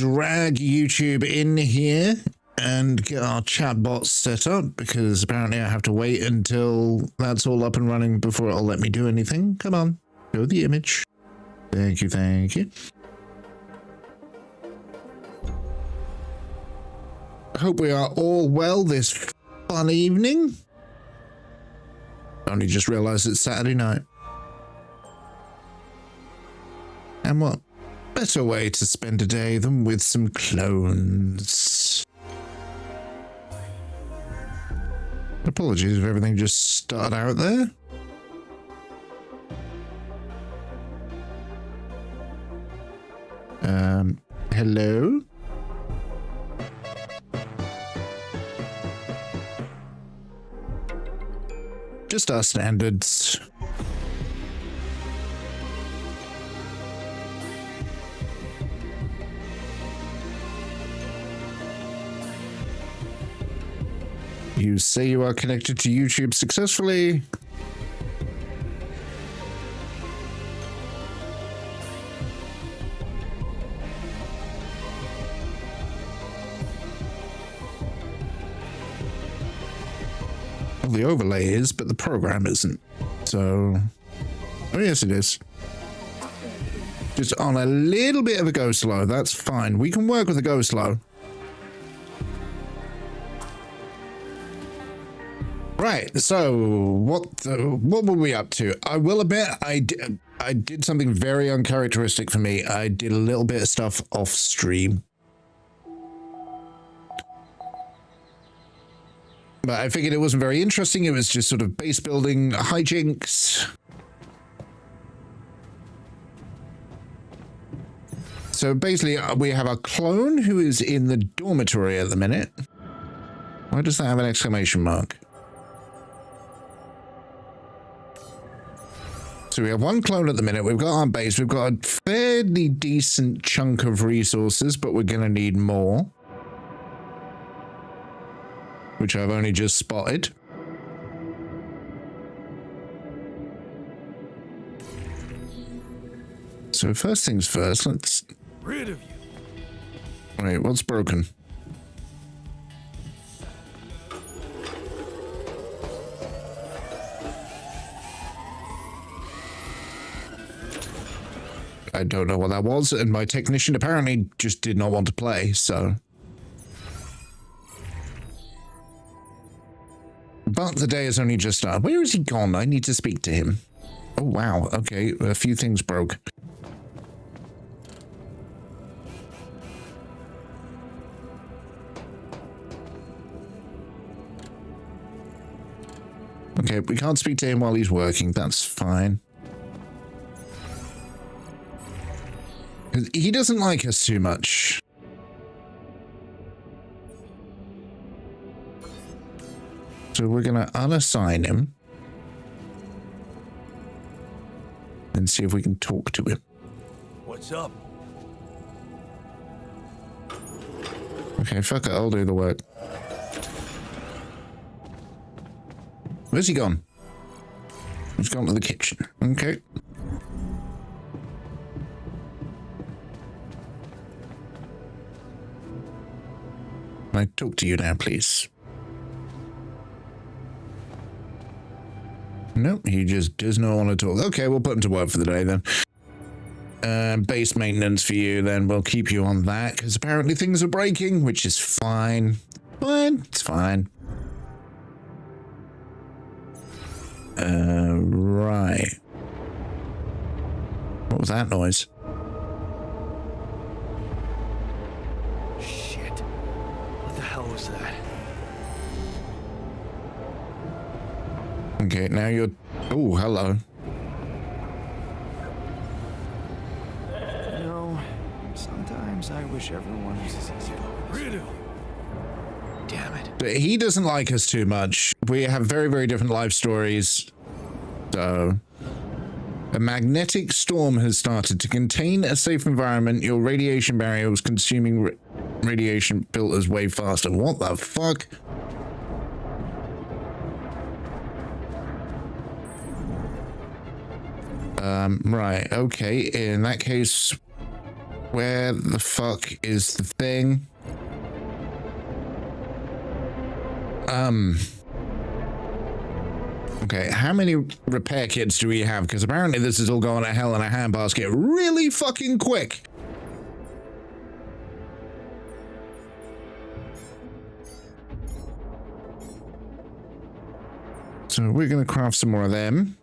drag YouTube in here and get our chat bots set up, because apparently I have to wait until that's all up and running before it'll let me do anything. Come on, show the image. Thank you, thank you. Hope we are all well this fun evening. Only just realized it's Saturday night. And what better way to spend a day than with some clones? Apologies if everything just started out there. Hello? Just our standards. You say you are connected to YouTube successfully. Well, the overlay is, but the program isn't. So, oh yes it is. Just on a little bit of a go slow, that's fine. We can work with a go slow. Right, so what were we up to? I will admit I did something very uncharacteristic for me. I did a little bit of stuff off stream. But I figured it wasn't very interesting. It was just sort of base building hijinks. So basically we have a clone who is in the dormitory at the minute. Why does that have an exclamation mark? So we have one clone at the minute. We've got our base. We've got a fairly decent chunk of resources, but we're going to need more. Which I've only just spotted. So first things first, let's... Rid of you. Wait, what's broken? I don't know what that was, and my technician apparently just did not want to play, so... But the day has only just started. Where is he gone? I need to speak to him. Oh, wow. Okay, a few things broke. Okay, we can't speak to him while he's working. That's fine. He doesn't like us too much. So we're going to unassign him. And see if we can talk to him. What's up? Okay, fuck it. I'll do the work. Where's he gone? He's gone to the kitchen. Okay. Can I talk to you now, please? Nope, he just does not want to talk. Okay, we'll put him to work for the day then. Base maintenance for you then. We'll keep you on that, because apparently things are breaking, which is fine. Fine, it's fine. Right. What was that noise? Shit. What the hell was that? Okay, now you're... Oh, hello. You know, sometimes I wish everyone was as easy. Rid. Damn it. But he doesn't like us too much. We have very, very different life stories. So... A magnetic storm has started. To contain a safe environment, your radiation barrier was consuming radiation filters way faster. What the fuck? Right, okay. In that case, Where the fuck is the thing? Okay, how many repair kits do we have? Because apparently this is all going to hell in a handbasket really fucking quick. So we're going to craft some more of them.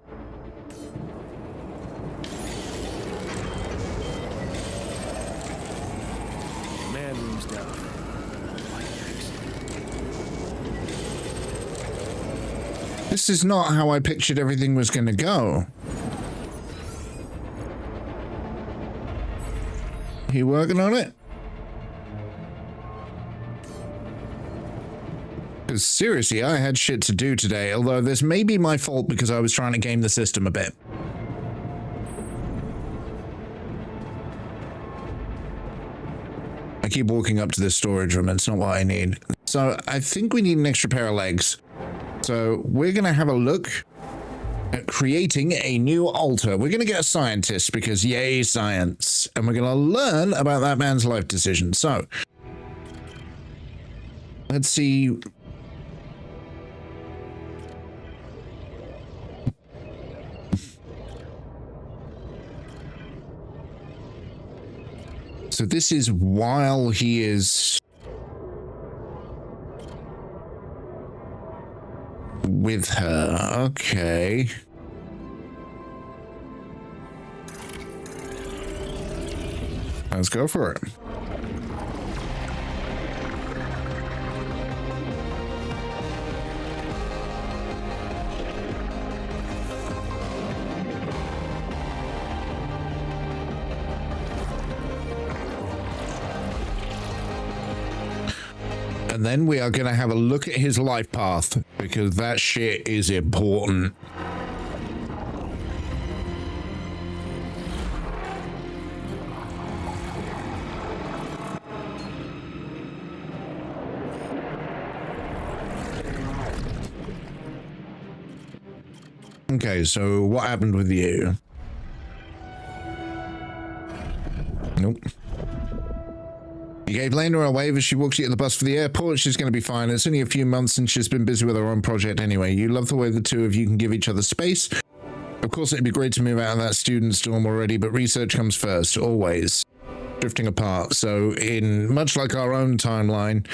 Man room's down. This is not how I pictured everything was going to go. You working on it? Because seriously, I had shit to do today, although this may be my fault because I was trying to game the system a bit. I keep walking up to this storage room, it's not what I need. So I think we need an extra pair of legs. So we're going to have a look at creating a new altar. We're going to get a scientist because yay, science. And we're going to learn about that man's life decision. So let's see. So this is while he is with her. Okay. Let's go for it. And then we are going to have a look at his life path, because that shit is important. Okay, so what happened with you? Nope. You gave Lena a wave as she walked you at the bus for the airport. She's going to be fine. It's only a few months since she's been busy with her own project anyway. You love the way the two of you can give each other space. Of course, it'd be great to move out of that student dorm already, but research comes first, always. Drifting apart. So, much like our own timeline,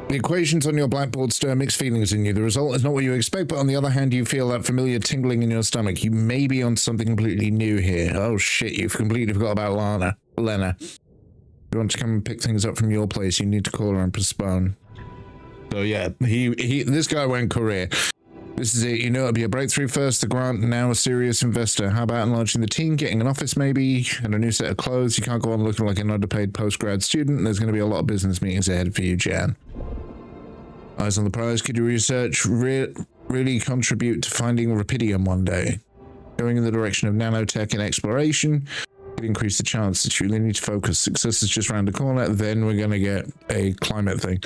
the equations on your blackboard stir mixed feelings in you. The result is not what you expect, but on the other hand, you feel that familiar tingling in your stomach. You may be on something completely new here. Oh shit, you've completely forgot about Lena. You want to come and pick things up from your place, you need to call her and postpone. So yeah, this guy went career. This is it. You know, it'll be a breakthrough first, the grant, now a serious investor. How about enlarging the team, getting an office maybe, and a new set of clothes? You can't go on looking like an underpaid postgrad student. There's going to be a lot of business meetings ahead for you, Jan. Eyes on the prize. Could your research really contribute to finding Rapidium one day? Going in the direction of nanotech and exploration could increase the chance that you really need to focus. Success is just around the corner. Then we're going to get a climate thing.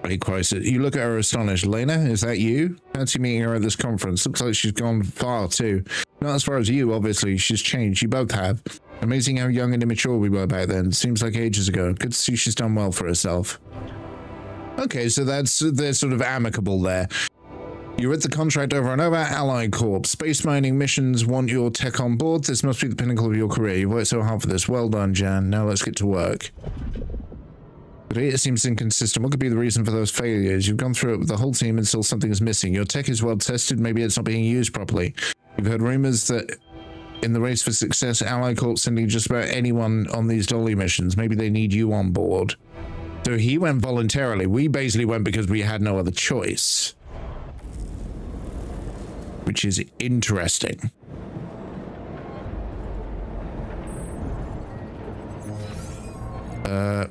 A crisis. You look at her astonished. Lena, is that you? Fancy meeting her at this conference. Looks like she's gone far too. Not as far as you, obviously. She's changed. You both have. Amazing how young and immature we were back then. Seems like ages ago. Good to see she's done well for herself. Okay, so they're sort of amicable there. You read the contract over and over. Allied Corp. Space mining missions want your tech on board. This must be the pinnacle of your career. You worked so hard for this. Well done, Jan. Now let's get to work. The data seems inconsistent. What could be the reason for those failures? You've gone through it with the whole team and still something is missing. Your tech is well tested. Maybe it's not being used properly. You've heard rumors that in the race for success, Allied Corp sending just about anyone on these dolly missions. Maybe they need you on board. So he went voluntarily. We basically went because we had no other choice. Which is interesting.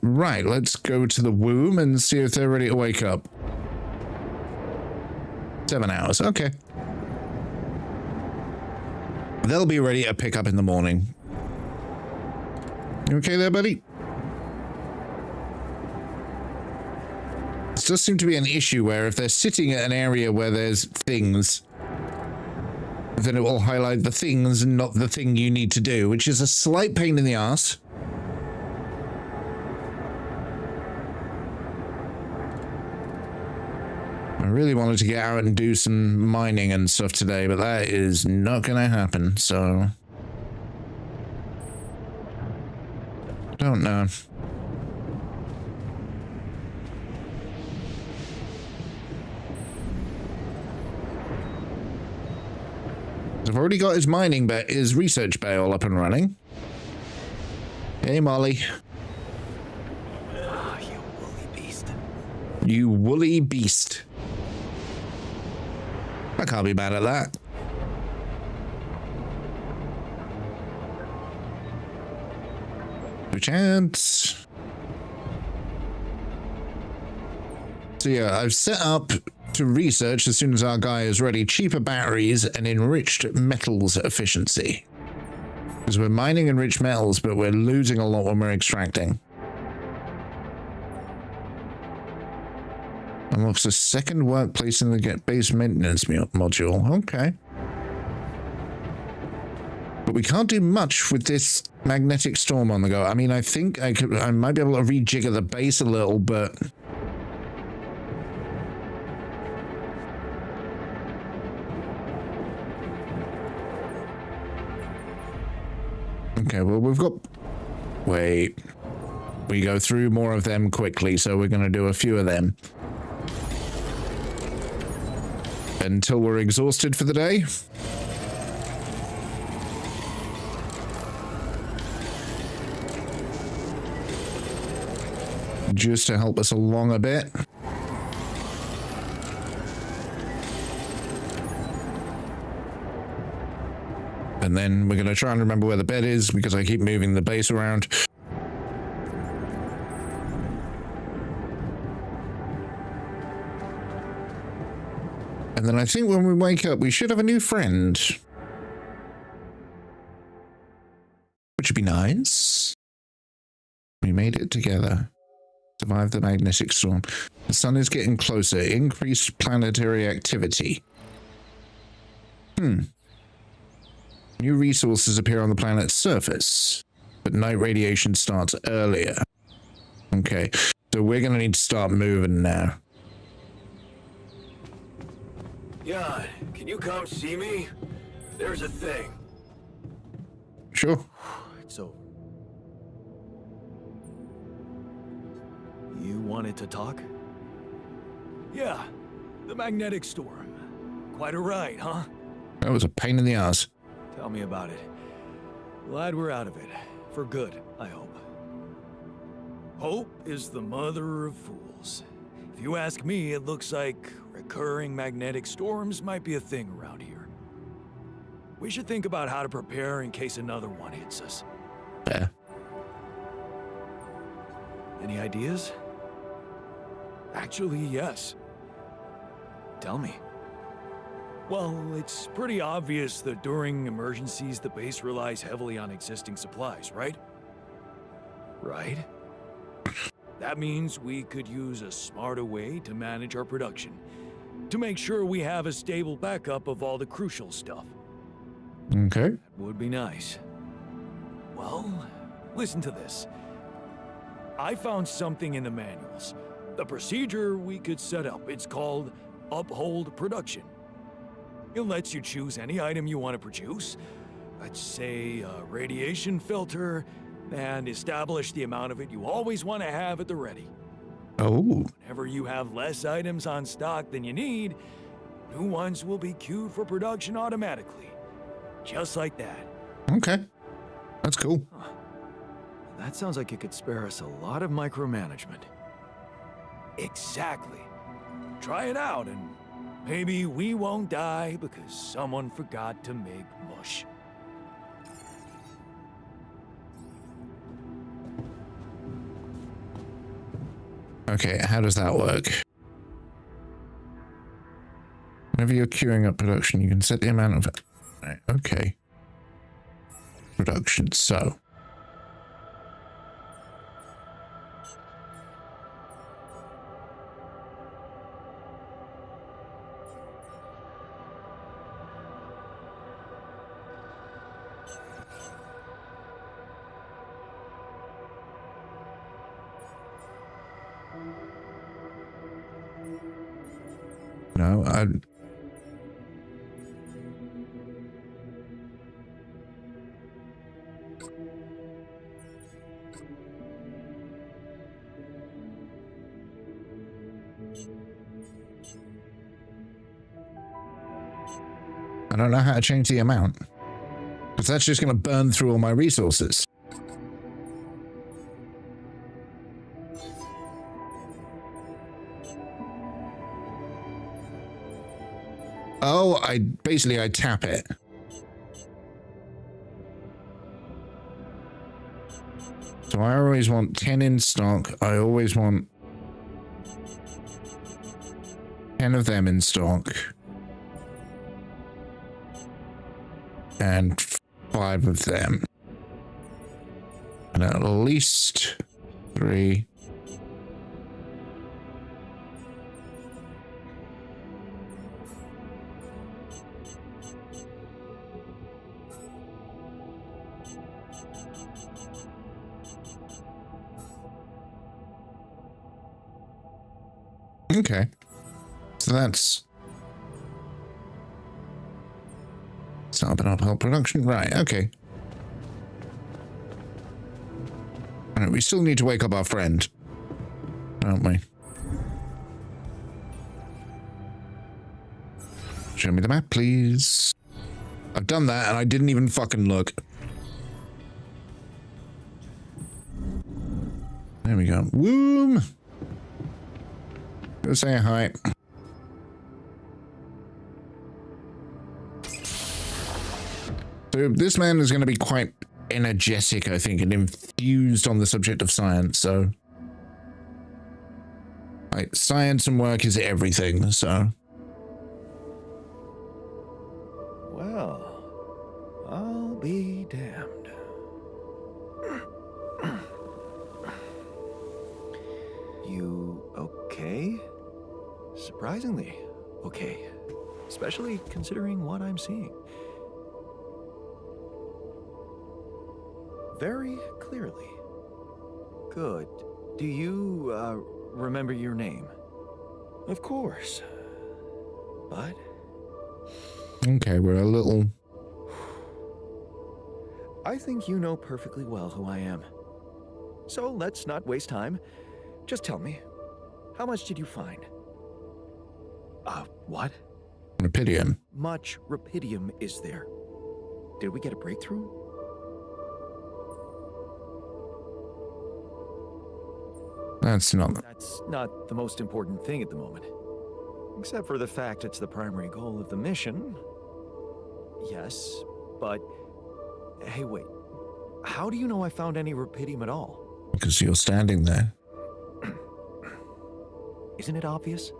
Right, let's go to the womb and see if they're ready to wake up. 7 hours, okay. They'll be ready to pick up in the morning. You okay there, buddy? This does seem to be an issue where if they're sitting at an area where there's things, then it will highlight the things and not the thing you need to do, which is a slight pain in the ass. I really wanted to get out and do some mining and stuff today, but that is not going to happen, so... don't know. I've already got his his research bay all up and running. Hey, Molly. Ah, you woolly beast. You woolly beast. I can't be mad at that. No chance. So yeah, I've set up to research, as soon as our guy is ready, cheaper batteries and enriched metals efficiency. Because we're mining enriched metals, but we're losing a lot when we're extracting. Unlocks a second workplace in the base maintenance module. Okay. But we can't do much with this magnetic storm on the go. I mean, I think I might be able to rejigger the base a little, but... okay, well, we've got... wait. We go through more of them quickly, so we're going to do a few of them. Until we're exhausted for the day. Just to help us along a bit. And then we're going to try and remember where the bed is, because I keep moving the base around. And then I think when we wake up, we should have a new friend. Which would be nice. We made it together. Survived the magnetic storm. The sun is getting closer. Increased planetary activity. New resources appear on the planet's surface, but night radiation starts earlier. Okay, so we're going to need to start moving now. Jan, can you come see me? There's a thing. Sure. It's over. You wanted to talk? Yeah, the magnetic storm. Quite a ride, huh? That was a pain in the ass. Tell me about it. Glad we're out of it. For good, I hope. Hope is the mother of fools. If you ask me, it looks like recurring magnetic storms might be a thing around here. We should think about how to prepare in case another one hits us. Yeah. Any ideas? Actually, yes. Tell me. Well, it's pretty obvious that during emergencies, the base relies heavily on existing supplies, right? Right? That means we could use a smarter way to manage our production, to make sure we have a stable backup of all the crucial stuff. Okay. That would be nice. Well, listen to this. I found something in the manuals. The procedure we could set up. It's called Uphold Production. It lets you choose any item you want to produce. Let's say a radiation filter, and establish the amount of it you always want to have at the ready. Oh. Whenever you have less items on stock than you need, new ones will be queued for production automatically. Just like that. Okay. That's cool. Huh. That sounds like it could spare us a lot of micromanagement. Exactly. Try it out and maybe we won't die because someone forgot to make mush. Okay, how does that work? Whenever you're queuing up production, you can set the amount of... right, okay. Production, so... No, I don't know how to change the amount. Because that's just going to burn through all my resources. Oh, I tap it. So I always want 10 in stock. I always want 10 of them in stock. And 5 of them. And at least 3. Okay. So that's start up and uphill production. Right, okay. All right, we still need to wake up our friend, don't we? Show me the map, please. I've done that and I didn't even fucking look. There we go. Womb. Go say hi. So this man is going to be quite energetic, I think, and infused on the subject of science, so... Like, science and work is everything, so... Well, I'll be damned. You okay? Surprisingly okay. Especially considering what I'm seeing. Very clearly. Good. Do you, remember your name? Of course. But... Okay, we're a little... I think you know perfectly well who I am. So let's not waste time. Just tell me, how much did you find? What? Rapidium. Much rapidium is there? Did we get a breakthrough? That's not the most important thing at the moment. Except for the fact it's the primary goal of the mission. Yes, but... Hey, wait. How do you know I found any rapidium at all? Because you're standing there. Isn't it obvious?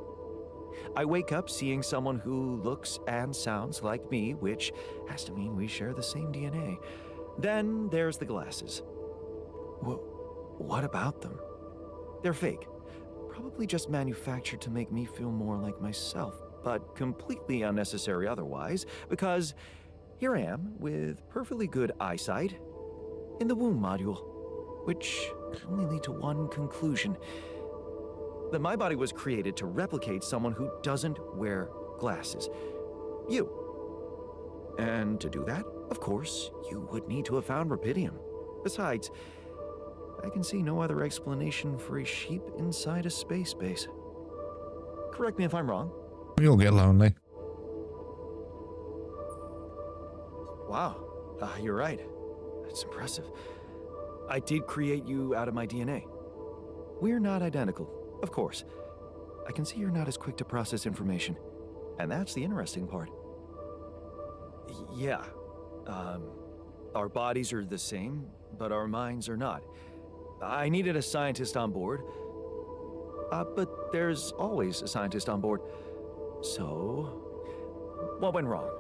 I wake up seeing someone who looks and sounds like me, which has to mean we share the same DNA. Then there's the glasses. What about them? They're fake. Probably just manufactured to make me feel more like myself, but completely unnecessary otherwise, because here I am with perfectly good eyesight in the womb module, which can only lead to one conclusion. That my body was created to replicate someone who doesn't wear glasses. You. And to do that, of course, you would need to have found rapidium. Besides, I can see no other explanation for a sheep inside a space base. Correct me if I'm wrong. You'll get lonely. Wow, you're right. That's impressive. I did create you out of my DNA. We're not identical. Of course. I can see you're not as quick to process information. And that's the interesting part. Yeah. Our bodies are the same, but our minds are not. I needed a scientist on board. But there's always a scientist on board. So... what went wrong?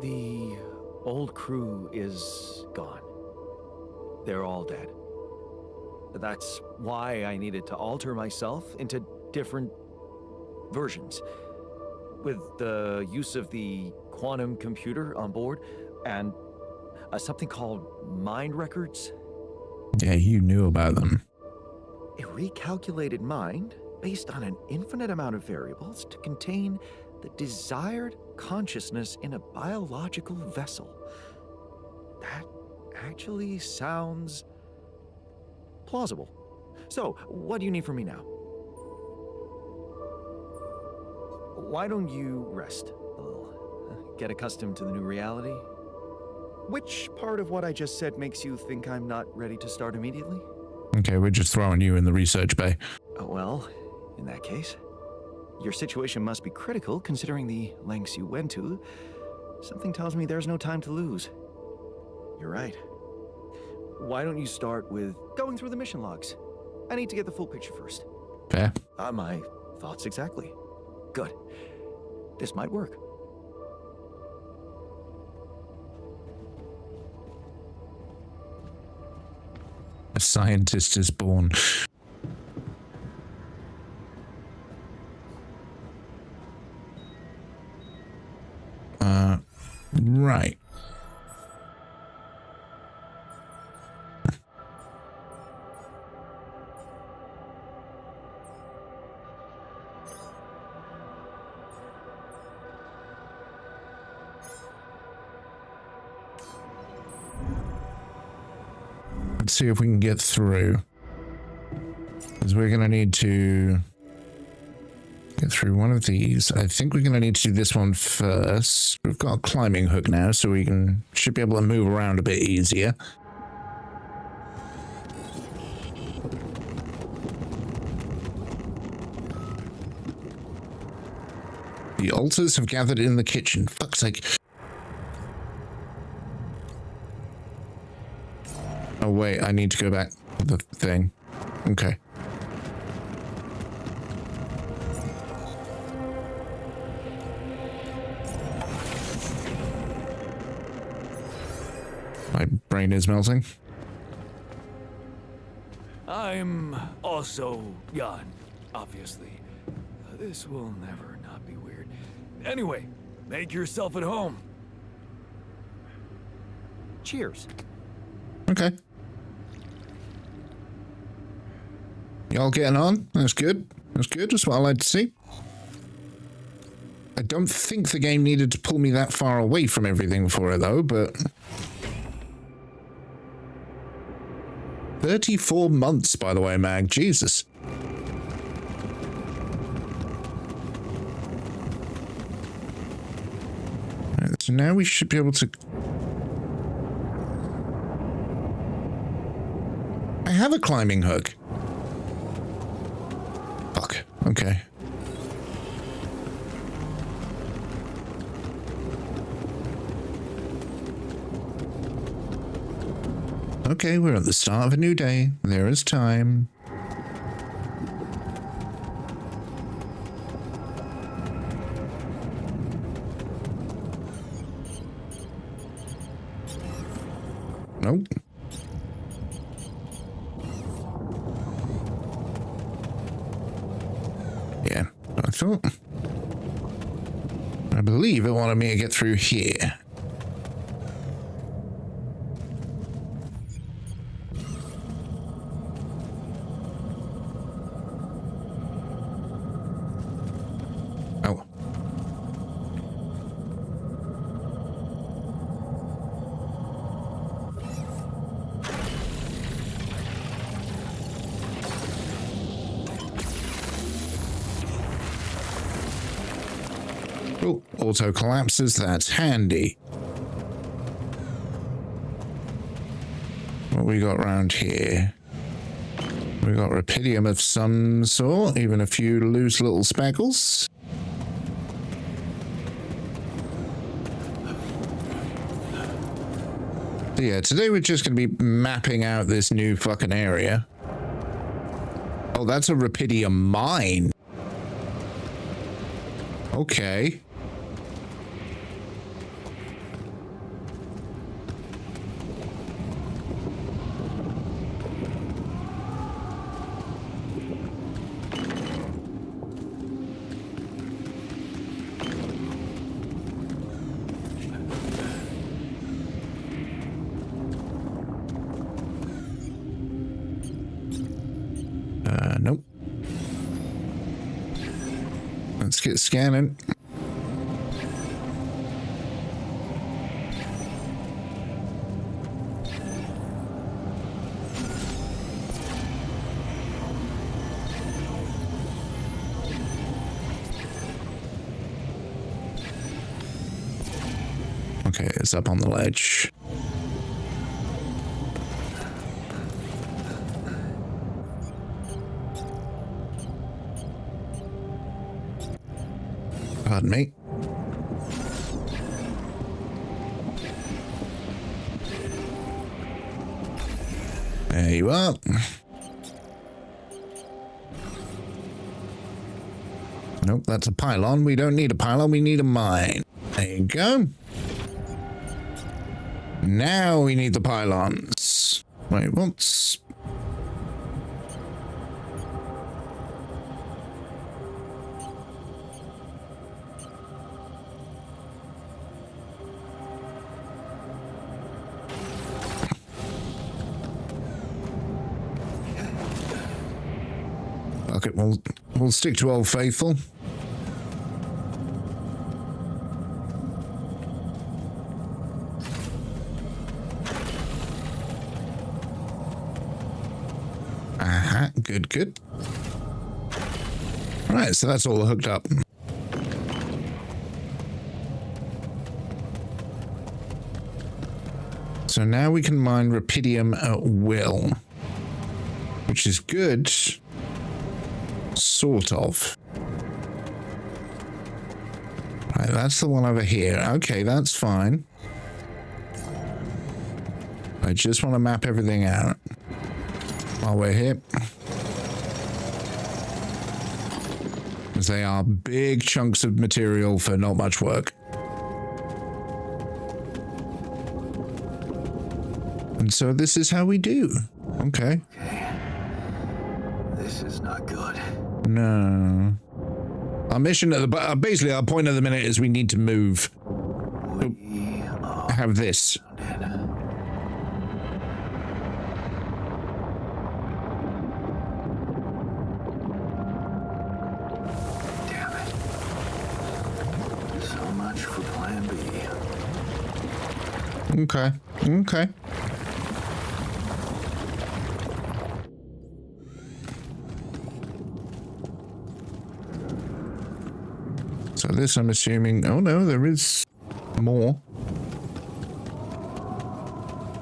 The old crew is gone. They're all dead. That's why I needed to alter myself into different versions. With the use of the quantum computer on board and something called mind records. Yeah, you knew about them. A recalculated mind, based on an infinite amount of variables to contain the desired consciousness in a biological vessel. That actually sounds plausible. So, what do you need from me now? Why don't you rest a little? Get accustomed to the new reality? Which part of what I just said makes you think I'm not ready to start immediately? Okay, we're just throwing you in the research bay. Well, in that case, your situation must be critical considering the lengths you went to. Something tells me there's no time to lose. You're right. Why don't you start with going through the mission logs? I need to get the full picture first. Fair. My thoughts exactly. Good. This might work. A scientist is born. Right. Let's see if we can get through. Because we're going to need to get through one of these. I think we're going to need to do this one first. We've got a climbing hook now, so we should be able to move around a bit easier. The altars have gathered in the kitchen. Fuck's sake. Oh wait, I need to go back to the thing. Okay. My brain is melting. I'm also Jan, obviously. This will never not be weird. Anyway, make yourself at home. Cheers. Okay. Y'all getting on? That's good. That's good. That's what I like to see. I don't think the game needed to pull me that far away from everything for it, though, but... 34 months, by the way, Mag. Jesus. Right, so now we should be able to... I have a climbing hook. Fuck. Okay. Okay, we're at the start of a new day. There is time. Nope. Yeah, I thought. I believe it wanted me to get through here. Oh. Oh, auto collapses, that's handy. What we got around here? We got rubidium of some sort, even a few loose little speckles. So yeah, today we're just going to be mapping out this new fucking area. Oh, that's a rubidium mine. Okay. Nope. Let's get scanning. Okay, it's up on the ledge. Pardon me. There you are. Nope, that's a pylon. We don't need a pylon, we need a mine. There you go. Now we need the pylons. Wait, what's... Okay, we'll stick to Old Faithful. Aha, good, good. All right, so that's all hooked up. So now we can mine rubidium at will, which is good. Sort of. Right, that's the one over here. Okay, that's fine. I just want to map everything out while we're here. Because they are big chunks of material for not much work. And so this is how we do. Okay. This is not good. No. Our mission at the basically our point at the minute is we need to move. We Have this. Damn it. So much for plan B. Okay. Okay. So this, I'm assuming... Oh, no, there is more.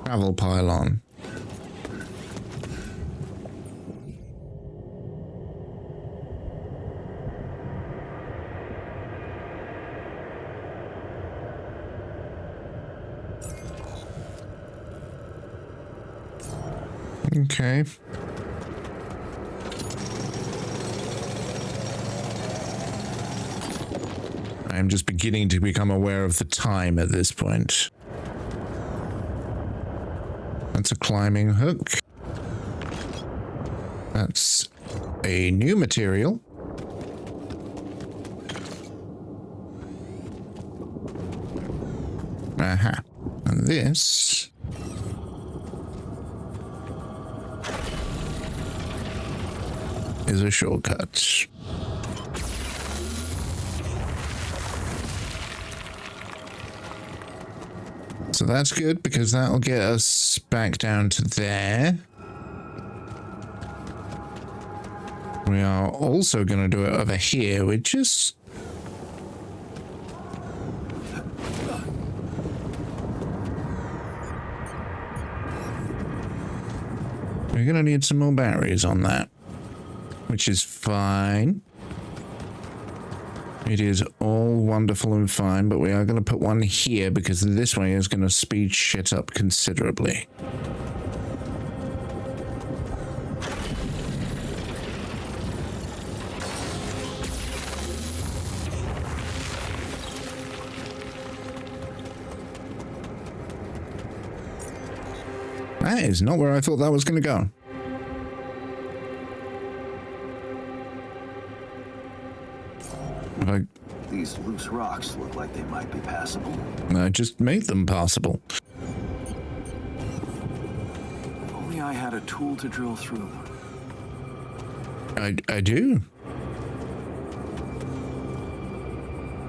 Travel pylon. Okay. I'm just beginning to become aware of the time at this point. That's a climbing hook. That's a new material. Aha. And this... is a shortcut. So that's good because that'll get us back down to there. We are also going to do it over here. We're just... we're going to need some more batteries on that, which is fine. It is all wonderful and fine, but we are going to put one here because this way is going to speed shit up considerably. That is not where I thought that was going to go. These loose rocks look like they might be passable. I just made them passable. If only I had a tool to drill through them. I do.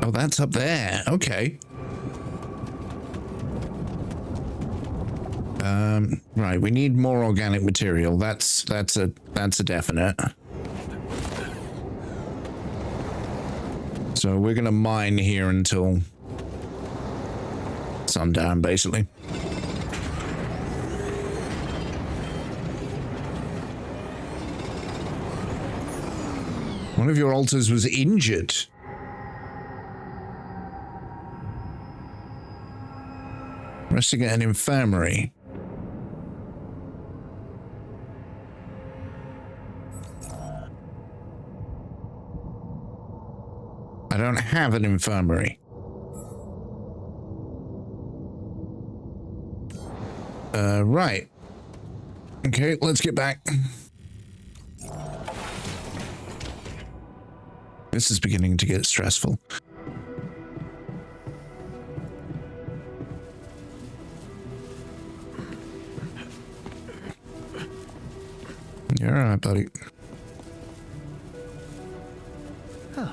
Oh, that's up there. Okay. Right, we need more organic material. That's a definite. So we're gonna mine here until sundown, basically. One of your altars was injured. Resting at an infirmary. I don't have an infirmary. Right. Okay, let's get back. This is beginning to get stressful. You're all right, buddy. Huh.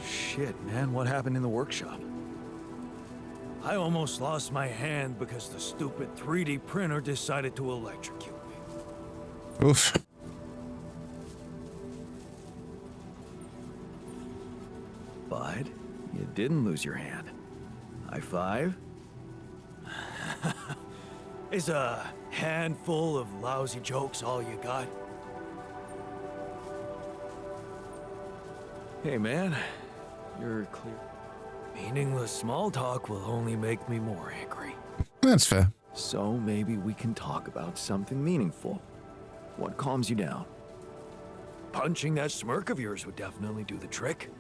Shit, man, what happened in the workshop? I almost lost my hand because the stupid 3D printer decided to electrocute me. Oof. But you didn't lose your hand. High five? Is a handful of lousy jokes all you got? Hey, man. You're clear. Meaningless small talk will only make me more angry. That's fair. So maybe we can talk about something meaningful. What calms you down? Punching that smirk of yours would definitely do the trick.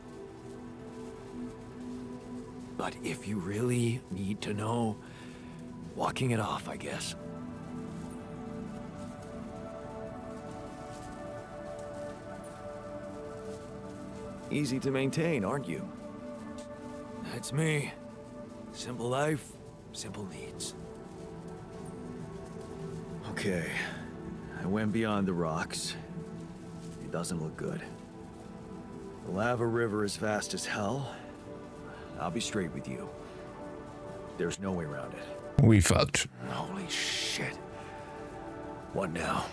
But if you really need to know, walking it off, I guess. Easy to maintain, aren't you? That's me. Simple life, simple needs. Okay, I went beyond the rocks. It doesn't look good. The lava river is fast as hell. I'll be straight with you. There's no way around it. We fucked. Holy shit. What now?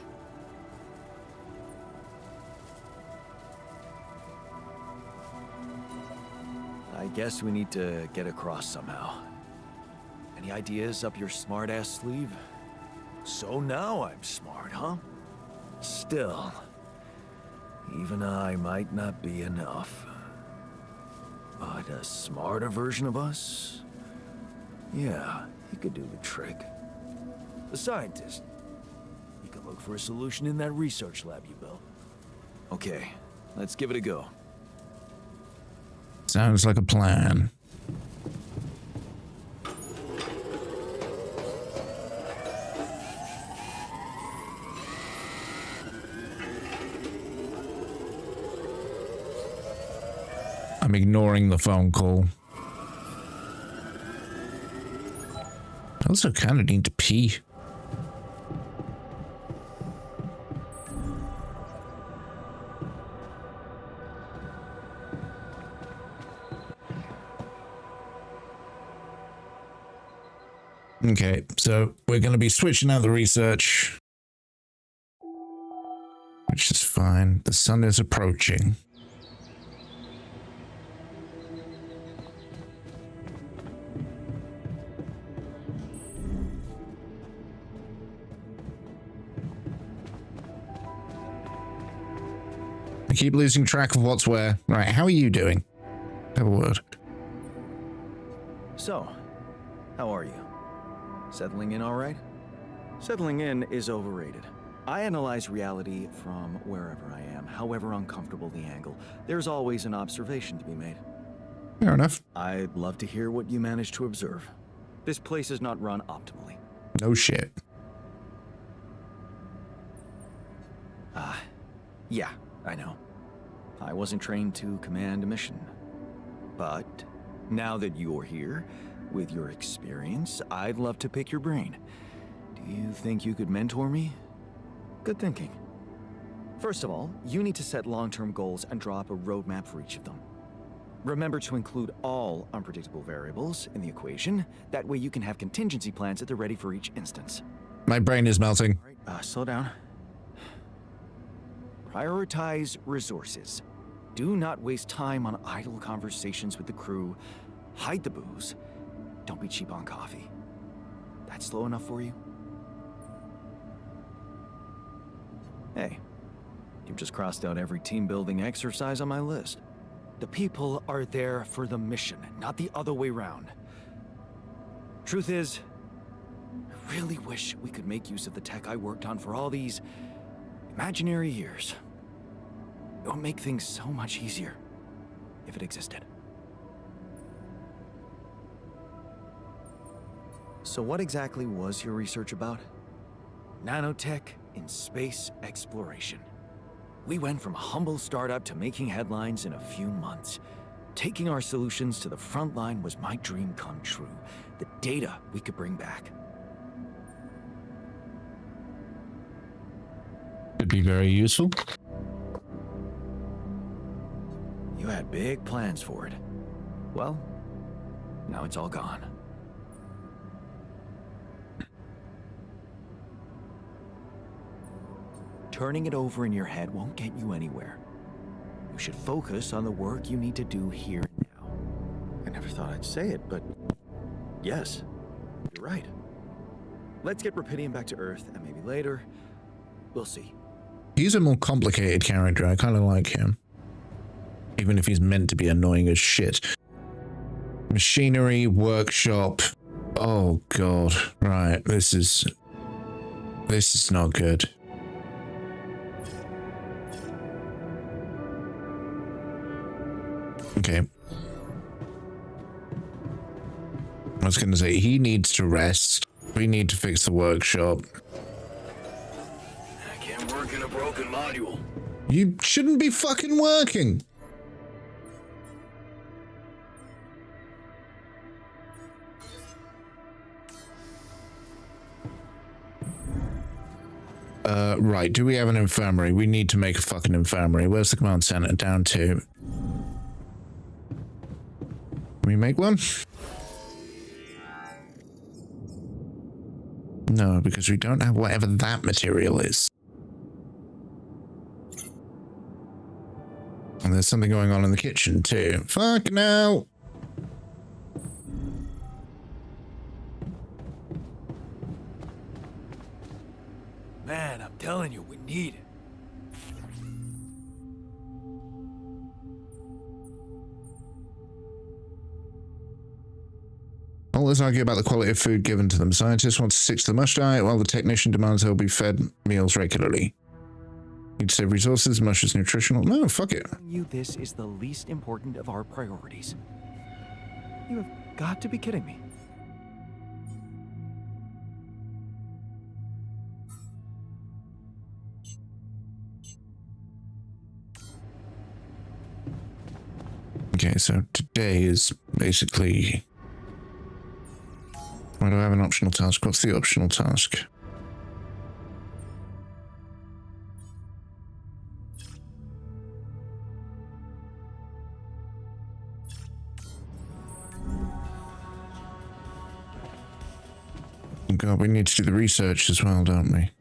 I guess we need to get across somehow. Any ideas up your smart-ass sleeve? So now I'm smart, huh? Still, even I might not be enough. But a smarter version of us? Yeah, he could do the trick. A scientist. He could look for a solution in that research lab you built. Okay, let's give it a go. Sounds like a plan. I'm ignoring the phone call. I also kind of need to pee. Okay, so we're going to be switching out the research, which is fine. The sun is approaching. I keep losing track of what's where. Right, how are you doing? Have a word. So, how are you? Settling in all right? Settling in is overrated. I analyze reality from wherever I am, however uncomfortable the angle. There's always an observation to be made. Fair enough. I'd love to hear what you managed to observe. This place is not run optimally. No shit. Yeah, I know. I wasn't trained to command a mission. But now that you're here, with your experience, I'd love to pick your brain. Do you think you could mentor me? Good thinking. First of all, you need to set long-term goals and draw up a roadmap for each of them. Remember to include all unpredictable variables in the equation. That way you can have contingency plans at the ready for each instance. My brain is melting. All right, slow down. Prioritize resources. Do not waste time on idle conversations with the crew. Hide the booze. Don't be cheap on coffee. That's slow enough for you? Hey, you've just crossed out every team-building exercise on my list. The people are there for the mission, not the other way around. Truth is, I really wish we could make use of the tech I worked on for all these imaginary years. It would make things so much easier if it existed. So what exactly was your research about? Nanotech in space exploration. We went from a humble startup to making headlines in a few months. Taking our solutions to the front line was my dream come true. The data we could bring back. Could be very useful. You had big plans for it. Well, now it's all gone. Turning it over in your head won't get you anywhere. You should focus on the work you need to do here and now. I never thought I'd say it, but yes, you're right. Let's get Rapidian back to Earth, and maybe later, we'll see. He's a more complicated character. I kind of like him. Even if he's meant to be annoying as shit. Machinery, workshop. Oh god. Right, this is not good. Okay. I was going to say, he needs to rest. We need to fix the workshop. I can't work in a broken module. You shouldn't be fucking working. Right, do we have an infirmary? We need to make a fucking infirmary. Where's the command center? Down to... Can we make one? No, because we don't have whatever that material is. And there's something going on in the kitchen too. Fuck no! Man, I'm telling you, we need it. Well, let's argue about the quality of food given to them. Scientists want to stick to the mush diet, while the technician demands they'll be fed meals regularly. Need to save resources, mush is nutritional. No, fuck it. This is the least important of our priorities. You have got to be kidding me. Okay, so today is basically... Why do I have an optional task? What's the optional task? God, we need to do the research as well, don't we?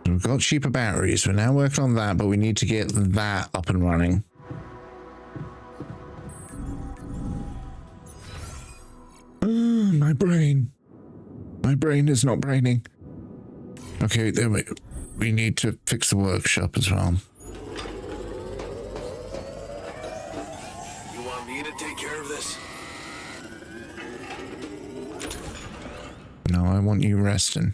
We've got cheaper batteries. We're now working on that, but we need to get that up and running. My brain. My brain is not braining. Okay, there we need to fix the workshop as well. You want me to take care of this? No, I want you resting.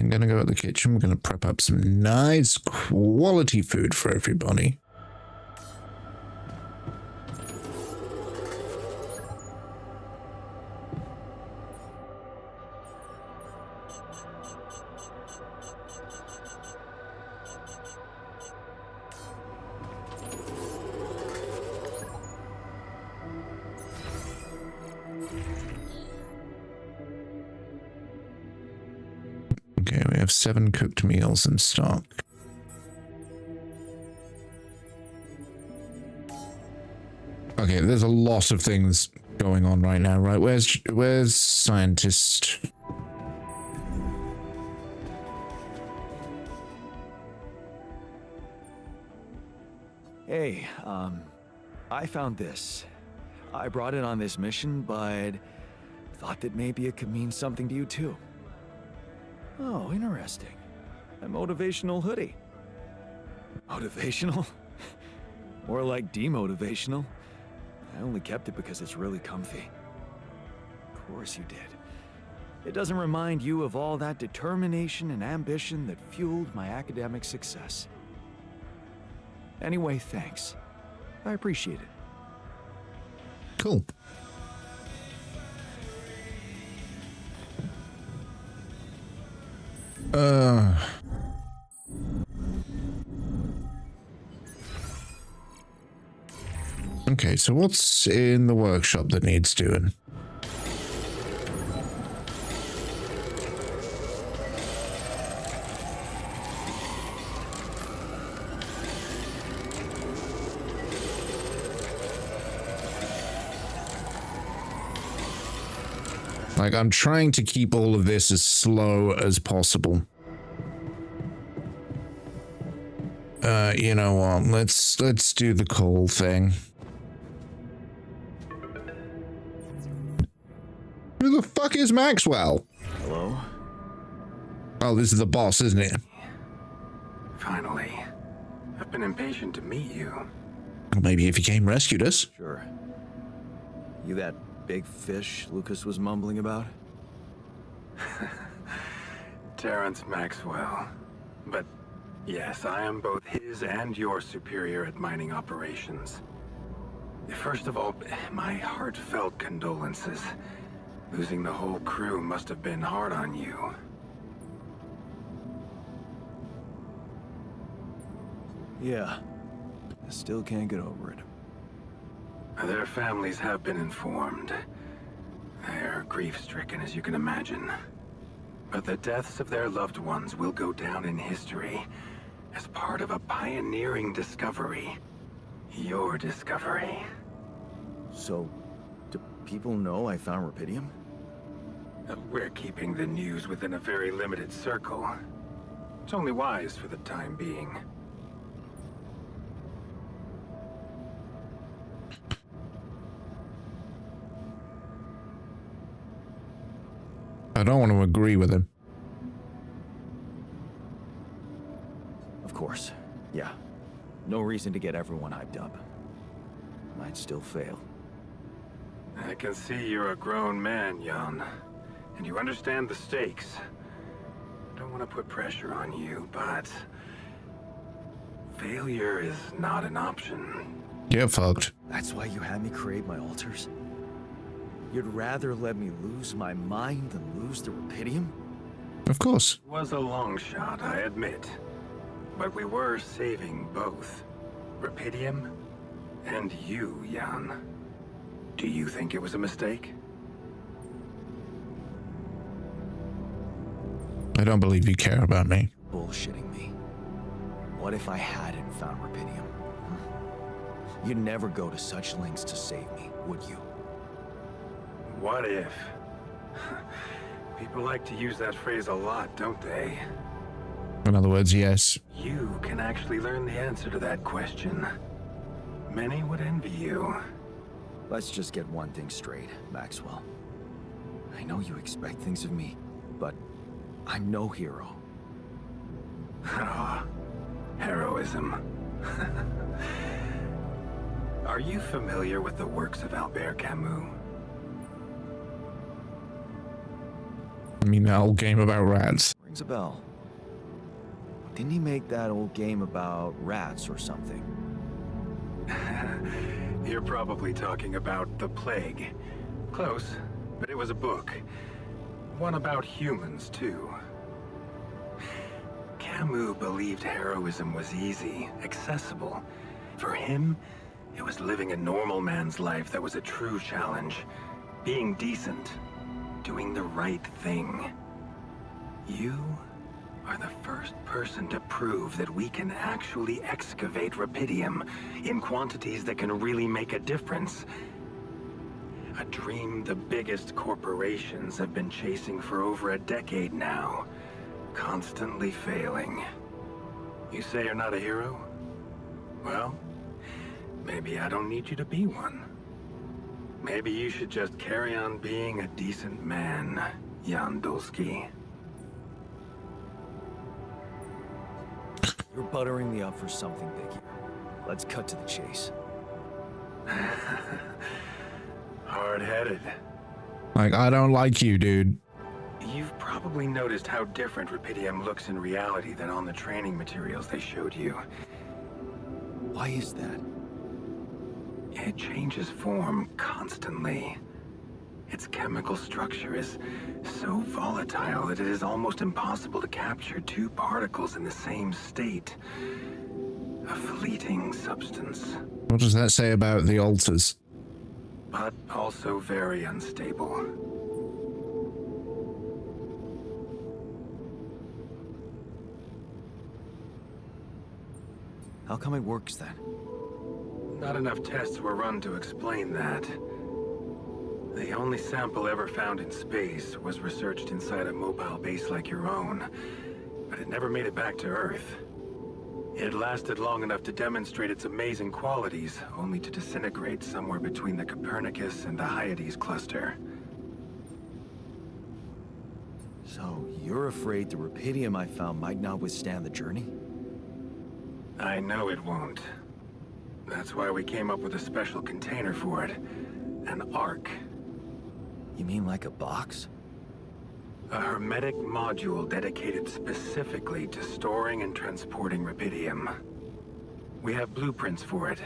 I'm gonna go to the kitchen. We're gonna prep up some nice quality food for everybody. Okay, we have 7 cooked meals in stock. Okay, there's a lot of things going on right now, right? Where's scientist? Hey, I found this. I brought it on this mission, but thought that maybe it could mean something to you too. Oh, interesting. A motivational hoodie. Motivational? More like demotivational. I only kept it because it's really comfy. Of course you did. It doesn't remind you of all that determination and ambition that fueled my academic success. Anyway, thanks. I appreciate it. Cool. Okay, so what's in the workshop that needs doing? Like, I'm trying to keep all of this as slow as possible. You know what? Let's do the coal thing. Who the fuck is Maxwell? Hello? Oh, this is the boss, isn't it? Finally. I've been impatient to meet you. Well, maybe if you came rescued us. Sure. You that big fish Lucas was mumbling about? Terrence Maxwell. But yes, I am both his and your superior at mining operations. First of all, my heartfelt condolences. Losing the whole crew must have been hard on you. Yeah. I still can't get over it. Their families have been informed. They're grief-stricken, as you can imagine. But the deaths of their loved ones will go down in history as part of a pioneering discovery. Your discovery. So, do people know I found rubidium? We're keeping the news within a very limited circle. It's only wise for the time being. I don't want to agree with him. Of course. Yeah. No reason to get everyone hyped up. Might still fail. I can see you're a grown man, Jan. And you understand the stakes. I don't want to put pressure on you, but failure is not an option. Get fucked. That's why you had me create my altars? You'd rather let me lose my mind than lose the rubidium? Of course. It was a long shot, I admit. But we were saving both. Rubidium and you, Jan. Do you think it was a mistake? I don't believe you care about me. Bullshitting me. What if I hadn't found rubidium? You'd never go to such lengths to save me, would you? What if? People like to use that phrase a lot, don't they? In other words, yes. You can actually learn the answer to that question. Many would envy you. Let's just get one thing straight, Maxwell. I know you expect things of me, but I'm no hero. Ah, heroism. Are you familiar with the works of Albert Camus? I mean, that whole game about rats. Rings a bell. Didn't he make that old game about rats or something? You're probably talking about The Plague. Close, but it was a book. One about humans, too. Camus believed heroism was easy, accessible. For him, it was living a normal man's life that was a true challenge. Being decent. Doing the right thing. You are the first person to prove that we can actually excavate rubidium in quantities that can really make a difference. A dream the biggest corporations have been chasing for over a decade now, constantly failing. You say you're not a hero? Well, maybe I don't need you to be one. Maybe you should just carry on being a decent man, Jan Dulski. You're buttering me up for something big here. Let's cut to the chase. Hard-headed. Like, I don't like you, dude. You've probably noticed how different rubidium looks in reality than on the training materials they showed you. Why is that? It changes form constantly. Its chemical structure is so volatile that it is almost impossible to capture two particles in the same state. A fleeting substance, What does that say about the altars? but also very unstable. How come it works then? Not enough tests were run to explain that. The only sample ever found in space was researched inside a mobile base like your own, but it never made it back to Earth. It lasted long enough to demonstrate its amazing qualities, only to disintegrate somewhere between the Copernicus and the Hyades cluster. So, you're afraid the rubidium I found might not withstand the journey? I know it won't. That's why we came up with a special container for it. An Ark. You mean like a box? A hermetic module dedicated specifically to storing and transporting rubidium. We have blueprints for it.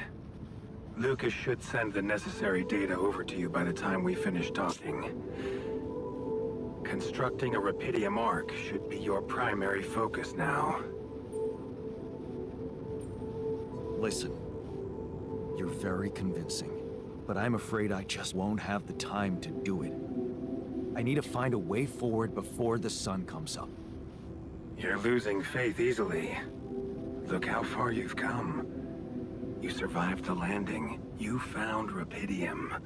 Lucas should send the necessary data over to you by the time we finish talking. Constructing a rubidium Ark should be your primary focus now. Listen, you're very convincing, but I'm afraid I just won't have the time to do it. I need to find a way forward before the sun comes up. You're losing faith easily. Look how far you've come. You survived the landing. You found rubidium.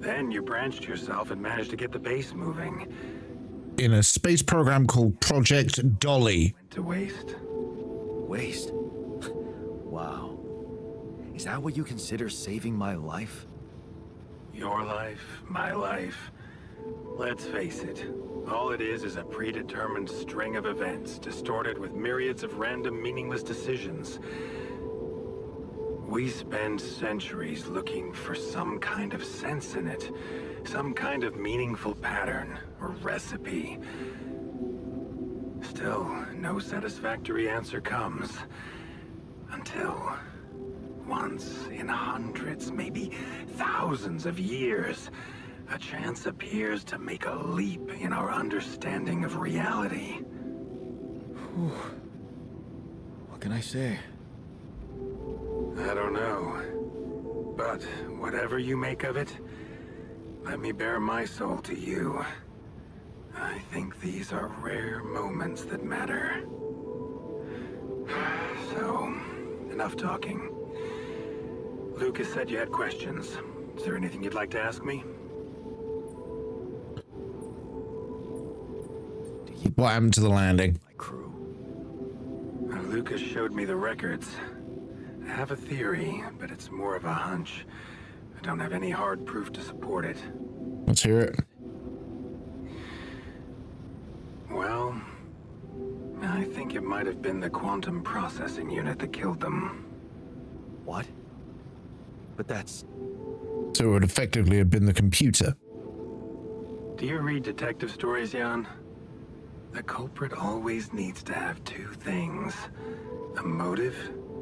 Then you branched yourself and managed to get the base moving. In a space program called Project Dolly. Went to waste. Waste? Wow. Is that what you consider saving my life? Your life, my life. Let's face it, all it is a predetermined string of events, distorted with myriads of random, meaningless decisions. We spend centuries looking for some kind of sense in it, some kind of meaningful pattern or recipe. Still, no satisfactory answer comes. Until, once in hundreds, maybe thousands of years, a chance appears to make a leap in our understanding of reality. Whew. What can I say? I don't know. But whatever you make of it, let me bare my soul to you. I think these are rare moments that matter. So, enough talking. Lucas said you had questions. Is there anything you'd like to ask me? What happened to the landing? My crew. Lucas showed me the records. I have a theory, but it's more of a hunch. I don't have any hard proof to support it. Let's hear it. Well, I think it might have been the quantum processing unit that killed them. What? But that's... So it would effectively have been the computer. Do you read detective stories, Jan? The culprit always needs to have two things: a motive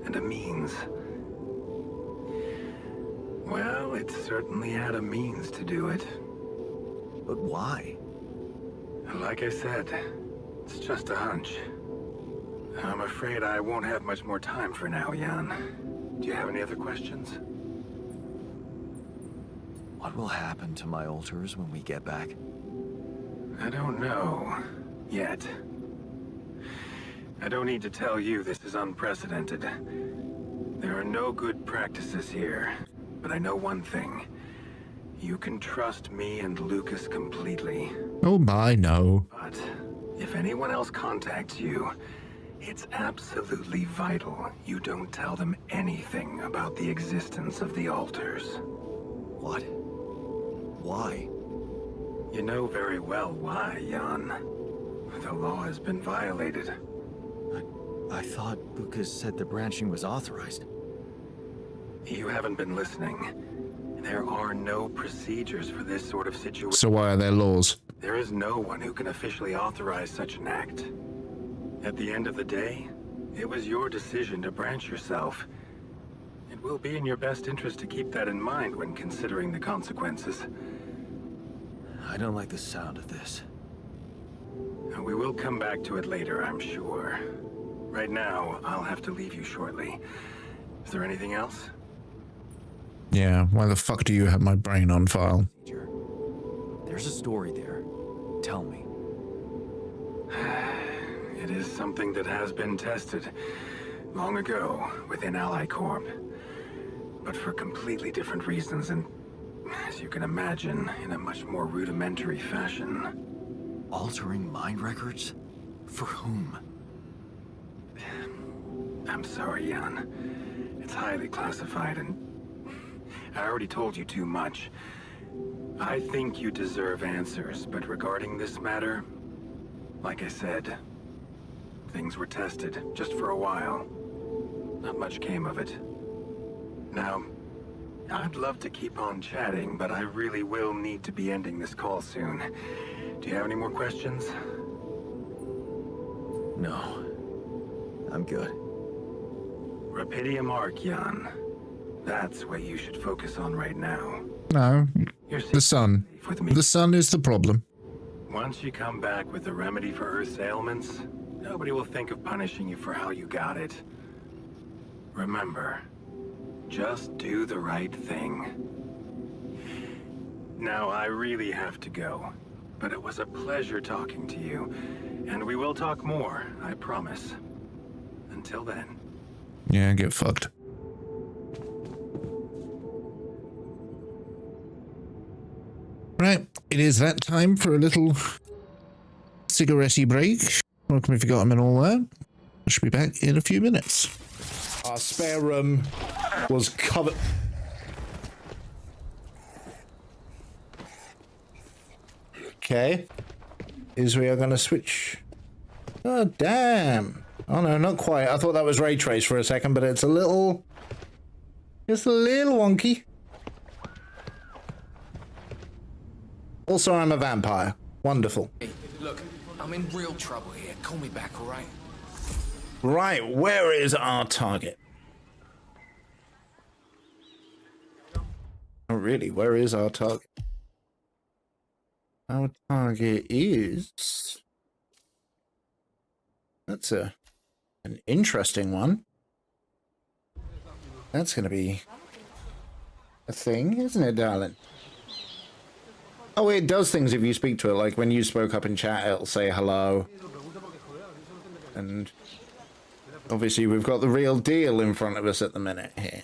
and a means. Well, it certainly had a means to do it. But why? Like I said, it's just a hunch. I'm afraid I won't have much more time for now, Jan. Do you have any other questions? What will happen to my alters when we get back? I don't know. Yet. I don't need to tell you this is unprecedented. There are no good practices here. But I know one thing. You can trust me and Lucas completely. Oh my, no. But if anyone else contacts you, it's absolutely vital you don't tell them anything about the existence of the alters. What? Why? You know very well why, Jan. The law has been violated. I thought Lucas said the branching was authorized. You haven't been listening. There are no procedures for this sort of situation. So why are there laws? There is no one who can officially authorize such an act. At the end of the day, it was your decision to branch yourself. It will be in your best interest to keep that in mind when considering the consequences. I don't like the sound of this. We will come back to it later, I'm sure. Right now, I'll have to leave you shortly. Is there anything else? Yeah, why the fuck do you have my brain on file? There's a story there. Tell me. It is something that has been tested long ago within Ally Corp. But for completely different reasons and, as you can imagine, in a much more rudimentary fashion. Altering mind records? For whom? I'm sorry, Jan. It's highly classified and I already told you too much. I think you deserve answers, but regarding this matter, like I said, things were tested just for a while. Not much came of it. Now, I'd love to keep on chatting, but I really will need to be ending this call soon. Do you have any more questions? No. I'm good. Rapidium Arc, Jan. That's what you should focus on right now. No, You're the sun. safe with me. The sun is the problem. Once you come back with a remedy for Earth's ailments, nobody will think of punishing you for how you got it. Remember, just do the right thing. Now, I really have to go, but it was a pleasure talking to you, and we will talk more, I promise. Until then. Yeah, get fucked. Right, it is that time for a little cigarette-y break. Welcome if you got them and all that. I should be back in a few minutes. Our spare room was covered. Okay. Is we are going to switch. Oh, damn. Oh, no, not quite. I thought that was ray trace for a second, but it's a little... It's a little wonky. Also, I'm a vampire. Wonderful. Hey, look, I'm in real trouble here. Call me back, all right? Right, where is our target? Oh, really, where is our target? Our target is... That's an interesting one. That's going to be a thing, isn't it, darling? Oh, it does things if you speak to it. Like when you spoke up in chat, it'll say hello. And obviously we've got the real deal in front of us at the minute here.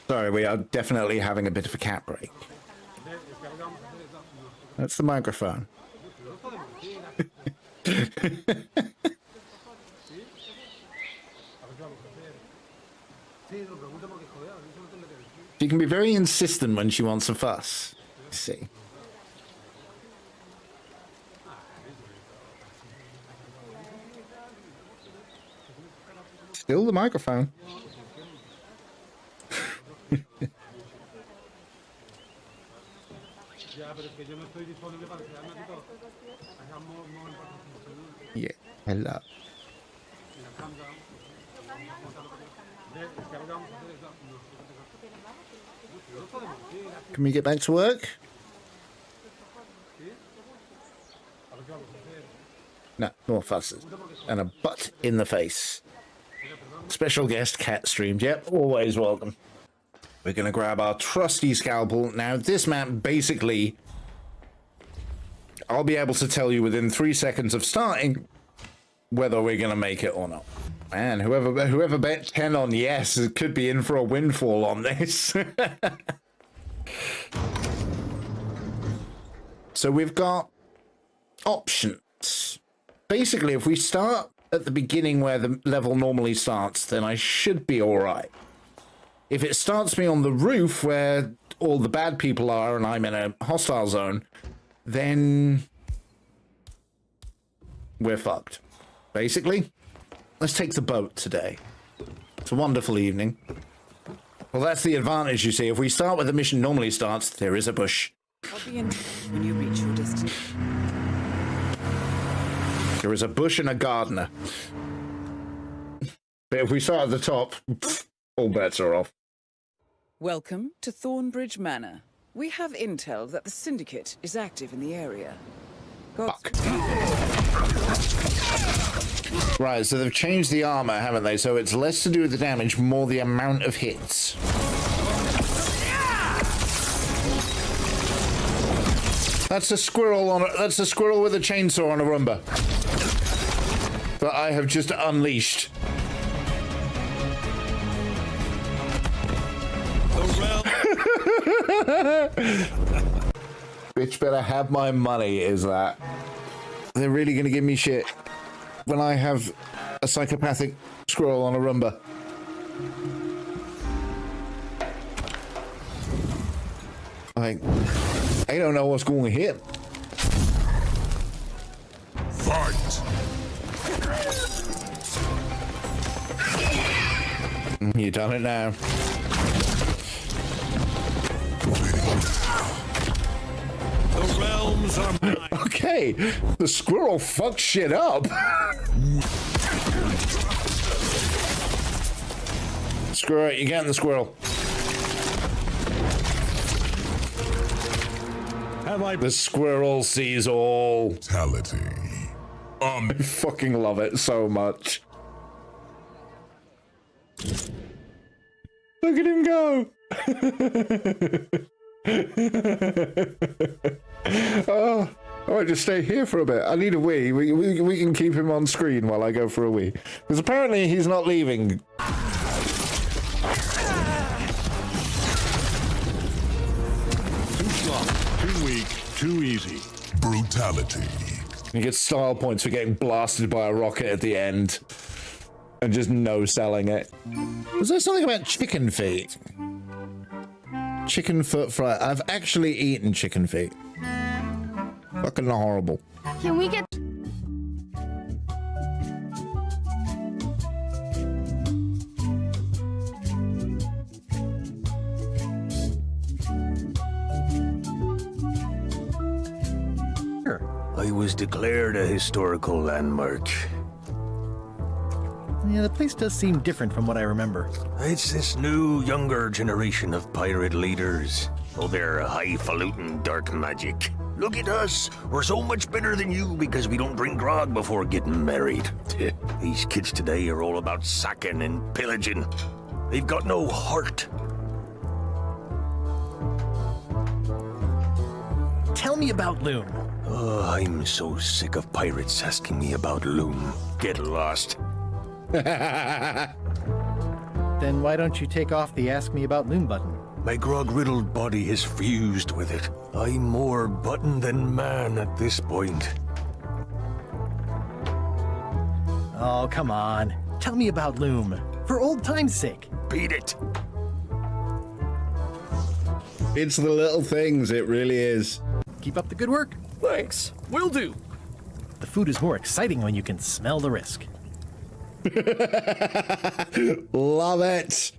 Sorry, we are definitely having a bit of a cat break. That's the microphone. She can be very insistent when she wants a fuss. Let's see. Still the microphone. Yeah, hello. Can we get back to work? No, more fusses. And a butt in the face. Special guest cat streamed. Yep, always welcome. We're going to grab our trusty scalpel. Now, this map, basically, I'll be able to tell you within 3 seconds of starting whether we're going to make it or not. Man, whoever bet 10 on yes, it could be in for a windfall on this. So we've got options. Basically, if we start at the beginning where the level normally starts, then I should be all right. If it starts me on the roof where all the bad people are and I'm in a hostile zone, then we're fucked. Basically, let's take the boat today. It's a wonderful evening. Well, that's the advantage, you see. If we start where the mission normally starts, there is a bush. I'll be in when you reach your destination. There is a bush and a gardener. But if we start at the top, all bets are off. Welcome to Thornbridge Manor. We have intel that the Syndicate is active in the area. Fuck. Right, so they've changed the armor, haven't they? So it's less to do with the damage, more the amount of hits. That's a squirrel on that's a squirrel with a chainsaw on a Roomba that I have just unleashed. Bitch better have my money, is that? They're really gonna give me shit when I have a psychopathic squirrel on a Roomba. Like, I don't know what's going to hit. Fight! You done it now. The realms are mine. Okay, the squirrel fucked shit up. Screw it, you're getting the squirrel. The squirrel sees all. Fatality. I fucking love it so much. Look at him go. Oh, I might just stay here for a bit. I need a wee. We can keep him on screen while I go for a wee. Because apparently he's not leaving. Too slow, too weak, too easy. Brutality. You get style points for getting blasted by a rocket at the end. And just no-selling it. Was there something about chicken feet? Chicken foot fry. I've actually eaten chicken feet. Fucking horrible. Can we get... I was declared a historical landmark. Yeah, the place does seem different from what I remember. It's this new, younger generation of pirate leaders. Oh, they're highfalutin dark magic. Look at us. We're so much better than you because we don't drink grog before getting married. These kids today are all about sacking and pillaging. They've got no heart. Tell me about Loom. Oh, I'm so sick of pirates asking me about Loom. Get lost. Then why don't you take off the Ask Me About Loom button? My grog-riddled body is fused with it. I'm more button than man at this point. Oh, come on. Tell me about Loom. For old time's sake. Beat it. It's the little things, it really is. Keep up the good work. Thanks. Will do. The food is more exciting when you can smell the risk. Love it.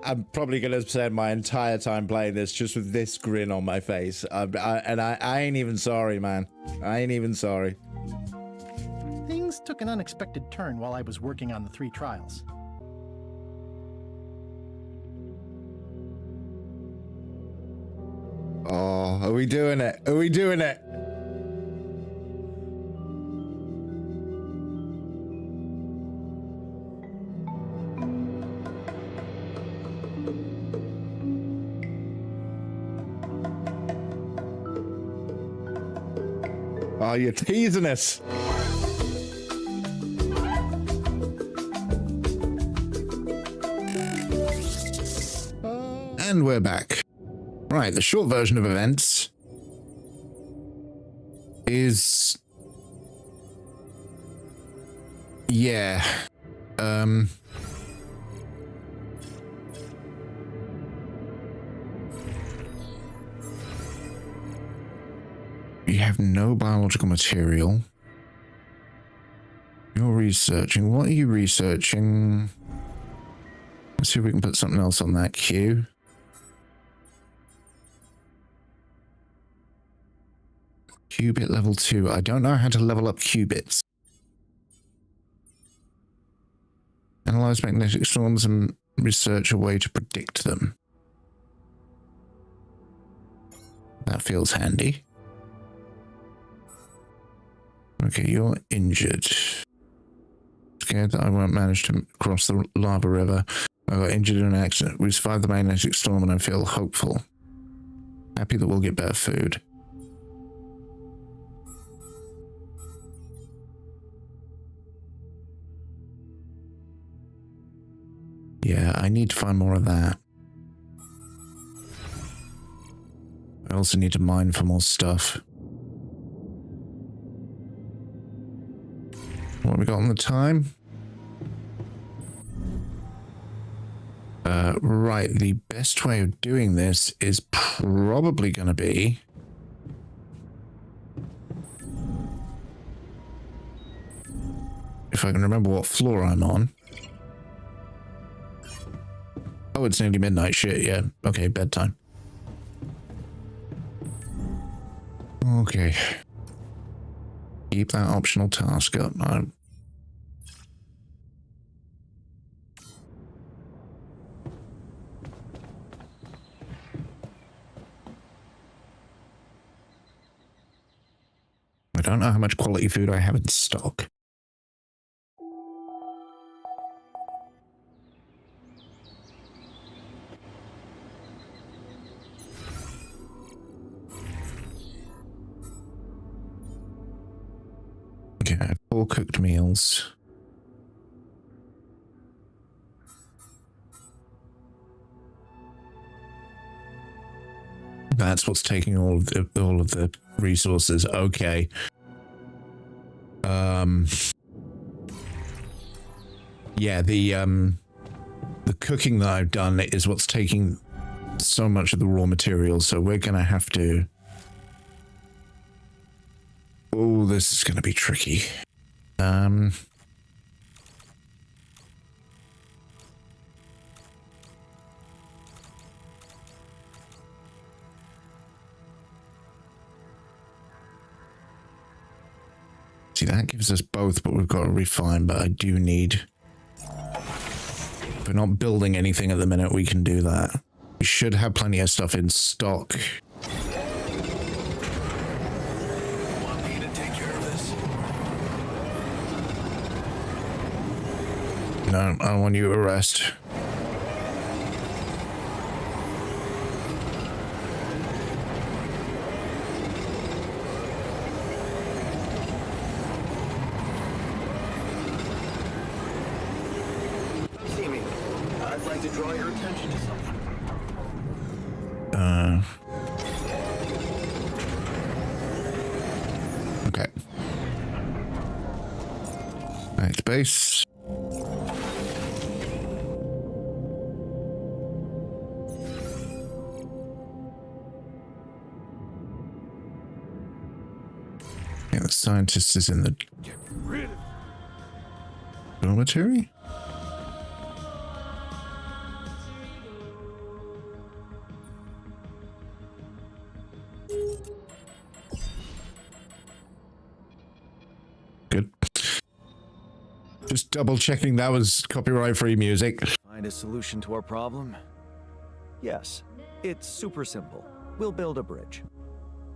I'm probably going to spend my entire time playing this just with this grin on my face. I ain't even sorry, man. I ain't even sorry. Things took an unexpected turn while I was working on the 3 trials. Oh, are we doing it? Are we doing it? Oh, you're teasing us. And we're back. Right, the short version of events is... yeah. You have no biological material. You're researching. What are you researching? Let's see if we can put something else on that queue. Qubit level 2. I don't know how to level up qubits. Analyze magnetic storms and research a way to predict them. That feels handy. Okay, you're injured. Scared that I won't manage to cross the lava river. I got injured in an accident. We survived the magnetic storm and I feel hopeful. Happy that we'll get better food. Yeah, I need to find more of that. I also need to mine for more stuff. What have we got on the time? Right, the best way of doing this is probably going to be... if I can remember what floor I'm on. Oh, it's nearly midnight. Shit, yeah. Okay, bedtime. Okay. Keep that optional task up. I don't know how much quality food I have in stock. Okay, 4 cooked meals. That's what's taking all of the resources. Okay. Yeah, the cooking that I've done is what's taking so much of the raw materials, so we're gonna have to... oh, this is gonna be tricky. See, that gives us both, but we've got to refine, but I do need... if we're not building anything at the minute, we can do that. We should have plenty of stuff in stock. Want me to take care of this? No, I want you to rest. I'd like to draw your attention to something. Okay. Back to base. Yeah, the scientist is in the Get rid of it. dormitory? Good. Just double checking that was copyright free music. Find a solution to our problem? Yes. It's super simple. We'll build a bridge.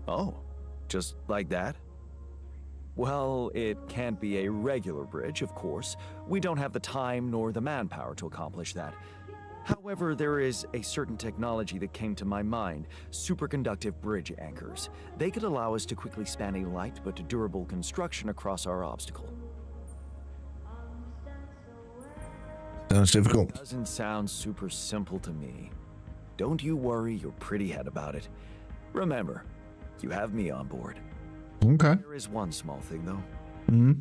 Oh, just like that? Well, it can't be a regular bridge, of course. We don't have the time nor the manpower to accomplish that. However, there is a certain technology that came to my mind, superconductive bridge anchors. They could allow us to quickly span a light but durable construction across our obstacle. Sounds difficult. Doesn't sound super simple to me. Don't you worry your pretty head about it. Remember, you have me on board. Okay. There is one small thing, though. Hmm.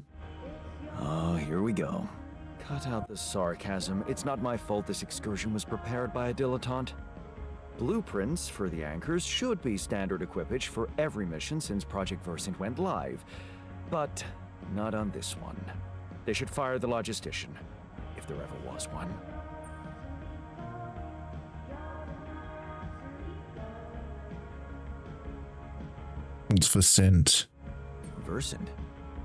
Oh, here we go. Cut out the sarcasm. It's not my fault this excursion was prepared by a dilettante. Blueprints for the anchors should be standard equipage for every mission since Project Versant went live. But not on this one. They should fire the logistician, if there ever was one. It's for Sint. Versant?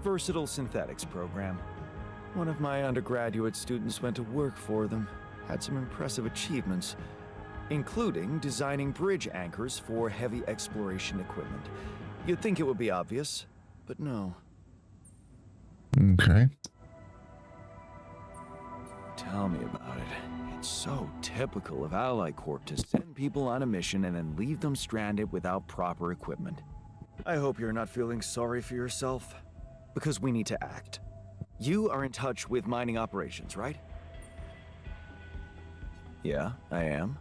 Versatile Synthetics program. One of my undergraduate students went to work for them. Had some impressive achievements, including designing bridge anchors for heavy exploration equipment. You'd think it would be obvious, but no. Okay. Tell me about it. It's so typical of Ally Corp to send people on a mission and then leave them stranded without proper equipment. I hope you're not feeling sorry for yourself, because we need to act. You are in touch with mining operations, right? Yeah, I am.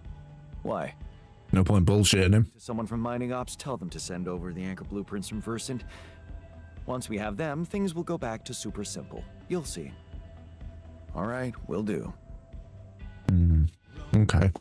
Why? No point bullshitting him. Someone from mining ops, tell them to send over the anchor blueprints from Versant. Once we have them, things will go back to super simple. You'll see. All right, will do. Okay.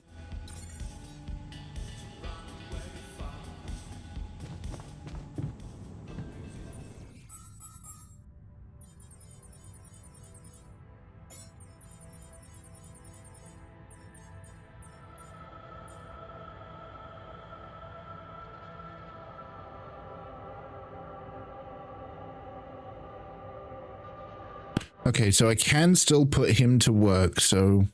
Okay, so I can still put him to work, so...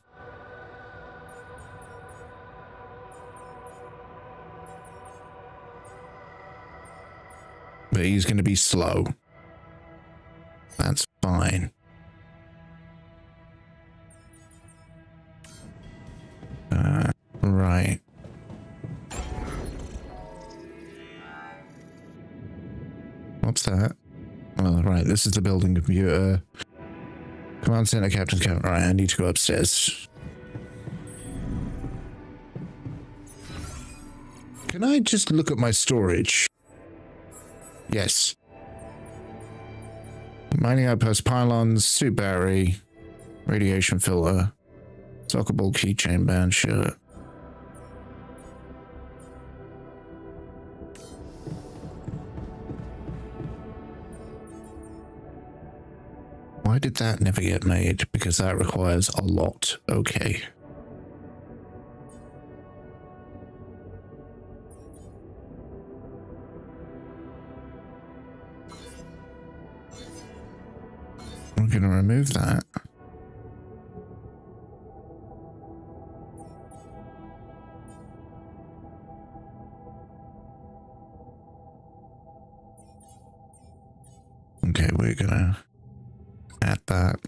But he's going to be slow. That's fine. Right. What's that? Oh, right, this is the building computer. Command center, captain's cabin. Right, I need to go upstairs. Can I just look at my storage? Yes. Mining outpost, pylons, suit battery, radiation filler, soccer ball, keychain, band shirt. Why did that never get made? Because that requires a lot. Okay. We're going to remove that. Okay, we're going to add that.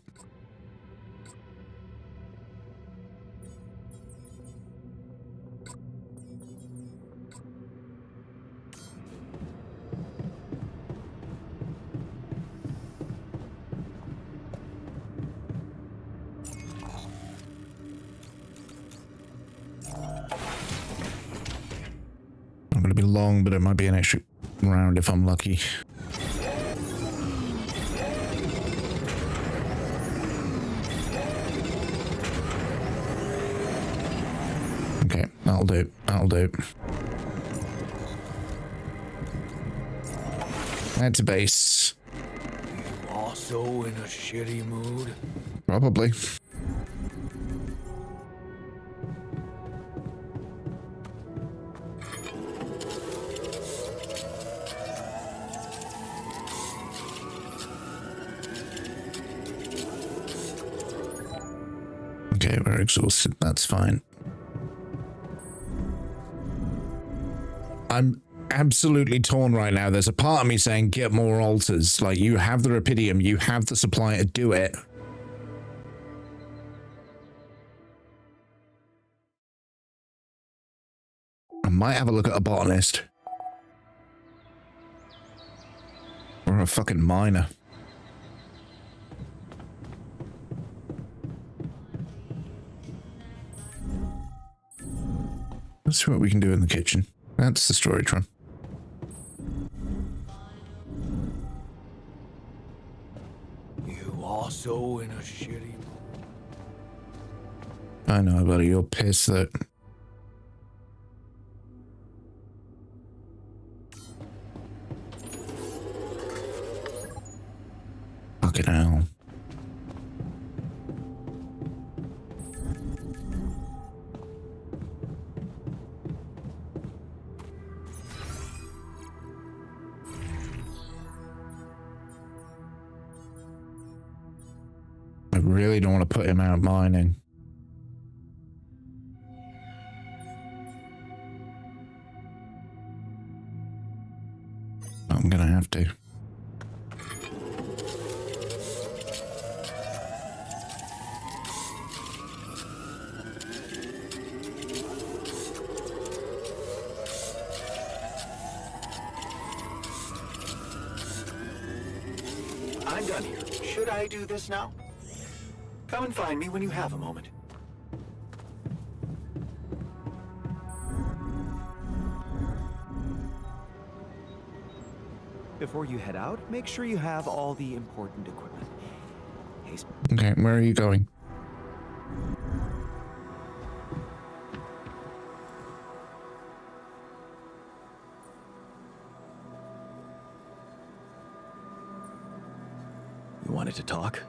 Not going to be long, but it might be an extra round if I'm lucky. Okay, that'll do. That'll do. Add to base. also in a shitty mood? Probably. Okay, we're exhausted. That's fine. I'm absolutely torn right now. There's a part of me saying get more altars. Like, you have the Rapidium, you have the supply to do it. I might have a look at a botanist. Or a fucking miner. Let's see what we can do in the kitchen. That's the storage room. You also in a shitty mood? I know, buddy. You're pissed that... Fucking hell. I really don't want to put him out mining. I'm gonna have to. I'm done here. Should I do this now? Come and find me when you have a moment. Before you head out, make sure you have all the important equipment. Hey, Okay, where are you going? you wanted to talk?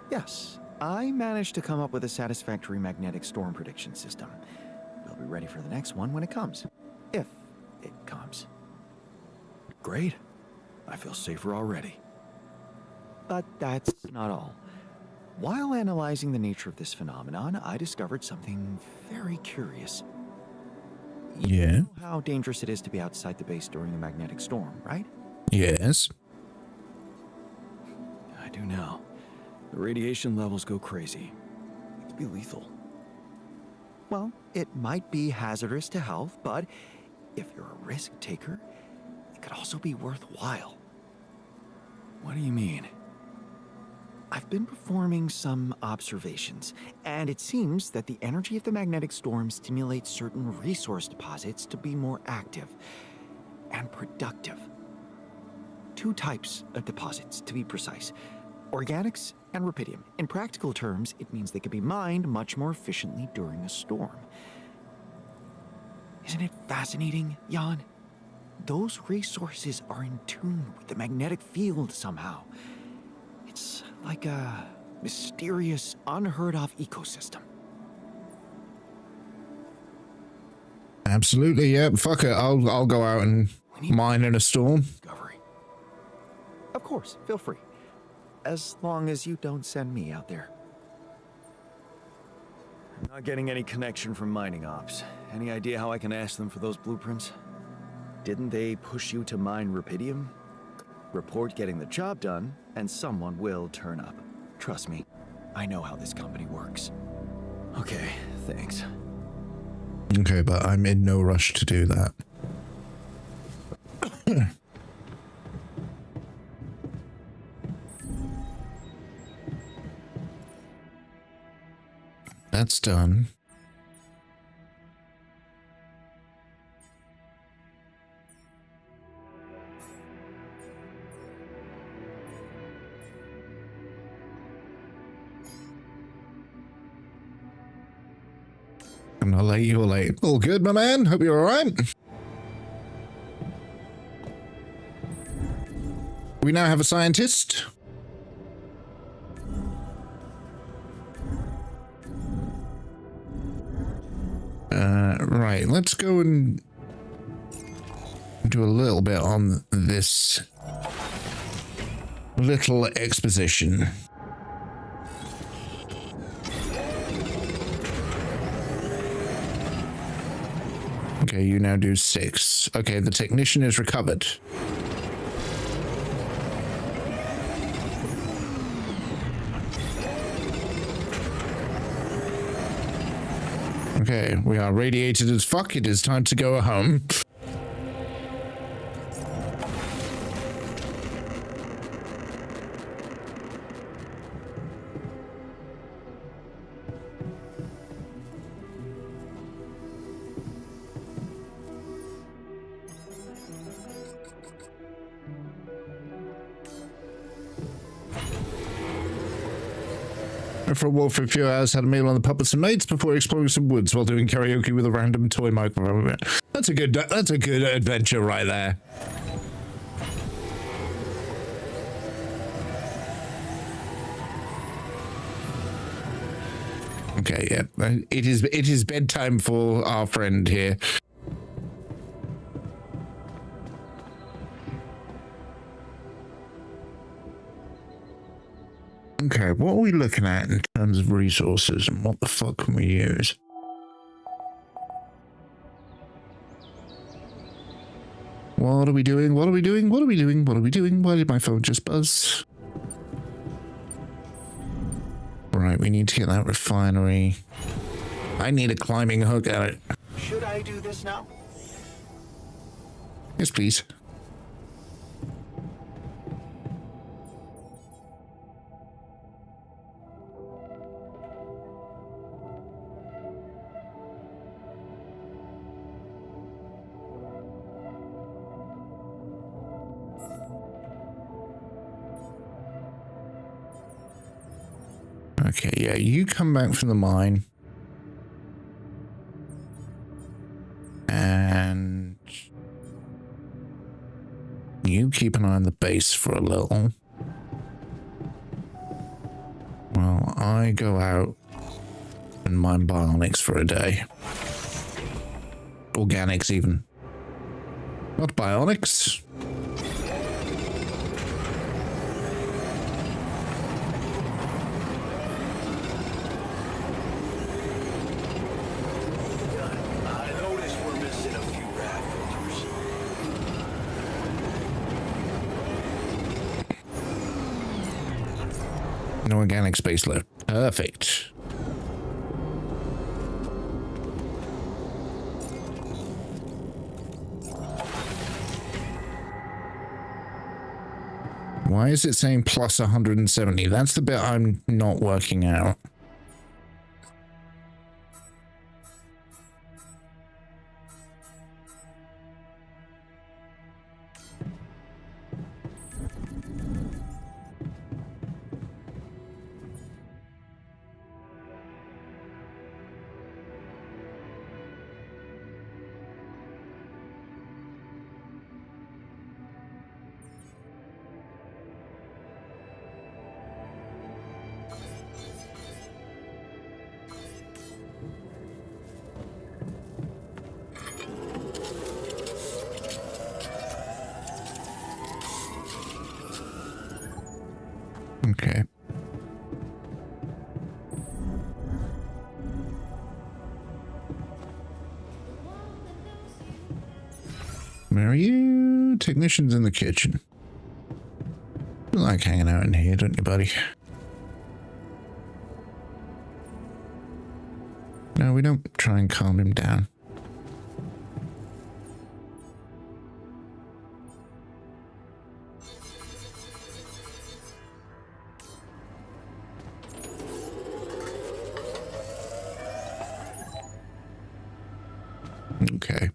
Yes, I managed to come up with a satisfactory magnetic storm prediction system. We'll be ready for the next one when it comes. If it comes. Great. I feel safer already. But that's not all. While analyzing the nature of this phenomenon, I discovered something very curious. Yeah. You know how dangerous it is to be outside the base during a magnetic storm, right? Yes. I do now. The radiation levels go crazy. It could be lethal. Well, it might be hazardous to health, but if you're a risk taker, it could also be worthwhile. What do you mean? I've been performing some observations, and it seems that the energy of the magnetic storm stimulates certain resource deposits to be more active and productive. Two types of deposits, to be precise. Organics and rupidium. In practical terms, it means they can be mined much more efficiently during a storm. Isn't it fascinating, Jan? Those resources are in tune with the magnetic field somehow. It's like a mysterious, unheard-of ecosystem. Absolutely, yeah. Fuck it. I'll go out and mine in a storm. Discovery. Of course, feel free. As long as you don't send me out there. I'm not getting any connection from mining ops. Any idea how I can ask them for those blueprints? Didn't they push you to mine rupidium? Report getting the job done, and someone will turn up. Trust me, I know how this company works. Okay, thanks. Okay, but I'm in no rush to do that. That's done. I'm not late, you're late. All good, my man. Hope you're alright. We now have a scientist. let's go and do a little bit on this little exposition. Okay, you now do 6. Okay, the technician is recovered. Okay, we are radiated as fuck. It is time to go home. For a walk for a few hours, had a meal on the puppets and mates before exploring some woods while doing karaoke with a random toy microphone. That's a good adventure right there. Okay, yeah, it is bedtime for our friend here. Okay, what are we looking at in terms of resources and what the fuck can we use? What are we doing? What are we doing? What are we doing? What are we doing? Why did my phone just buzz? Right, we need to get that refinery. I need a climbing hook at it. Should I do this now? Yes, please. Okay, yeah, you come back from the mine. And you keep an eye on the base for a little. Well, I go out and mine bionics for a day. Organics even. Not bionics. No organic space left. Perfect. Why is it saying plus 170? That's the bit I'm not working out. Okay. Where are you? Technicians in the kitchen. You like hanging out in here, don't you, buddy? No, we don't try and calm him down. Okay.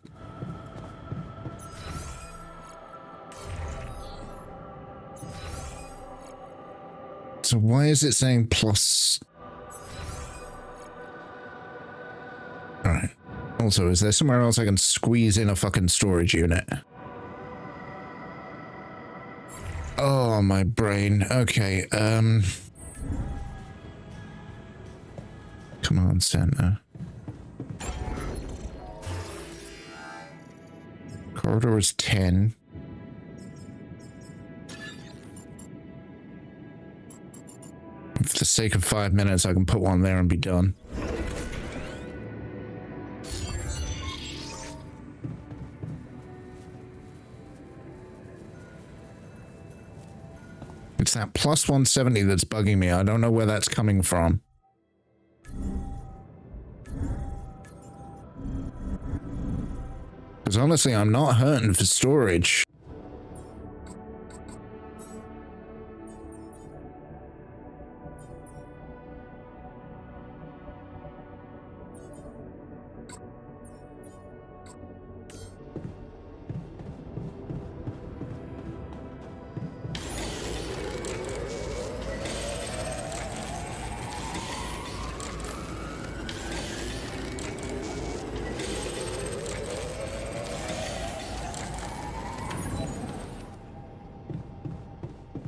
So why is it saying plus? All right. Also, is there somewhere else I can squeeze in a fucking storage unit? Oh, my brain. Okay. Command center. Corridor is 10. For the sake of 5 minutes, I can put one there and be done. It's that plus 170 that's bugging me. I don't know where that's coming from. Because honestly, I'm not hurting for storage.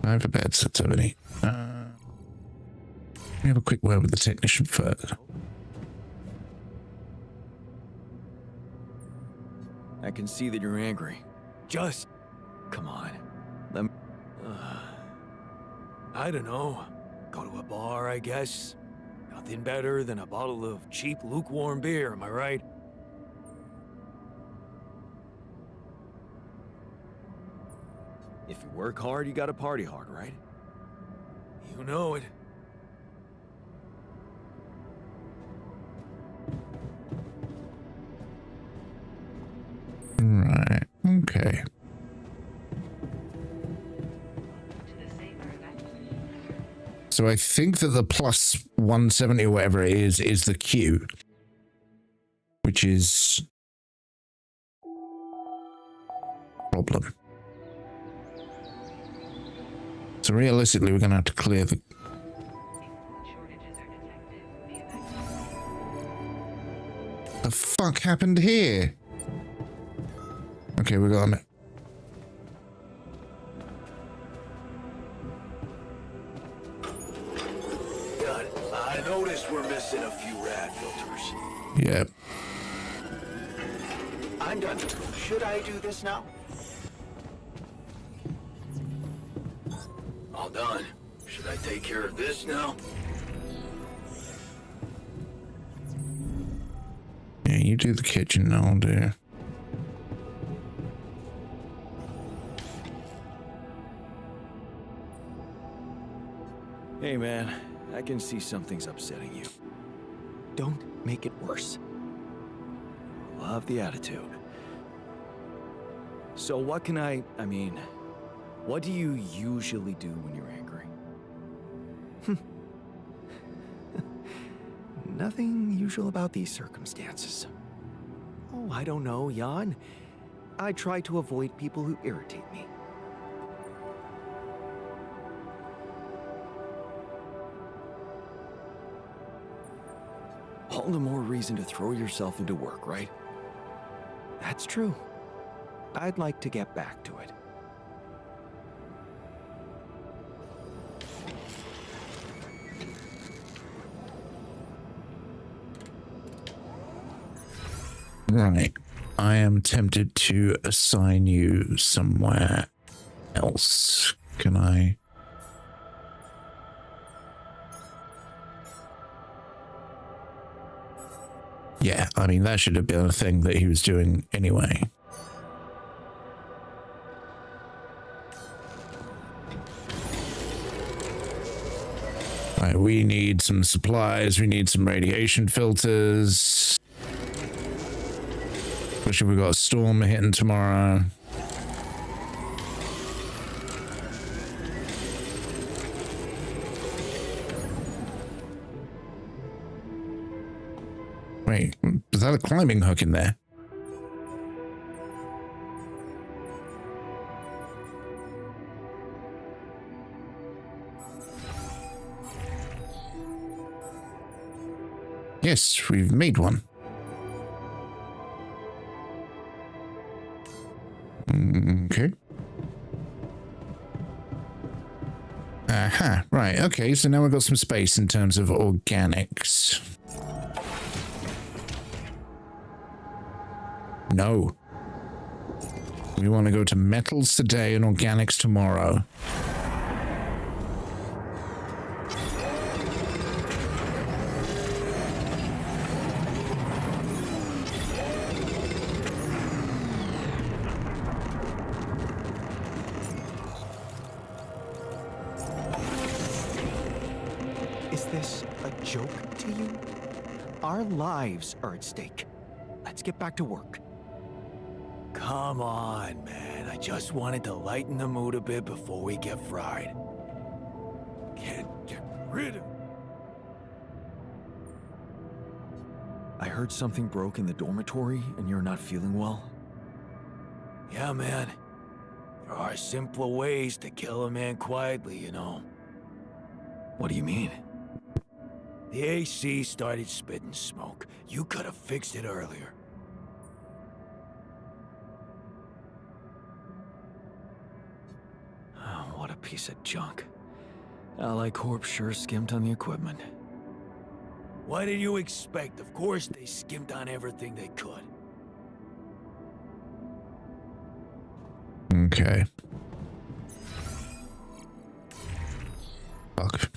I have a bad sensitivity. Let me have a quick word with the technician first. I can see that you're angry. Just... come on. Let me... I don't know. Go to a bar, I guess. Nothing better than a bottle of cheap, lukewarm beer, am I right? If you work hard, you gotta party hard, right? You know it. Right, okay. So I think that the plus 170 or whatever it is the queue. Which is... problem. So realistically, we're going to have to clear the... The fuck happened here? Okay, we got him. Got it. I noticed we're missing a few rad filters. Yep. I'm done. Should I do this now? All done. Should I take care of this now? Yeah, you do the kitchen, I'll do. Hey man, I can see something's upsetting you. Don't make it worse. Love the attitude. So what can I mean, what do you usually do when you're angry? Nothing usual about these circumstances. Oh, I don't know, Jan. I try to avoid people who irritate me. All the more reason to throw yourself into work, right? That's true. I'd like to get back to it. Right. I am tempted to assign you somewhere else. Can I? Yeah, I mean, that should have been a thing that he was doing anyway. Right, we need some supplies. We need some radiation filters. Especially if we've got a storm hitting tomorrow. Wait, is that a climbing hook in there? Yes, we've made one. Okay. Aha, right, okay, so now we've got some space in terms of organics. No. We want to go to metals today and organics tomorrow. Is this a joke to you? Our lives are at stake. Let's get back to work. Come on, man. I just wanted to lighten the mood a bit before we get fried. Can't get rid of... I heard something broke in the dormitory and you're not feeling well. Yeah, man. There are simpler ways to kill a man quietly, you know. What do you mean? The AC started spitting smoke. You could have fixed it earlier. Oh, what a piece of junk. Ally Corp sure skimped on the equipment. What did you expect? Of course they skimped on everything they could. Okay. Fuck.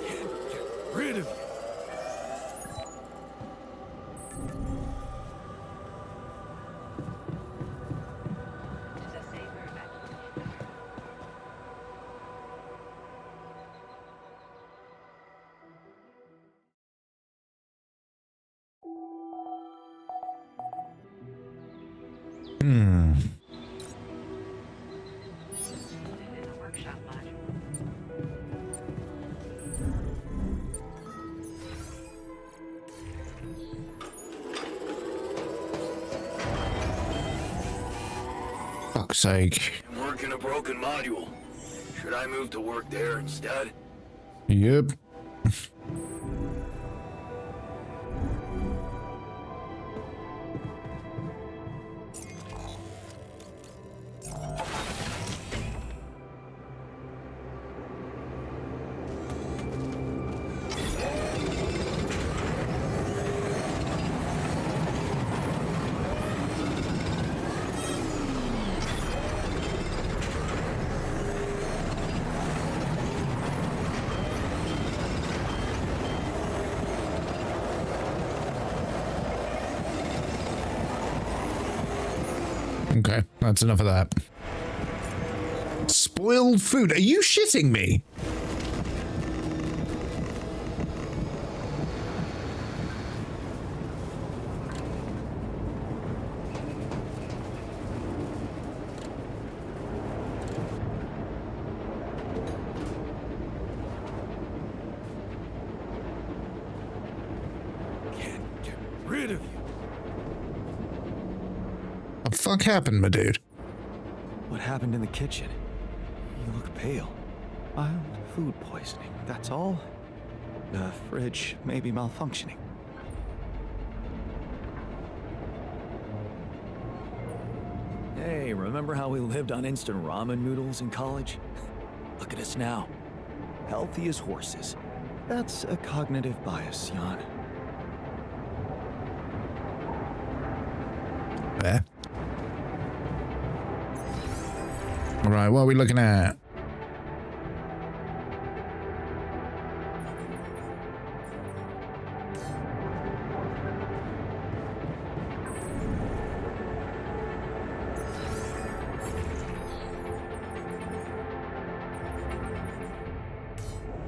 Can't get rid of you. Fuck's sake. I'm working a broken module. Should I move to work there instead? Yep. Okay, that's enough of that. Spoiled food. Are you shitting me? Can't get rid of you. What the fuck happened, my dude? What happened in the kitchen? You look pale. Mild food poisoning, that's all. The fridge may be malfunctioning. Hey, remember how we lived on instant ramen noodles in college? Look at us now. Healthy as horses. That's a cognitive bias, Jan. There. All right, what are we looking at?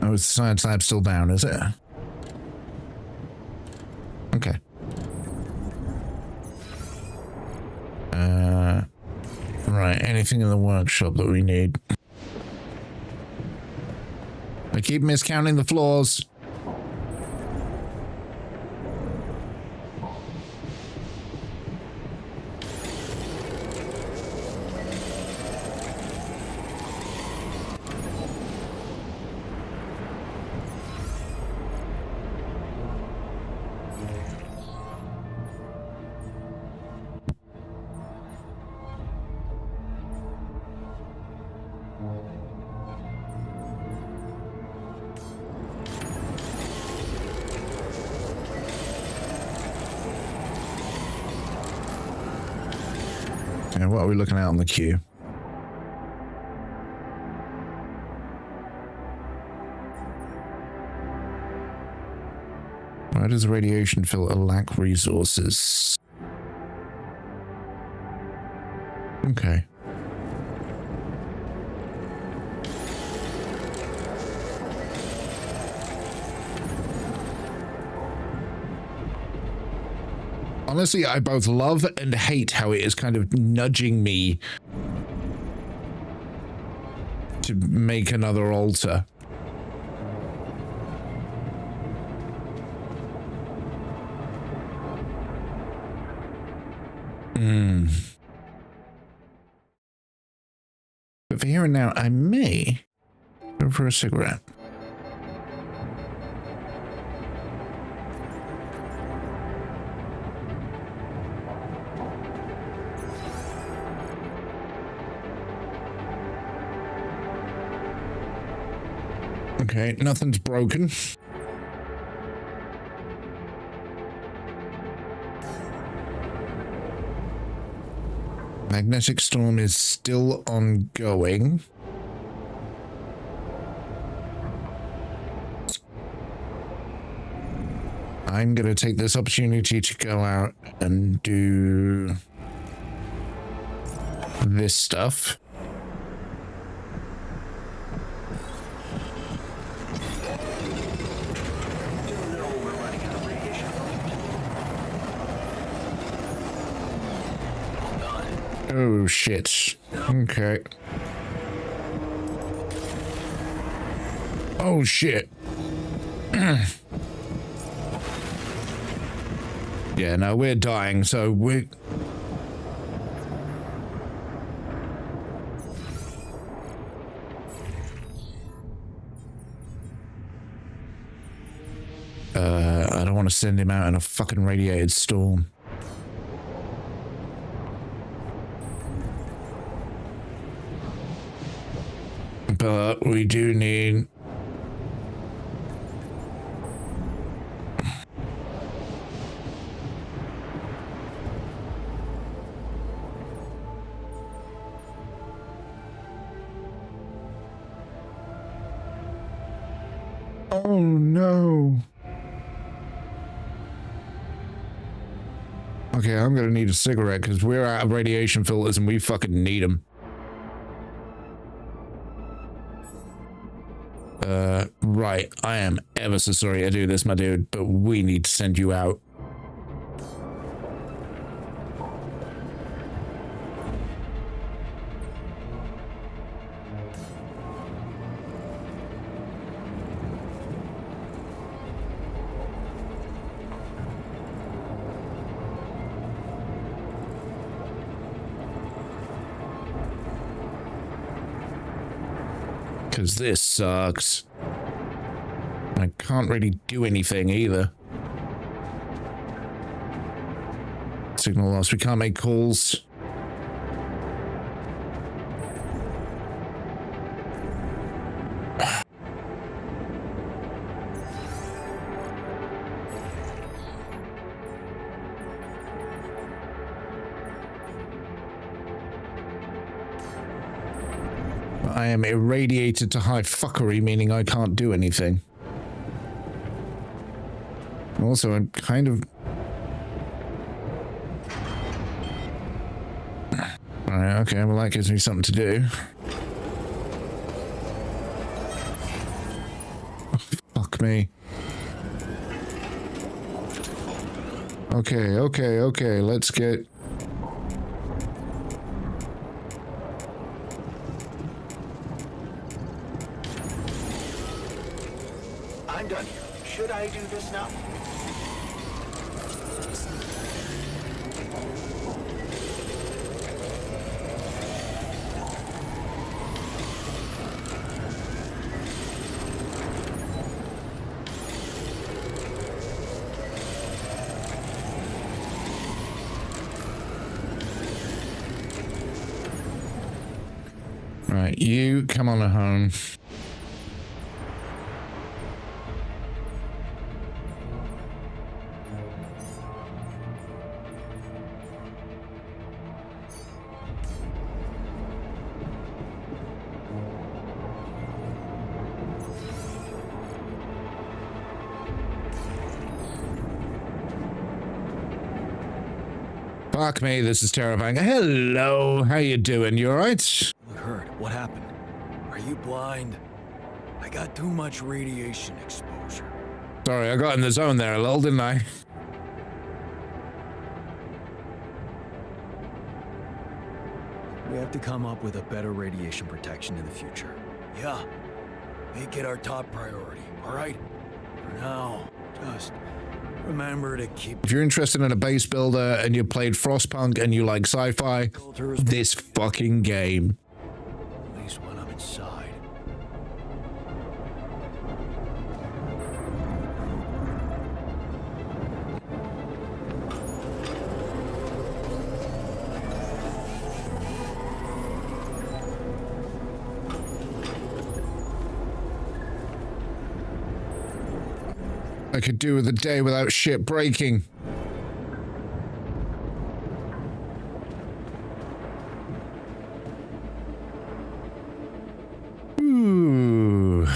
Oh, is the science lab still down, is it? Okay. Right, anything in the workshop that we need. I keep miscounting the floors. And what are we looking at on the queue? Why does the radiation filter lack resources? Okay. Honestly, I both love and hate how it is kind of nudging me to make another altar. But for here and now, I may go for a cigarette. Okay, nothing's broken. Magnetic storm is still ongoing. I'm going to take this opportunity to go out and do this stuff. Oh shit. Okay. Oh shit. Yeah, no, we're dying, so we... I don't want to send him out in a fucking radiated storm. But we do need... Oh no. Okay, I'm gonna need a cigarette because we're out of radiation filters and we fucking need them. Right, I am ever so sorry to do this, my dude, but we need to send you out. Because this sucks. I can't really do anything either. Signal lost. We can't make calls. I am irradiated to high fuckery, meaning I can't do anything. Also, I'm kind of... Alright, okay, well that gives me something to do. Oh, fuck me. Okay, let's get... I'm done here. Should I do this now? Right, you come on home. Fuck me, this is terrifying. Hello, how you doing? You alright? Look, Hurt, what happened? Are you blind? I got too much radiation exposure. Sorry, I got in the zone there a little, didn't I? We have to come up with a better radiation protection in the future. Yeah, make it our top priority, all right? For now, just remember to keep... If you're interested in a base builder and you played Frostpunk and you like sci-fi, filters, this fucking game. at least when I'm inside. I could do with a day without shit breaking. Ooh.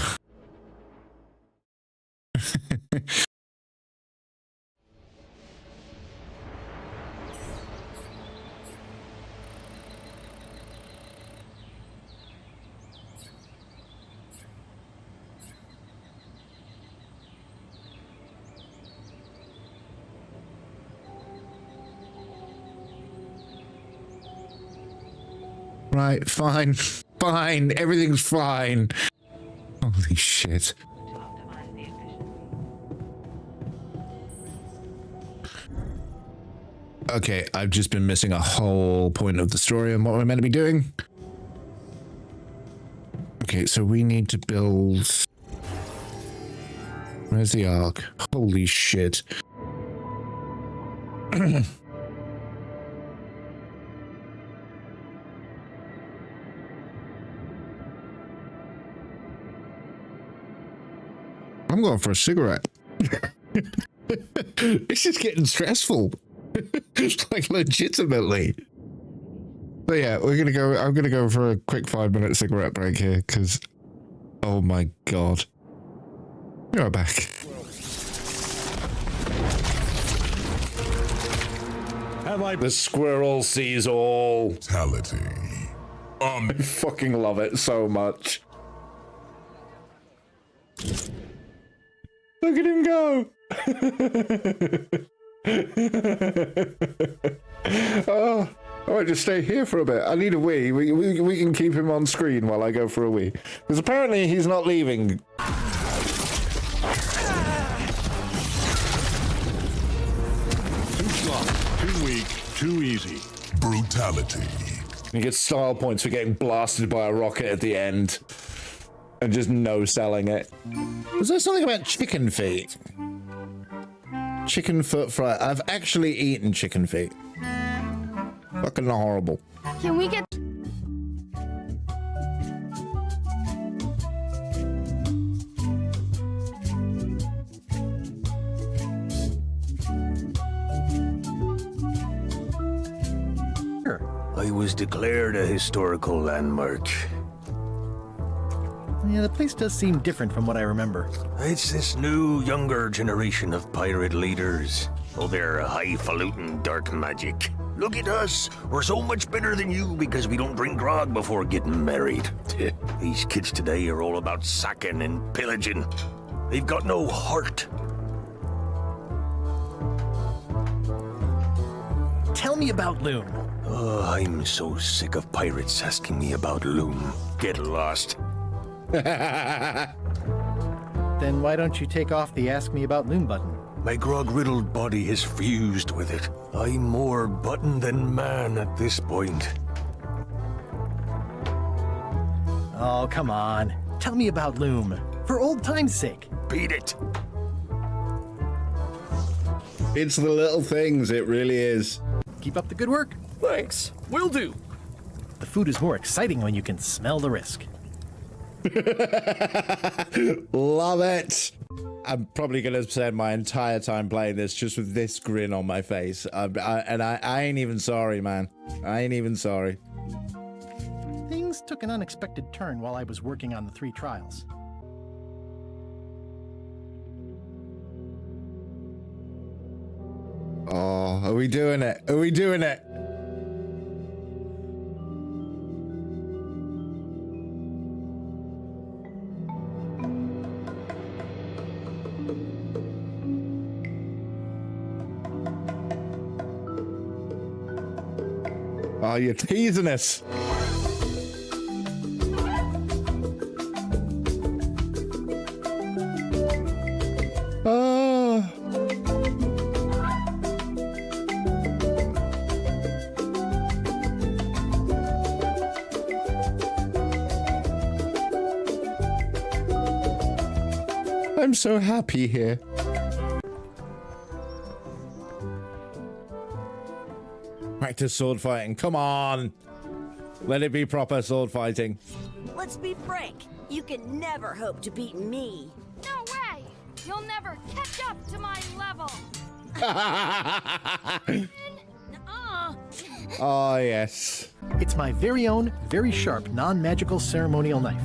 Right, fine, fine, everything's fine. Holy shit. Okay, I've just been missing a whole point of the story and what we're meant to be doing. Okay, so we need to build... Where's the arc? Holy shit. I'm going for a cigarette. This is getting stressful. Like legitimately. So yeah, we're gonna go. I'm gonna go for a quick 5-minute cigarette break here because, oh my god. Be right back. The squirrel sees all. Brutality. I fucking love it so much. Look at him go! Oh, I might just stay here for a bit. I need a wee. We can keep him on screen while I go for a wee. Because apparently he's not leaving. Too slow, too weak, too easy. Brutality. You get style points for getting blasted by a rocket at the end. And just no-selling it. Was there something about chicken feet? Chicken foot fry. I've actually eaten chicken feet. Fucking horrible. Can we get... I was declared a historical landmark. Yeah, the place does seem different from what I remember. It's this new, younger generation of pirate leaders. Oh, they're highfalutin dark magic. Look at us. We're so much better than you because we don't drink grog before getting married. These kids today are all about sacking and pillaging. They've got no heart. Tell me about Loom. Oh, I'm so sick of pirates asking me about Loom. Get lost. Then why don't you take off the Ask Me About Loom button? My grog-riddled body has fused with it. I'm more button than man at this point. Oh, come on. Tell me about Loom. For old time's sake. Beat it. It's the little things, it really is. Keep up the good work. Thanks, will do. The food is more exciting when you can smell the risk. Love it. I'm probably going to spend my entire time playing this just with this grin on my face. I ain't even sorry, man. I ain't even sorry. Things took an unexpected turn while I was working on the 3 trials. Oh, are we doing it? Are we doing it? Oh, you're teasing us. Oh. I'm so happy here. Practice sword fighting. Come on. Let it be proper sword fighting. Let's be frank. You can never hope to beat me. No way! You'll never catch up to my level. Oh, yes. It's my very own, very sharp, non-magical ceremonial knife.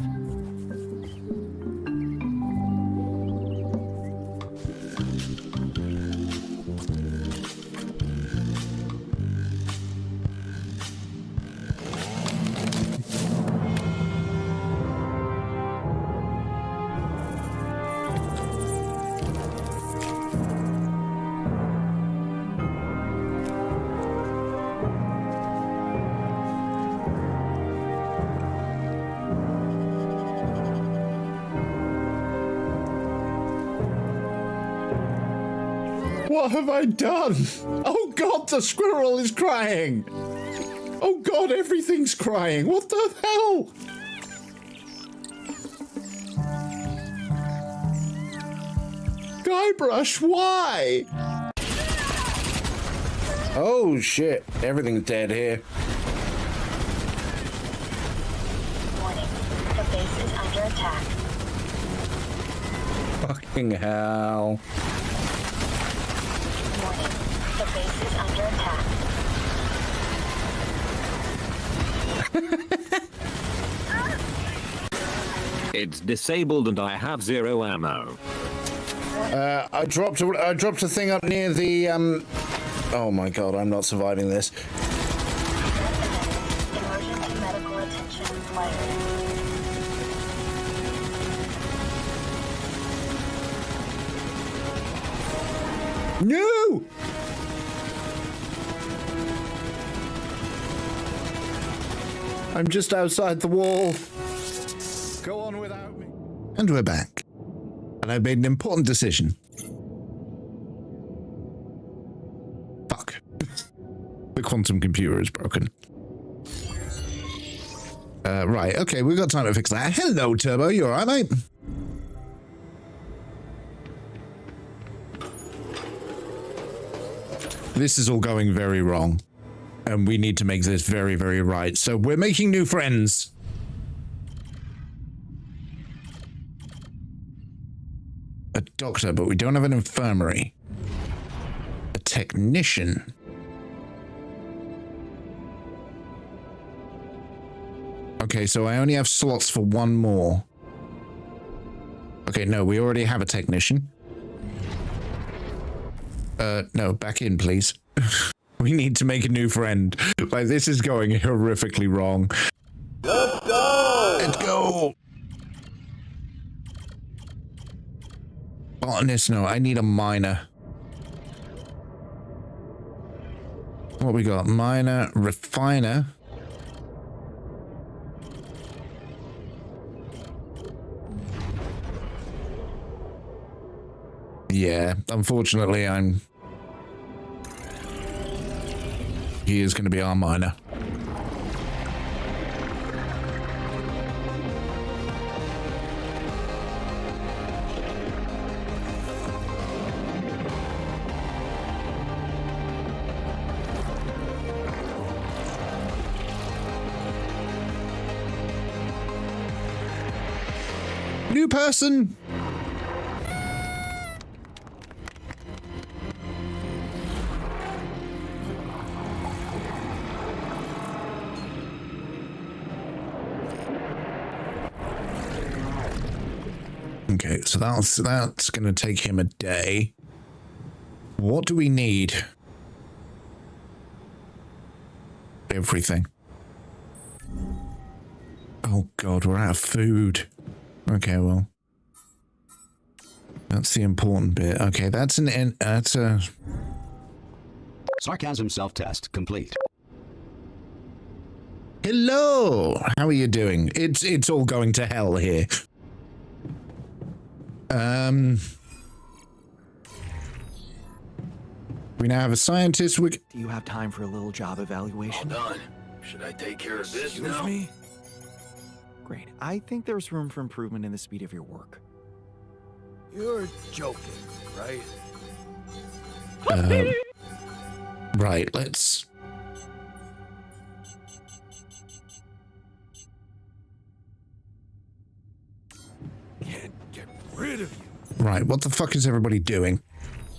What have I done? Oh God, the squirrel is crying. Oh God, everything's crying. What the hell? Guybrush, why? Oh shit, everything's dead here. Warning, the base is under attack. Fucking hell. Warning, the base is under attack. It's disabled and I have 0 ammo. I dropped a thing up near the oh my God, I'm not surviving this. Emergency medical attention required. No! I'm just outside the wall. Go on without me. And we're back. And I've made an important decision. Fuck. The quantum computer is broken. Right, okay, we've got time to fix that. Hello, Turbo, you alright, mate? This is all going very wrong. And we need to make this very, very right. So we're making new friends. A doctor, but we don't have an infirmary. A technician. Okay, so I only have slots for one more. Okay, no, we already have a technician. No, back in, please. We need to make a new friend. Like, this is going horrifically wrong. Let's go! Let's go! Botanist, no, I need a miner. What we got? Miner, refiner. Yeah, unfortunately, he is going to be our miner. New person. Okay, so that's going to take him a day. What do we need? everything. Oh god, we're out of food. Okay, well. That's the important bit. Okay, that's a... Sarcasm self-test complete. Hello! How are you doing? It's all going to hell here. We now have a scientist. Do you have time for a little job evaluation? All done. Should I take care of this Excuse now? me? Great. I think there's room for improvement in the speed of your work. You're joking, right? Right, let's... Can't get rid of you. Right, what the fuck is everybody doing?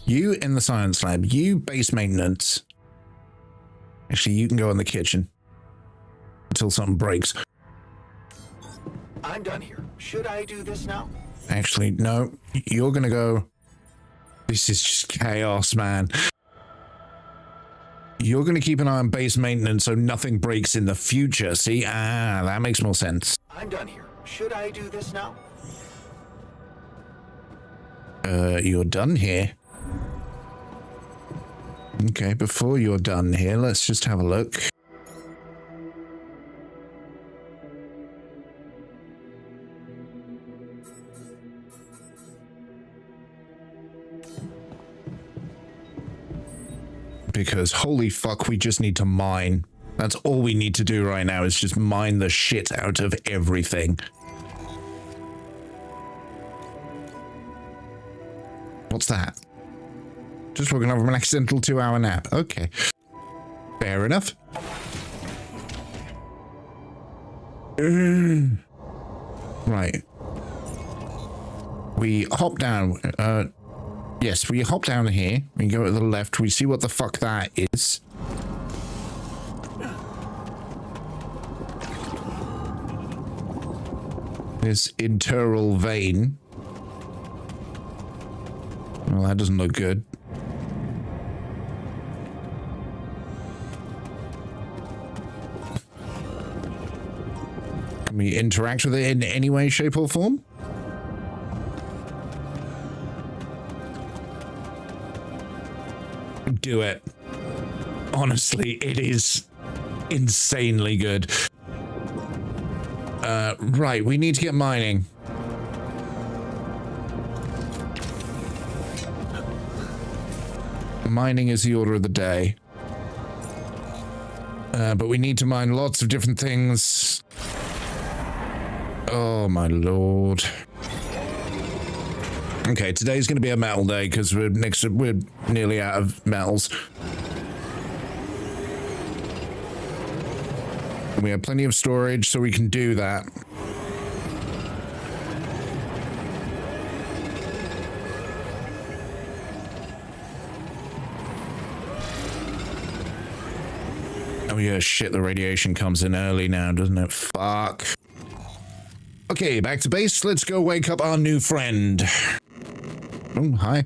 You in the science lab, you base maintenance. Actually, you can go in the kitchen until something breaks. I'm done here. Should I do this now? Actually, no, you're gonna go. This is just chaos, man. You're gonna keep an eye on base maintenance so nothing breaks in the future. See? Ah, that makes more sense. I'm done here. Should I do this now? You're done here. Okay, before you're done here, let's just have a look. Because holy fuck, we just need to mine. That's all we need to do right now is just mine the shit out of everything. What's that? Just woken up from an accidental 2-hour nap. Okay. Fair enough. Right. We hop down. Yes, we hop down here. We go to the left. We see what the fuck that is. This internal vein. Well, that doesn't look good. Can we interact with it in any way, shape, or form? Do it. Honestly, it is insanely good. Right, we need to get mining. Mining is the order of the day. But we need to mine lots of different things. Oh my lord. Okay, today's going to be a metal day because we're nearly out of metals. We have plenty of storage, so we can do that. Oh yeah, shit, the radiation comes in early now, doesn't it? Fuck. Okay, back to base. Let's go wake up our new friend. Oh, hi.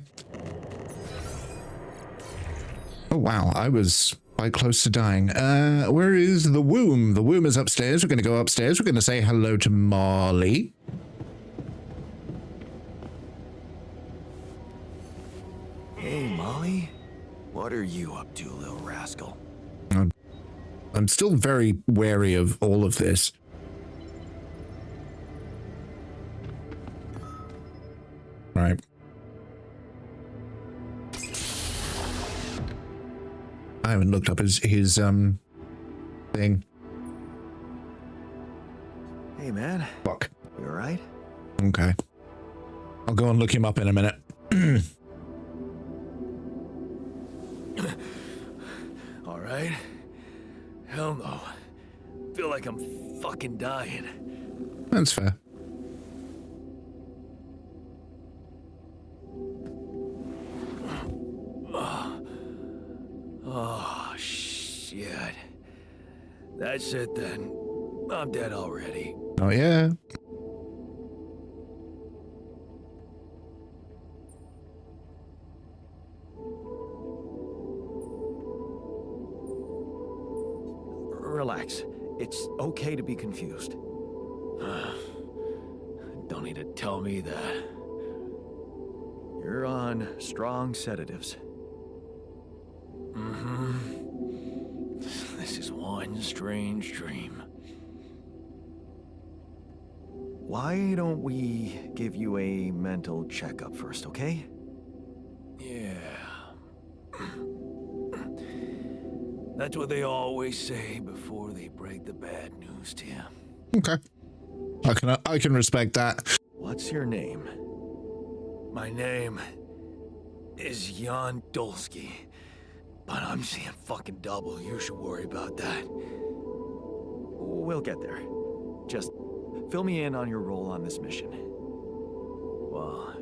Oh, wow. I was quite close to dying. Where is the womb? The womb is upstairs. We're going to go upstairs. We're going to say hello to Marley. Hey, Molly. What are you up to, little rascal? I'm still very wary of all of this. Right. I haven't looked up his thing. Hey, man. Fuck. You alright? Okay. I'll go and look him up in a minute. Alright. Hell no. Feel like I'm fucking dying. That's fair. Oh, shit. That's it then. I'm dead already. Oh, yeah. relax. It's okay to be confused. Don't need to tell me that. You're on strong sedatives. This is one strange dream. Why don't we give you a mental checkup first, okay? Yeah. That's what they always say before they break the bad news to you. Okay. I can respect that. What's your name? My name is Jan Dolsky, but I'm seeing fucking double. You should worry about that. We'll get there. Just fill me in on your role on this mission. Well,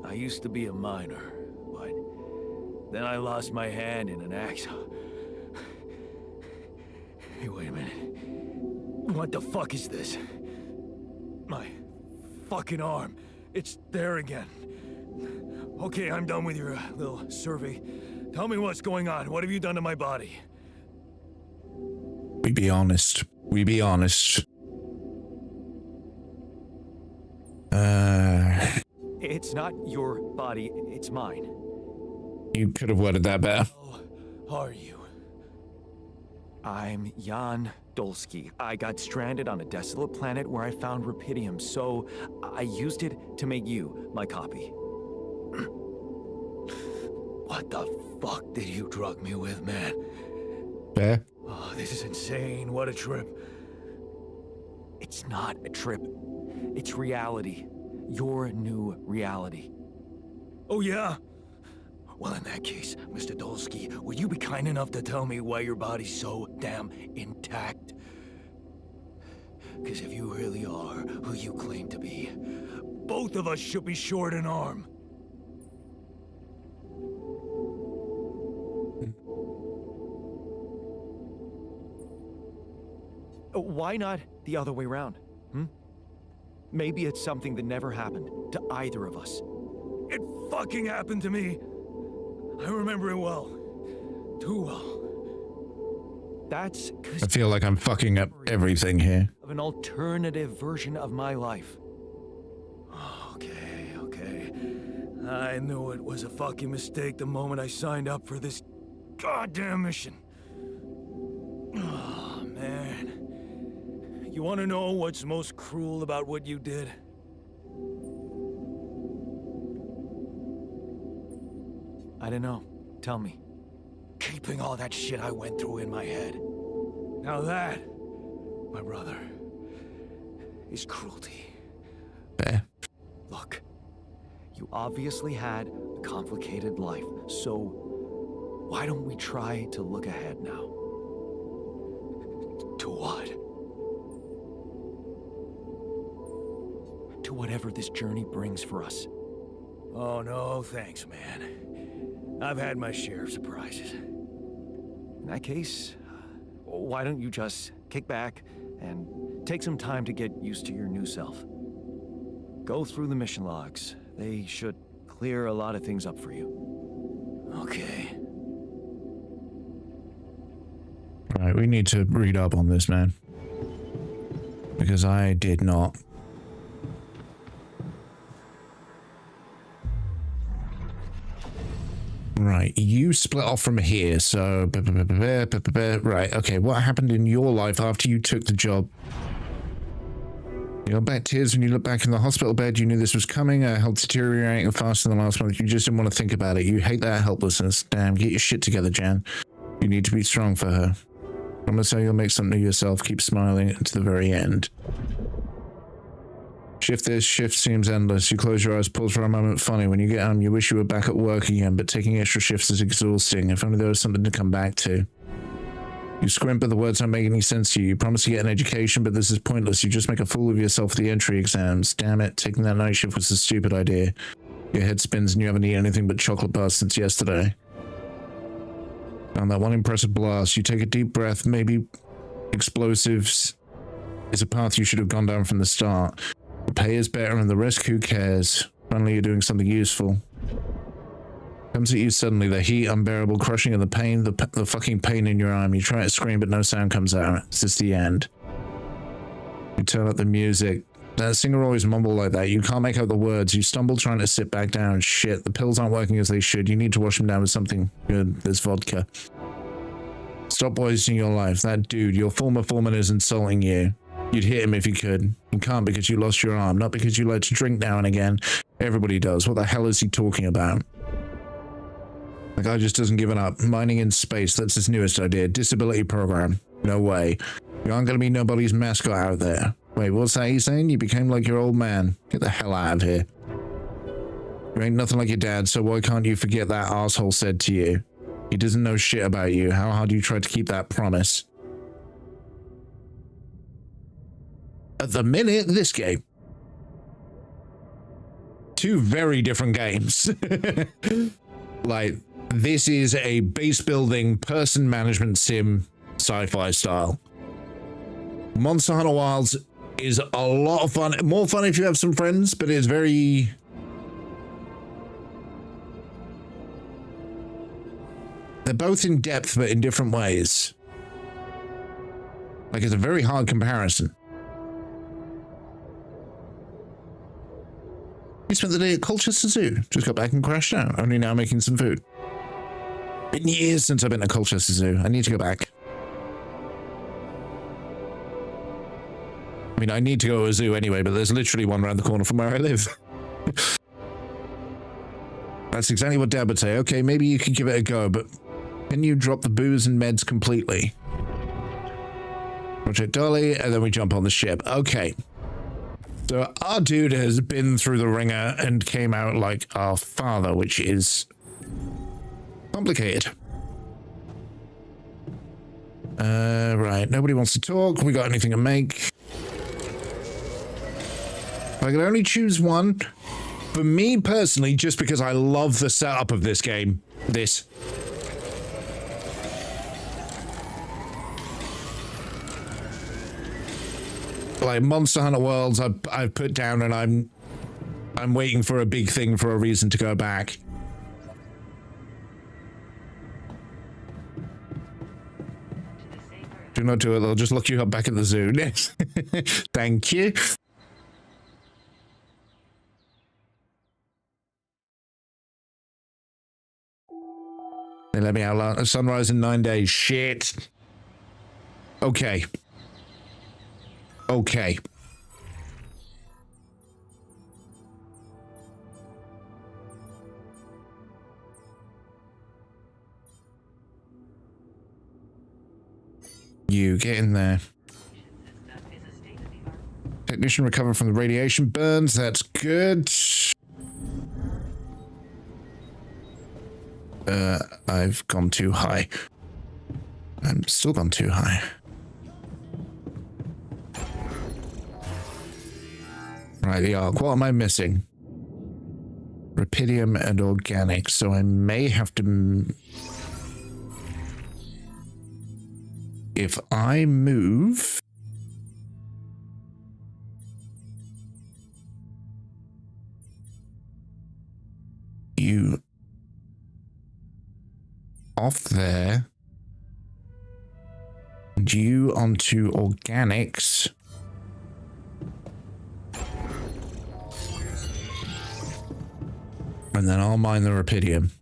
I used to be a miner, but then I lost my hand in an accident. Hey, wait a minute. What the fuck is this? My fucking arm. It's there again. Okay, I'm done with your little survey. Tell me what's going on. What have you done to my body? We be honest. We be honest. It's not your body, it's mine. You could have worded that better. Who are you? I'm Jan Dolsky. I got stranded on a desolate planet where I found rupidium, so I used it to make you my copy. What the fuck did you drug me with, man? Fair. Oh, this is insane. What a trip. It's not a trip. It's reality. Your new reality. Oh, yeah? Well, in that case, Mr. Dolsky, would you be kind enough to tell me why your body's so damn intact? Because if you really are who you claim to be, both of us should be short an arm. Why not the other way around? Maybe it's something that never happened to either of us. It fucking happened to me. I remember it well. Too well. That's I feel like I'm fucking up everything here. of an alternative version of my life. Okay. I knew it was a fucking mistake the moment I signed up for this goddamn mission. Oh, man. You want to know what's most cruel about what you did? I don't know. Tell me. Keeping all that shit I went through in my head. Now that, my brother, is cruelty. Fair. Look, you obviously had a complicated life, so why don't we try to look ahead now? To what? To whatever this journey brings for us. Oh, no, thanks, man. I've had my share of surprises. In that case, why don't you just kick back and take some time to get used to your new self? Go through the mission logs. They should clear a lot of things up for you. Okay. Right, we need to read up on this, man. Because I did not. Right, you split off from here, so... Right, okay, what happened in your life after you took the job? You got back tears when you look back in the hospital bed. You knew this was coming. Health deteriorating faster than last month. You just didn't want to think about it. You hate that helplessness. Damn, get your shit together, Jan. You need to be strong for her. Promise her you'll make something of yourself. Keep smiling to the very end. Shift this, shift seems endless. You close your eyes, pause for a moment. Funny, when you get home, you wish you were back at work again, but taking extra shifts is exhausting. If only there was something to come back to. You squint, but the words don't make any sense to you. You promise to get an education, but this is pointless. You just make a fool of yourself for the entry exams. Damn it, taking that night shift was a stupid idea. Your head spins and you haven't eaten anything but chocolate bars since yesterday. On that one impressive blast, you take a deep breath. Maybe explosives is a path you should have gone down from the start. The pay is better and the risk, who cares? Finally, you're doing something useful. Comes at you suddenly, the heat unbearable, crushing of the pain, the fucking pain in your arm. You try to scream, but no sound comes out. It's just the end. You turn up the music. That singer always mumble like that. You can't make out the words. You stumble trying to sit back down. Shit, the pills aren't working as they should. You need to wash them down with something good. There's vodka. Stop wasting your life. That dude, your former foreman, is insulting you. You'd hit him if you could. You can't because you lost your arm, not because you like to drink now and again. Everybody does. What the hell is he talking about? The guy just doesn't give it up. Mining in space, that's his newest idea. Disability program. No way. You aren't going to be nobody's mascot out there. Wait, what's that you saying? You became like your old man. Get the hell out of here. You ain't nothing like your dad, so why can't you forget that asshole said to you? He doesn't know shit about you. How hard you tried to keep that promise. At the minute, this game. Two very different games. Like, this is a base building, person management sim, sci-fi style. Monster Hunter Wilds is a lot of fun. More fun if you have some friends, but it's very... They're both in depth, but in different ways. Like, it's a very hard comparison. You spent the day at Colchester Zoo. Just got back and crashed out. Only now making some food. Been years since I've been to Colchester Zoo. I need to go back. I mean, I need to go to a zoo anyway, but there's literally one around the corner from where I live. That's exactly what Dad would say. Okay, maybe you could give it a go, but can you drop the booze and meds completely? Project Dolly, and then we jump on the ship. Okay. So our dude has been through the ringer and came out like our father, which is complicated. Right, nobody wants to talk. We got anything to make? If I could only choose one, for me personally, just because I love the setup of this game, like Monster Hunter Worlds, I've put down, and I'm waiting for a big thing for a reason to go back. Do not do it. They'll just look you up back at the zoo. Thank you. They let me out. Sunrise in 9 days. Shit. Okay. Okay. You get in there. Technician recovered from the radiation burns. That's good. I've gone too high. I'm still gone too high. Right, the arc. What am I missing? Rapidium and organic. So I may have to... If I move... You... off there. And you onto organics. And then I'll mine the rapidium.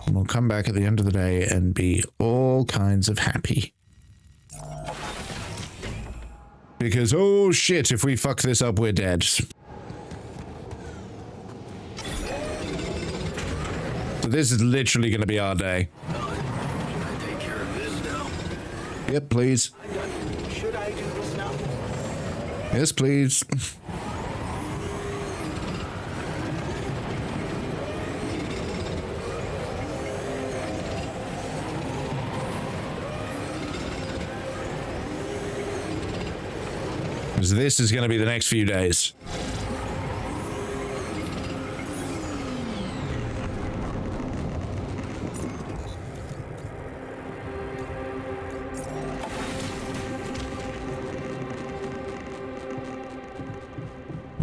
And we'll come back at the end of the day and be all kinds of happy. Because, oh shit, if we fuck this up, we're dead. So this is literally going to be our day. Should I take care of this now? Yep, please. Should I do this now? Yes, please. Because this is going to be the next few days.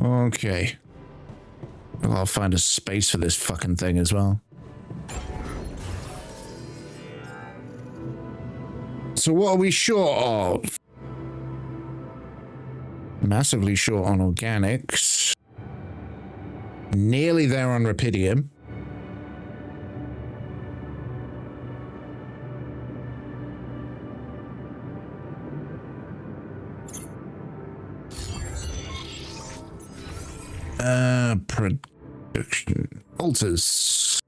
Okay. I'll find a space for this fucking thing as well. So what are we short of? Massively short on organics. Nearly there on rapidium. Production. Alters.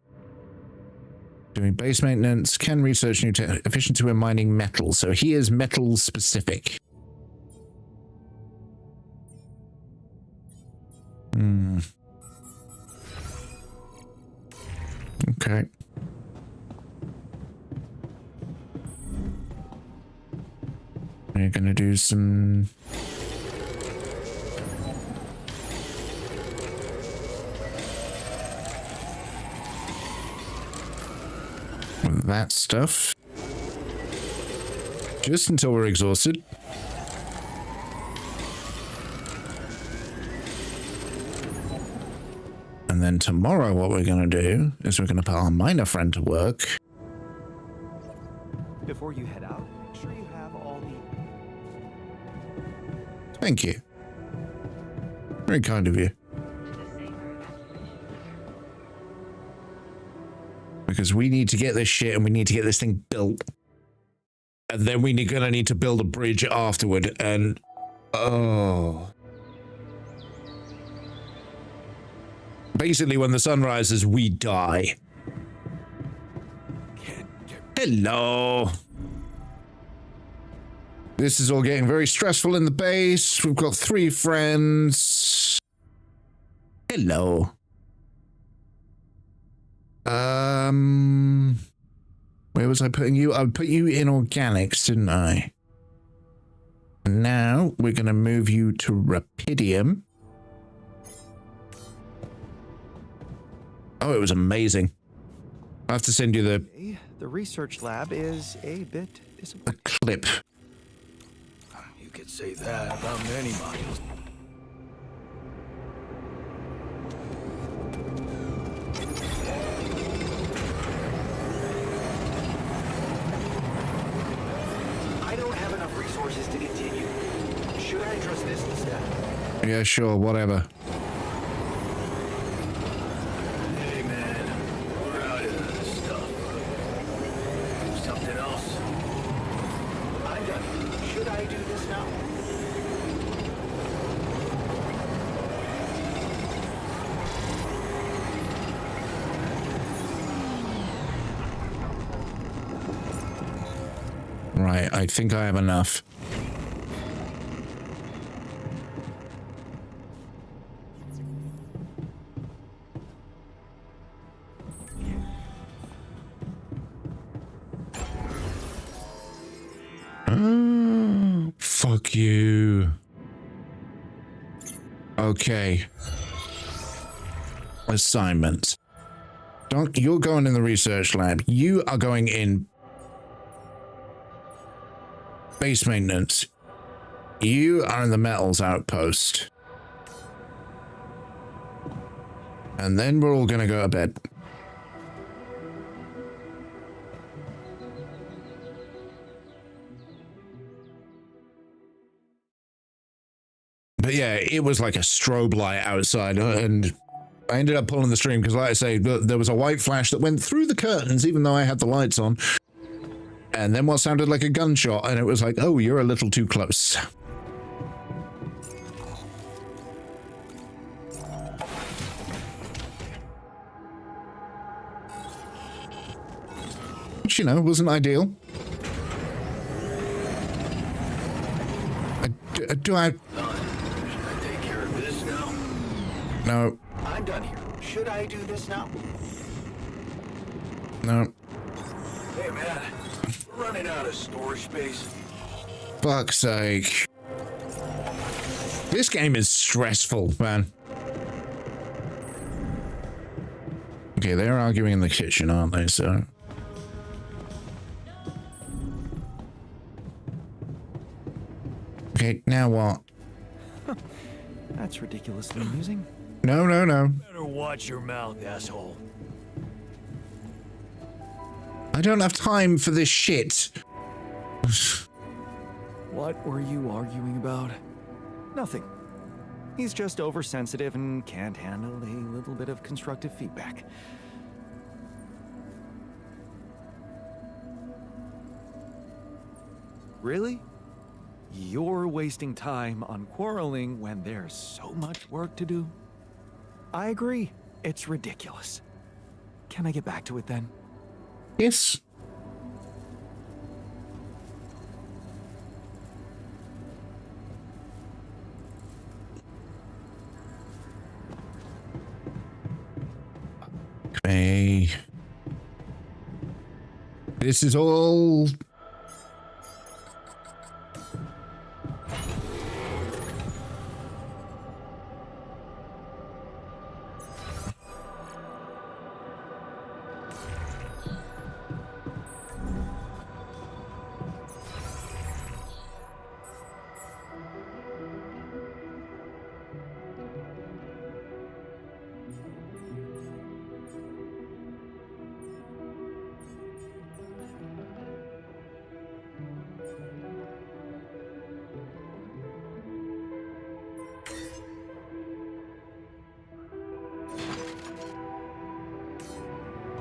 Doing base maintenance. Can research new efficiency when mining metal. So he is metal specific. Okay. We're gonna do some that stuff. Just until we're exhausted. And then tomorrow what we're going to do is we're going to put our miner friend to work. Before you head out, make sure you have all the... Thank you. Very kind of you. Because we need to get this shit and we need to get this thing built. And then we're going to need to build a bridge afterward. And... oh... basically, when the sun rises, we die. Hello. This is all getting very stressful in the base. We've got 3 friends. Hello. Where was I putting you? I put you in organics, didn't I? And now we're going to move you to rapidium. Oh, it was amazing. I have to send you the research lab is a bit disappointing. The clip. You could say that about many modules. I don't have enough resources to continue. Should I trust this instead? Yeah, sure, whatever. Right, I think I have enough. Fuck you. Okay. Assignment. Doc, you're going in the research lab. You are going in base maintenance. You are in the metals outpost. And then we're all gonna go to bed. But yeah, it was like a strobe light outside, and I ended up pulling the stream because, like I say, there was a white flash that went through the curtains even though I had the lights on. And then what sounded like a gunshot, and it was like, oh, you're a little too close. Which, you know, wasn't ideal. Do I... Should I take care of this now? No. I'm done here. Should I do this now? No. Hey, man. We're running out of storage space. Fuck's sake. This game is stressful, man. Okay, they're arguing in the kitchen, aren't they? So... okay, now what? That's ridiculously amusing. No. Better watch your mouth, asshole. I don't have time for this shit. What were you arguing about? Nothing. He's just oversensitive and can't handle a little bit of constructive feedback. Really? You're wasting time on quarreling when there's so much work to do? I agree. It's ridiculous. Can I get back to it then? Yes. Okay. This is all...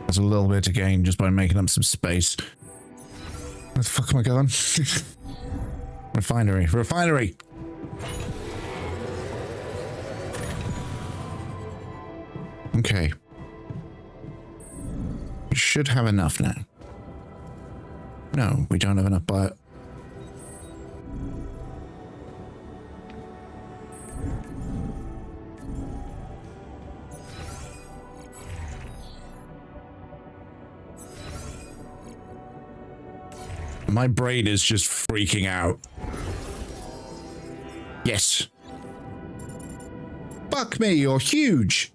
There's a little bit to gain just by making up some space. Where the fuck am I going? Refinery. Okay. We should have enough now. No, we don't have enough bio... My brain is just freaking out. Yes. Fuck me, you're huge.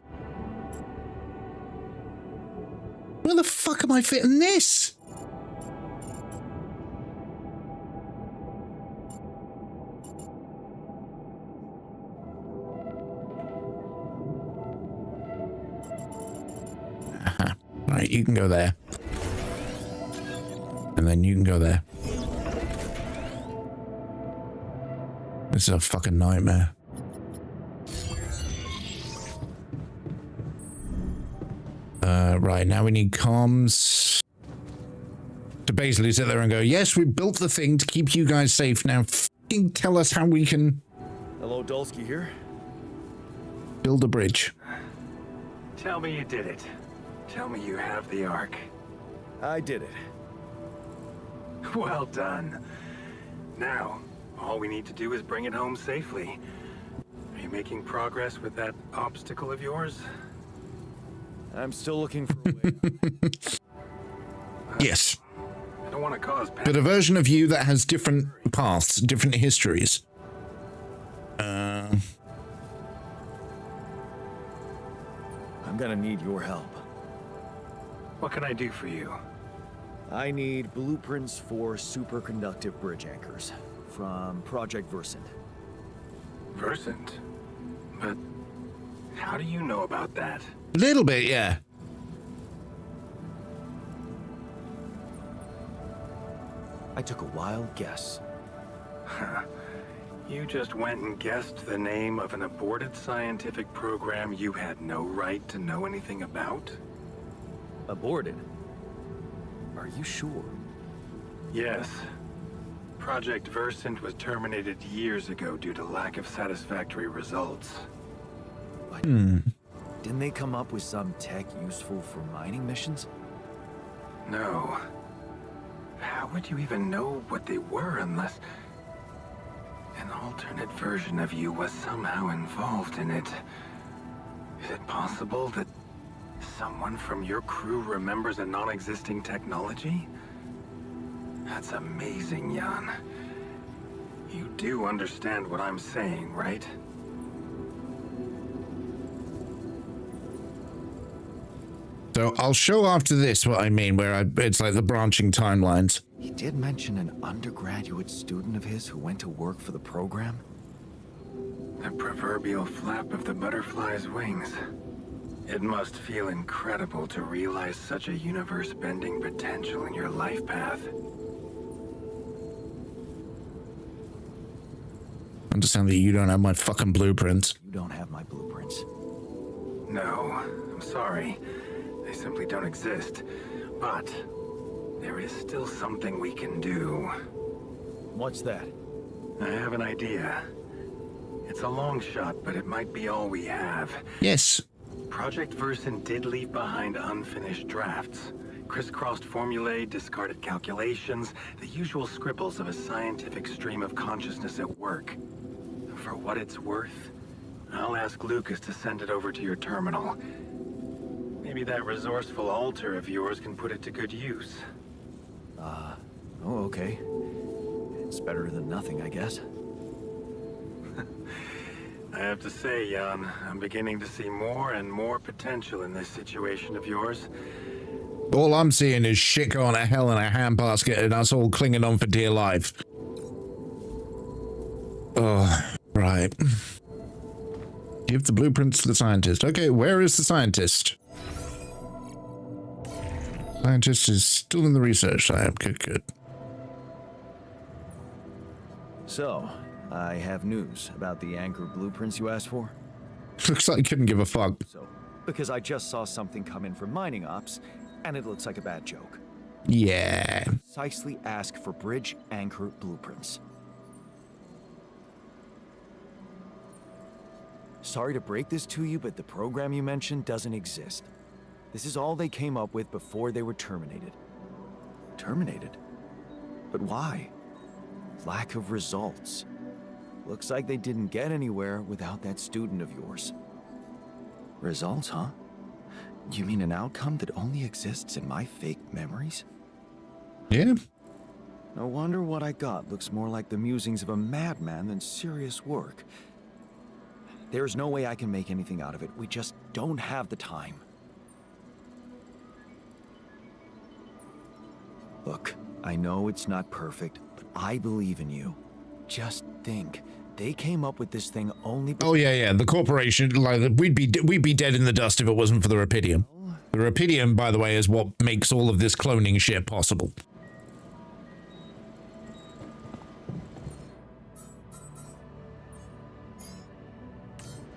Where the fuck am I fitting this? Right, you can go there. And then you can go there. This is a fucking nightmare. Right, now we need comms. To basically sit there and go, yes, we built the thing to keep you guys safe. Now fucking tell us how we can... Hello, Dulski here. Build a bridge. Tell me you did it. Tell me you have the Ark. I did it. Well done. Now, all we need to do is bring it home safely. Are you making progress with that obstacle of yours? I'm still looking for a way. Yes. I don't want to cause panic. But a version of you that has different paths, different histories. I'm gonna need your help. What can I do for you? I need blueprints for superconductive bridge anchors from Project Versant. Versant? But how do you know about that? A little bit, yeah. I took a wild guess. You just went and guessed the name of an aborted scientific program you had no right to know anything about? Aborted? Are you sure? Yes. Project Versant was terminated years ago due to lack of satisfactory results. Didn't they come up with some tech useful for mining missions? No. How would you even know what they were unless an alternate version of you was somehow involved in it? Is it possible that someone from your crew remembers a non-existing technology? That's amazing, Jan. You do understand what I'm saying, right? So I'll show after this what I mean, where it's like the branching timelines. He did mention an undergraduate student of his who went to work for the program. The proverbial flap of the butterfly's wings. It must feel incredible to realize such a universe-bending potential in your life path. Understand that you don't have my fucking blueprints. You don't have my blueprints. No, I'm sorry. They simply don't exist. But there is still something we can do. What's that? I have an idea. It's a long shot, but it might be all we have. Yes. Project Versant did leave behind unfinished drafts. Crisscrossed formulae, discarded calculations, the usual scribbles of a scientific stream of consciousness at work. For what it's worth, I'll ask Lucas to send it over to your terminal. Maybe that resourceful altar of yours can put it to good use. Oh, okay. It's better than nothing, I guess. I have to say, Jan, I'm beginning to see more and more potential in this situation of yours. All I'm seeing is shit going to hell in a handbasket and us all clinging on for dear life. Oh, right. Give the blueprints to the scientist. Okay, where is the scientist? Scientist is still in the research lab. Good. So, I have news about the anchor blueprints you asked for. Looks like I couldn't give a fuck. So, because I just saw something come in from mining ops, and it looks like a bad joke. Yeah. Precisely ask for bridge anchor blueprints. Sorry to break this to you, but the program you mentioned doesn't exist. This is all they came up with before they were terminated. Terminated? But why? Lack of results. Looks like they didn't get anywhere without that student of yours. Results, huh? You mean an outcome that only exists in my fake memories? Yeah. No wonder what I got looks more like the musings of a madman than serious work. There's no way I can make anything out of it. We just don't have the time. Look, I know it's not perfect, but I believe in you. Just think, they came up with this thing only. Oh yeah. The corporation, like we'd be dead in the dust if it wasn't for the Rapidium. The Rapidium, by the way, is what makes all of this cloning shit possible.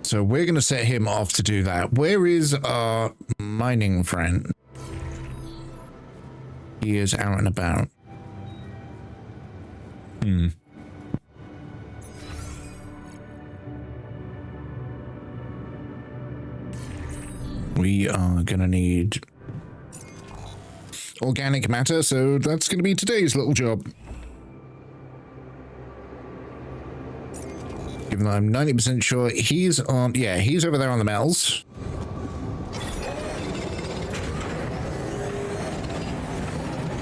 So we're going to set him off to do that. Where is our mining friend? He is out and about. We are going to need organic matter, so that's going to be today's little job. Even though I'm 90% sure he's on... Yeah, he's over there on the metals.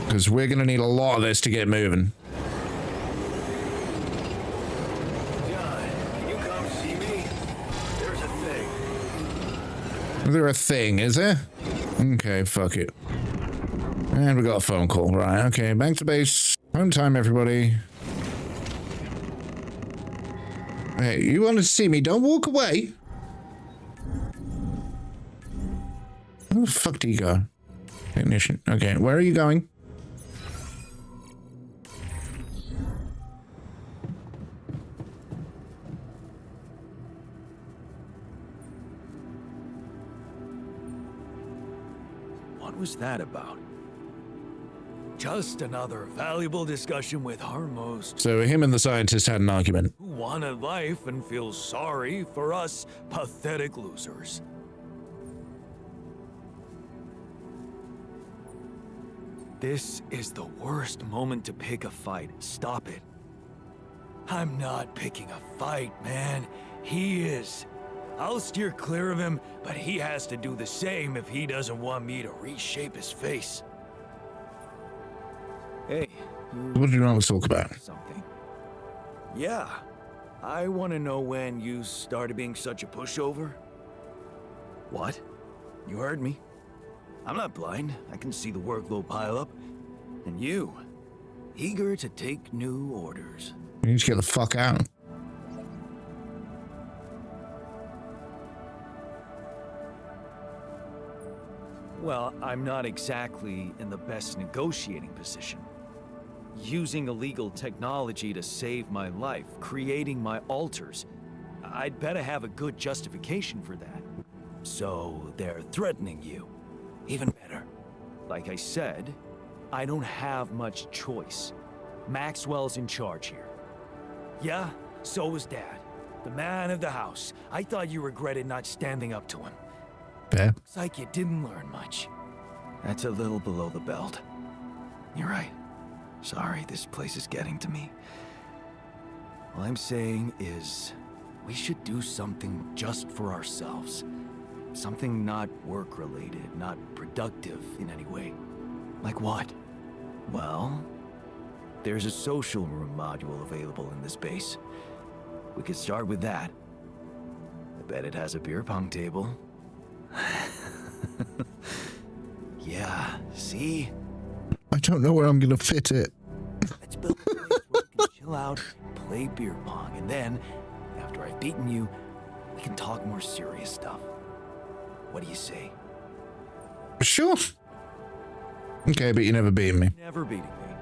Because we're going to need a lot of this to get moving. John, can you come see me? There's a thing. Is there a thing, is there? Okay, fuck it. And we got a phone call. Right, okay, back to base. Home time, everybody. Hey, you wanted to see me? Don't walk away. Where the fuck do you go? Technician. Okay, where are you going? What was that about? Just another valuable discussion with our most... So him and the scientist had an argument. ...who wanted life and feels sorry for us pathetic losers. This is the worst moment to pick a fight. Stop it. I'm not picking a fight, man. He is. I'll steer clear of him, but he has to do the same if he doesn't want me to reshape his face. Hey, what do you want to talk about? Something. Yeah. I want to know when you started being such a pushover. What? You heard me. I'm not blind. I can see the workload pile up. And you, eager to take new orders. You need to get the fuck out. Well, I'm not exactly in the best negotiating position. Using illegal technology to save my life, creating my altars. I'd better have a good justification for that. So they're threatening you. Even better. Like I said, I don't have much choice. Maxwell's in charge here. Yeah, so was Dad. The man of the house. I thought you regretted not standing up to him. Fair. Looks like you didn't learn much. That's a little below the belt. You're right. Sorry, this place is getting to me. All I'm saying is, we should do something just for ourselves. Something not work-related, not productive in any way. Like what? Well, there's a social room module available in this base. We could start with that. I bet it has a beer pong table. Yeah, see? I don't know where I'm gonna fit it. Let's build a place where we can chill out, play beer pong, and then, after I've beaten you, we can talk more serious stuff. What do you say? Sure. Okay, but you never beat me. Never beating me.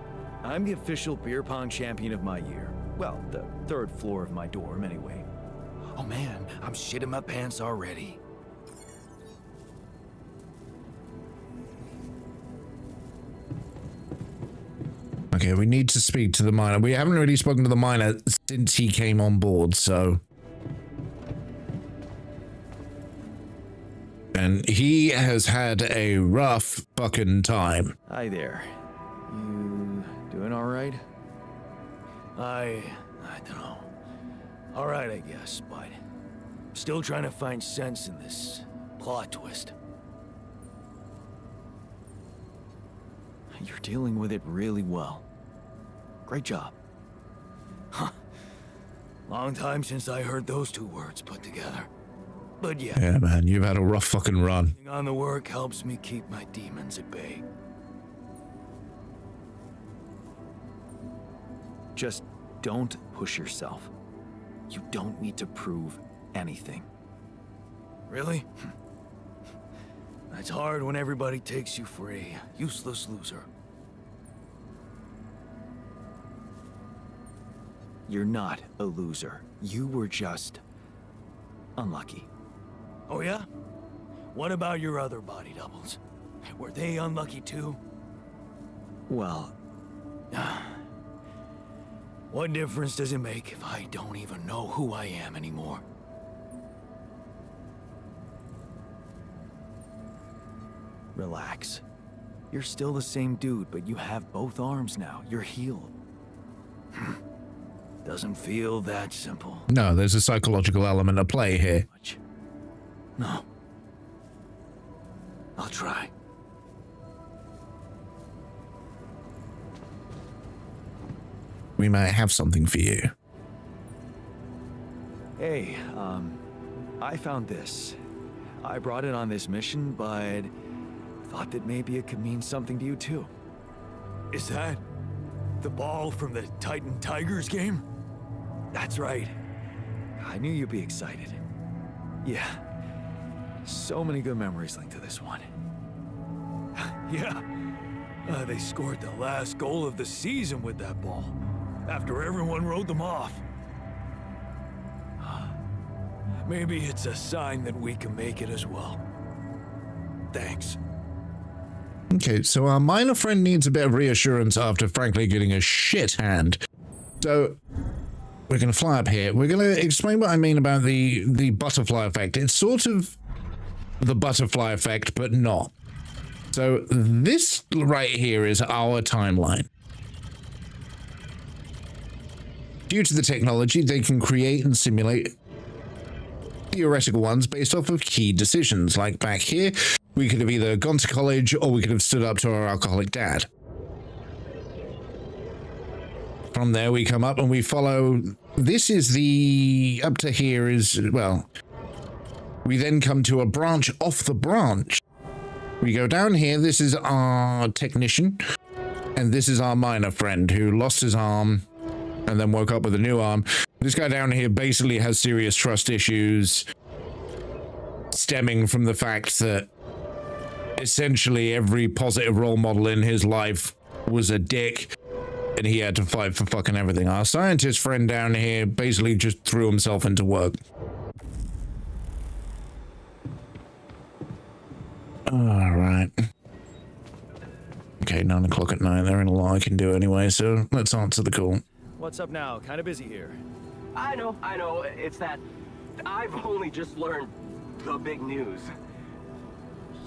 I'm the official beer pong champion of my year. Well, the third floor of my dorm, anyway. Oh man, I'm shitting my pants already. Okay, we need to speak to the miner. We haven't really spoken to the miner since he came on board, so... And he has had a rough fucking time. Hi there. You doing all right? I don't know. All right, I guess, but still trying to find sense in this plot twist. You're dealing with it really well. Great job. Huh. Long time since I heard those two words put together. But yeah. Yeah, man, you've had a rough fucking run. On the work helps me keep my demons at bay. Just don't push yourself. You don't need to prove anything. Really? That's hard when everybody takes you for a useless loser. You're not a loser. You were just unlucky. Oh yeah? What about your other body doubles? Were they unlucky too? Well, what difference does it make if I don't even know who I am anymore? Relax. You're still the same dude, but you have both arms now. You're healed. Doesn't feel that simple. No, there's a psychological element at play here. No. I'll try. We might have something for you. Hey, I found this. I brought it on this mission, but thought that maybe it could mean something to you too. Is that the ball from the Titan Tigers game? That's right. I knew you'd be excited. Yeah. So many good memories linked to this one. Yeah. They scored the last goal of the season with that ball, after everyone wrote them off. Maybe it's a sign that we can make it as well. Thanks. Okay, so our miner friend needs a bit of reassurance after frankly getting a shit hand. So we're going to fly up here. We're going to explain what I mean about the butterfly effect. It's sort of the butterfly effect, but not. So this right here is our timeline. Due to the technology, they can create and simulate theoretical ones based off of key decisions. Like back here, we could have either gone to college or we could have stood up to our alcoholic dad. From there, we come up and we follow. This is the... up to here is, well... We then come to a branch off the branch. We go down here. This is our technician. And this is our miner friend who lost his arm and then woke up with a new arm. This guy down here basically has serious trust issues stemming from the fact that essentially every positive role model in his life was a dick, and he had to fight for fucking everything. Our scientist friend down here basically just threw himself into work. Alright. Okay, 9 o'clock at night. There ain't a lot I can do anyway, so let's answer the call. What's up now? Kind of busy here. I know. It's that I've only just learned the big news.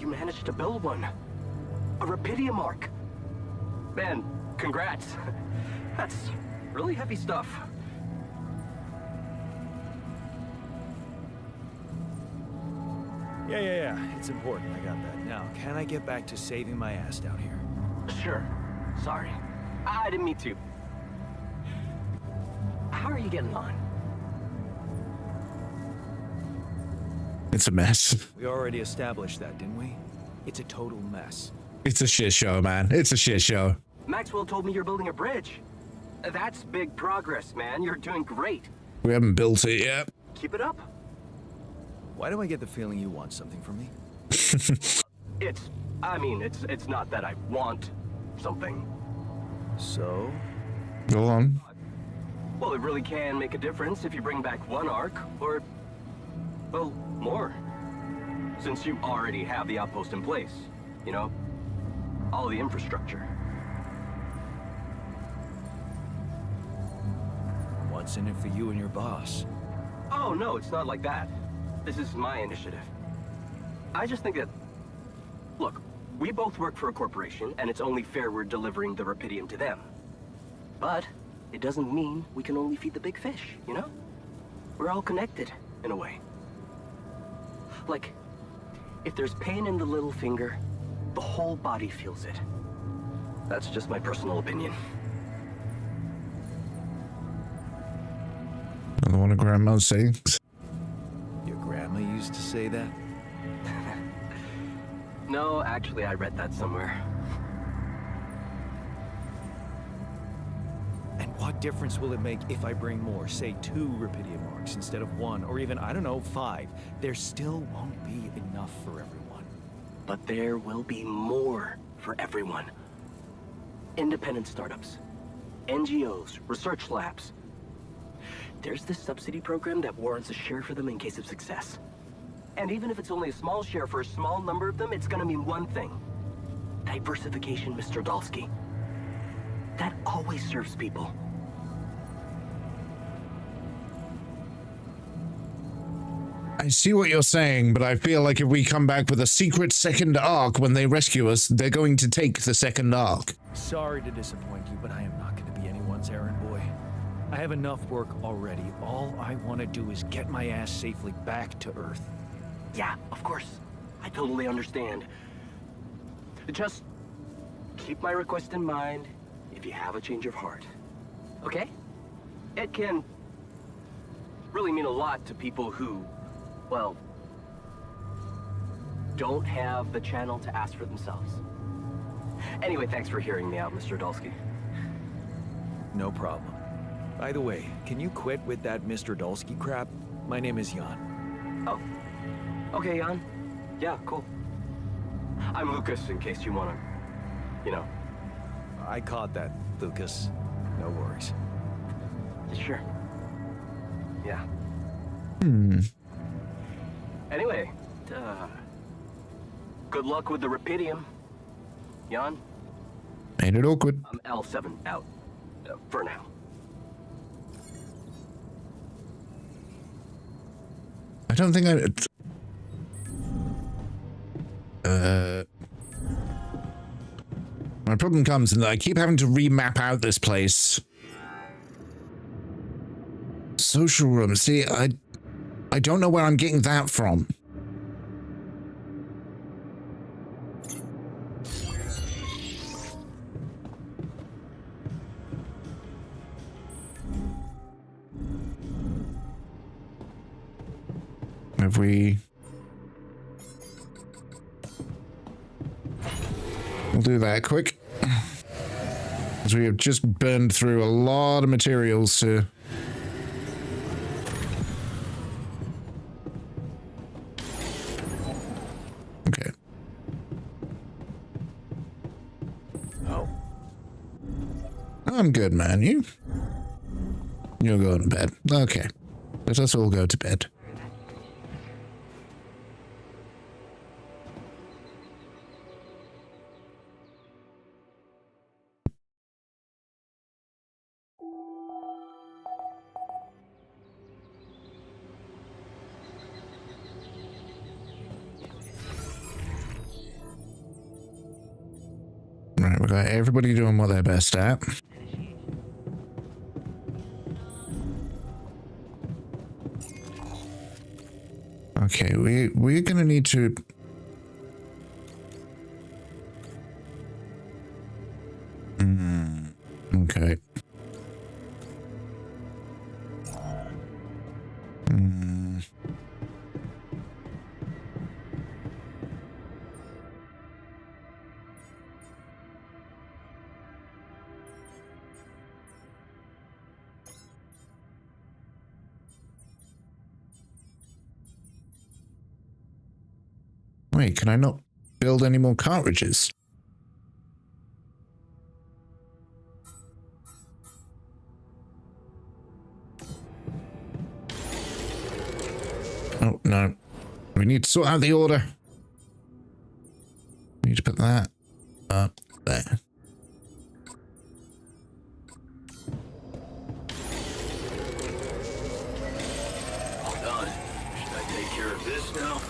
You managed to build one. A Rapidium arc. Man, congrats. That's really heavy stuff. Yeah. It's important. I got that. Now, can I get back to saving my ass down here? Sure. Sorry. I didn't mean to. How are you getting on? It's a mess. We already established that, didn't we? It's a total mess. It's a shit show, man. It's a shit show. Maxwell told me you're building a bridge. That's big progress, man. You're doing great. We haven't built it yet. Keep it up. Why do I get the feeling you want something from me? It's not that I want something. So? Go on. Well, it really can make a difference if you bring back one arc, or, well, more. Since you already have the outpost in place, you know? All the infrastructure. What's in it for you and your boss? Oh, no, it's not like that. This is my initiative. I just think that... Look, we both work for a corporation, and it's only fair we're delivering the Rapidium to them. But it doesn't mean we can only feed the big fish, you know? We're all connected, in a way. Like, if there's pain in the little finger, the whole body feels it. That's just my personal opinion. Another one of Grandma's sayings. Your grandma used to say that? No, actually, I read that somewhere. And what difference will it make if I bring more, say 2 Rapidium arcs instead of 1, or even, I don't know, 5? There still won't be enough for everyone. But there will be more for everyone. Independent startups, NGOs, research labs. There's this subsidy program that warrants a share for them in case of success. And even if it's only a small share for a small number of them, it's gonna mean one thing. Diversification, Mr. Dalsky. That always serves people. I see what you're saying, but I feel like if we come back with a secret second arc when they rescue us, they're going to take the second arc. Sorry to disappoint you, but I am not going to be anyone's errand boy. I have enough work already. All I want to do is get my ass safely back to Earth. Yeah, of course. I totally understand. Just keep my request in mind if you have a change of heart. Okay? It can really mean a lot to people who, well, don't have the channel to ask for themselves. Anyway, thanks for hearing me out, Mr. Dalsky. No problem. By the way, can you quit with that Mr. Dalsky crap? My name is Jan. Oh. Okay, Jan. Yeah, cool. I'm Lucas, in case you wanna, you know. I caught that, Lucas. No worries. Sure. Yeah. Anyway, good luck with the Rapidium. Jan? Made it awkward. I'm L7 out. For now. I don't think my problem comes in that I keep having to remap out this place. Social room. See, I don't know where I'm getting that from. Have we... We'll do that quick. Because we have just burned through a lot of materials to... Okay. I'm good, man. You're going to bed. Okay. Let us all go to bed. Right, we got everybody doing what they're best at. Okay, we're gonna need to. Okay. Wait, can I not build any more cartridges? Oh, no. We need to sort out the order. We need to put that up there. All done. Should I take care of this now?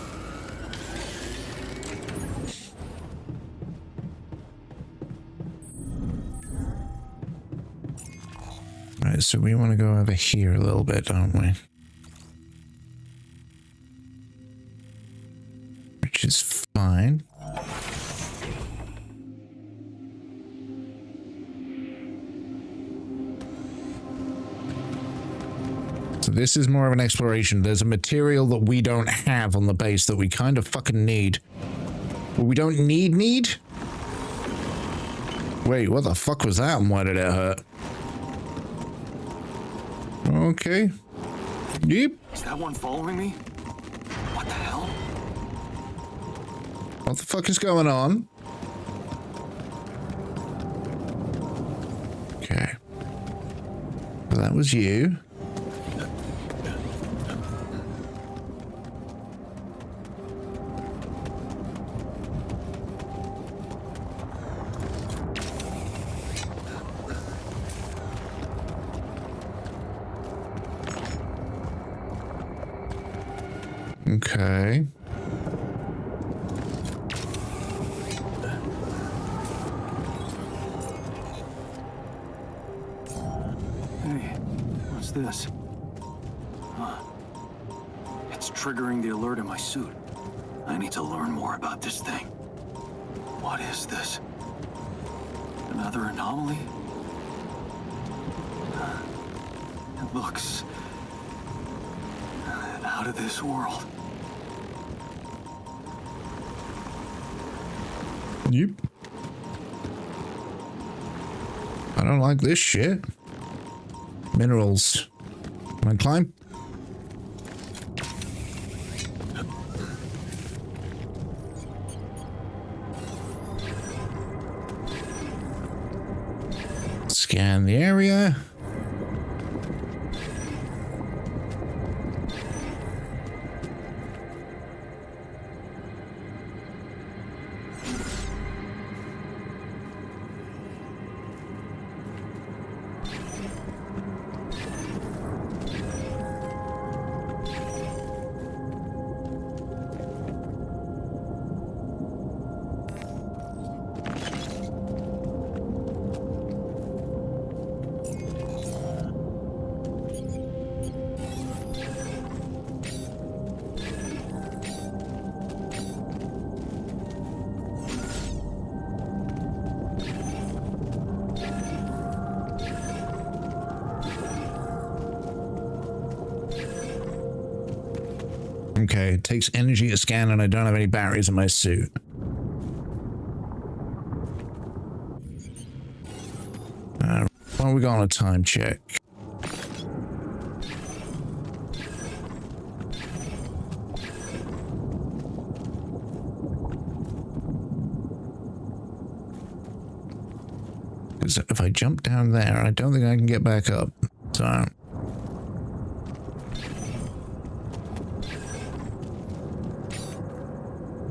Right, so we want to go over here a little bit, don't we? Which is fine. So this is more of an exploration. There's a material that we don't have on the base that we kind of fucking need. But we don't need? Wait, what the fuck was that and why did it hurt? Okay. Yep. Is that one following me? What the hell? What the fuck is going on? Okay. Well, that was you. Okay. Hey, what's this? Huh. It's triggering the alert in my suit. I need to learn more about this thing. What is this? Another anomaly? It looks out of this world. Yep. I don't like this shit. Minerals. Can I climb? Scan the area. Okay, it takes energy to scan and I don't have any batteries in my suit. Why don't we go on a time check? Because if I jump down there, I don't think I can get back up. So...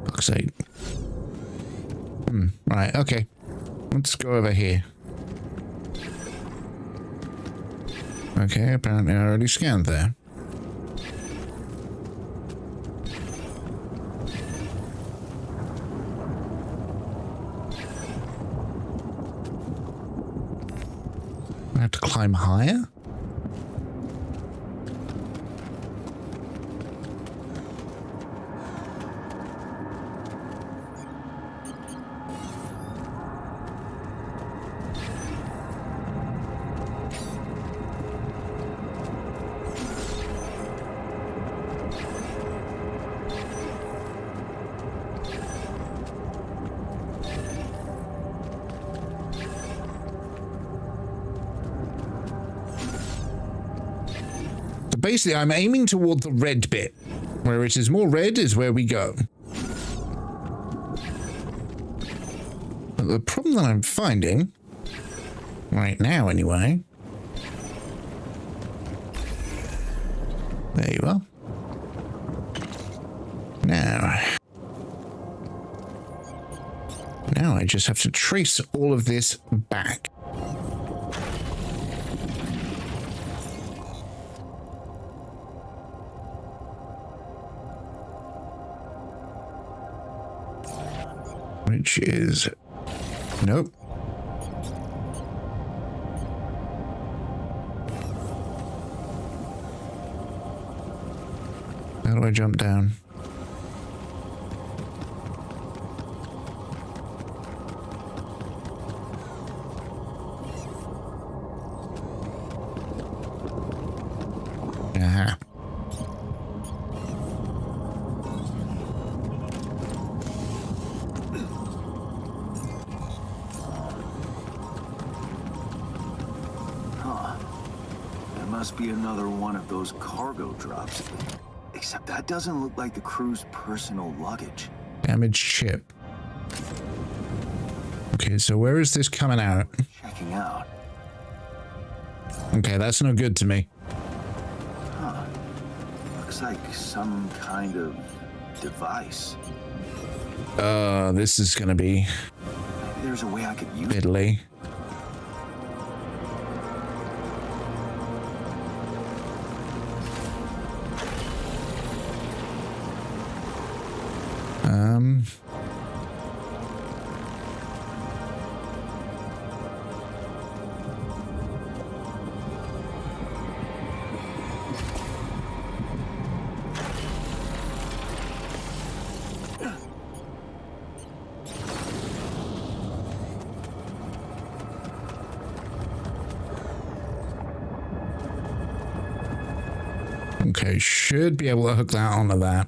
fuck's sake. Right, okay. Let's go over here. Okay, apparently I already scanned there. I have to climb higher? Basically, I'm aiming toward the red bit. Where it is more red is where we go. But the problem that I'm finding, right now anyway... there you are. Now I just have to trace all of this back. Which is... nope. How do I jump down? Aha. Must be another one of those cargo drops. Except that doesn't look like the crew's personal luggage. Damaged ship. Okay, so where is this coming out? Checking out. Okay, that's no good to me. Huh. Looks like some kind of device. This is gonna be... maybe there's a way I could use it. Fiddly. Okay, should be able to hook that onto that.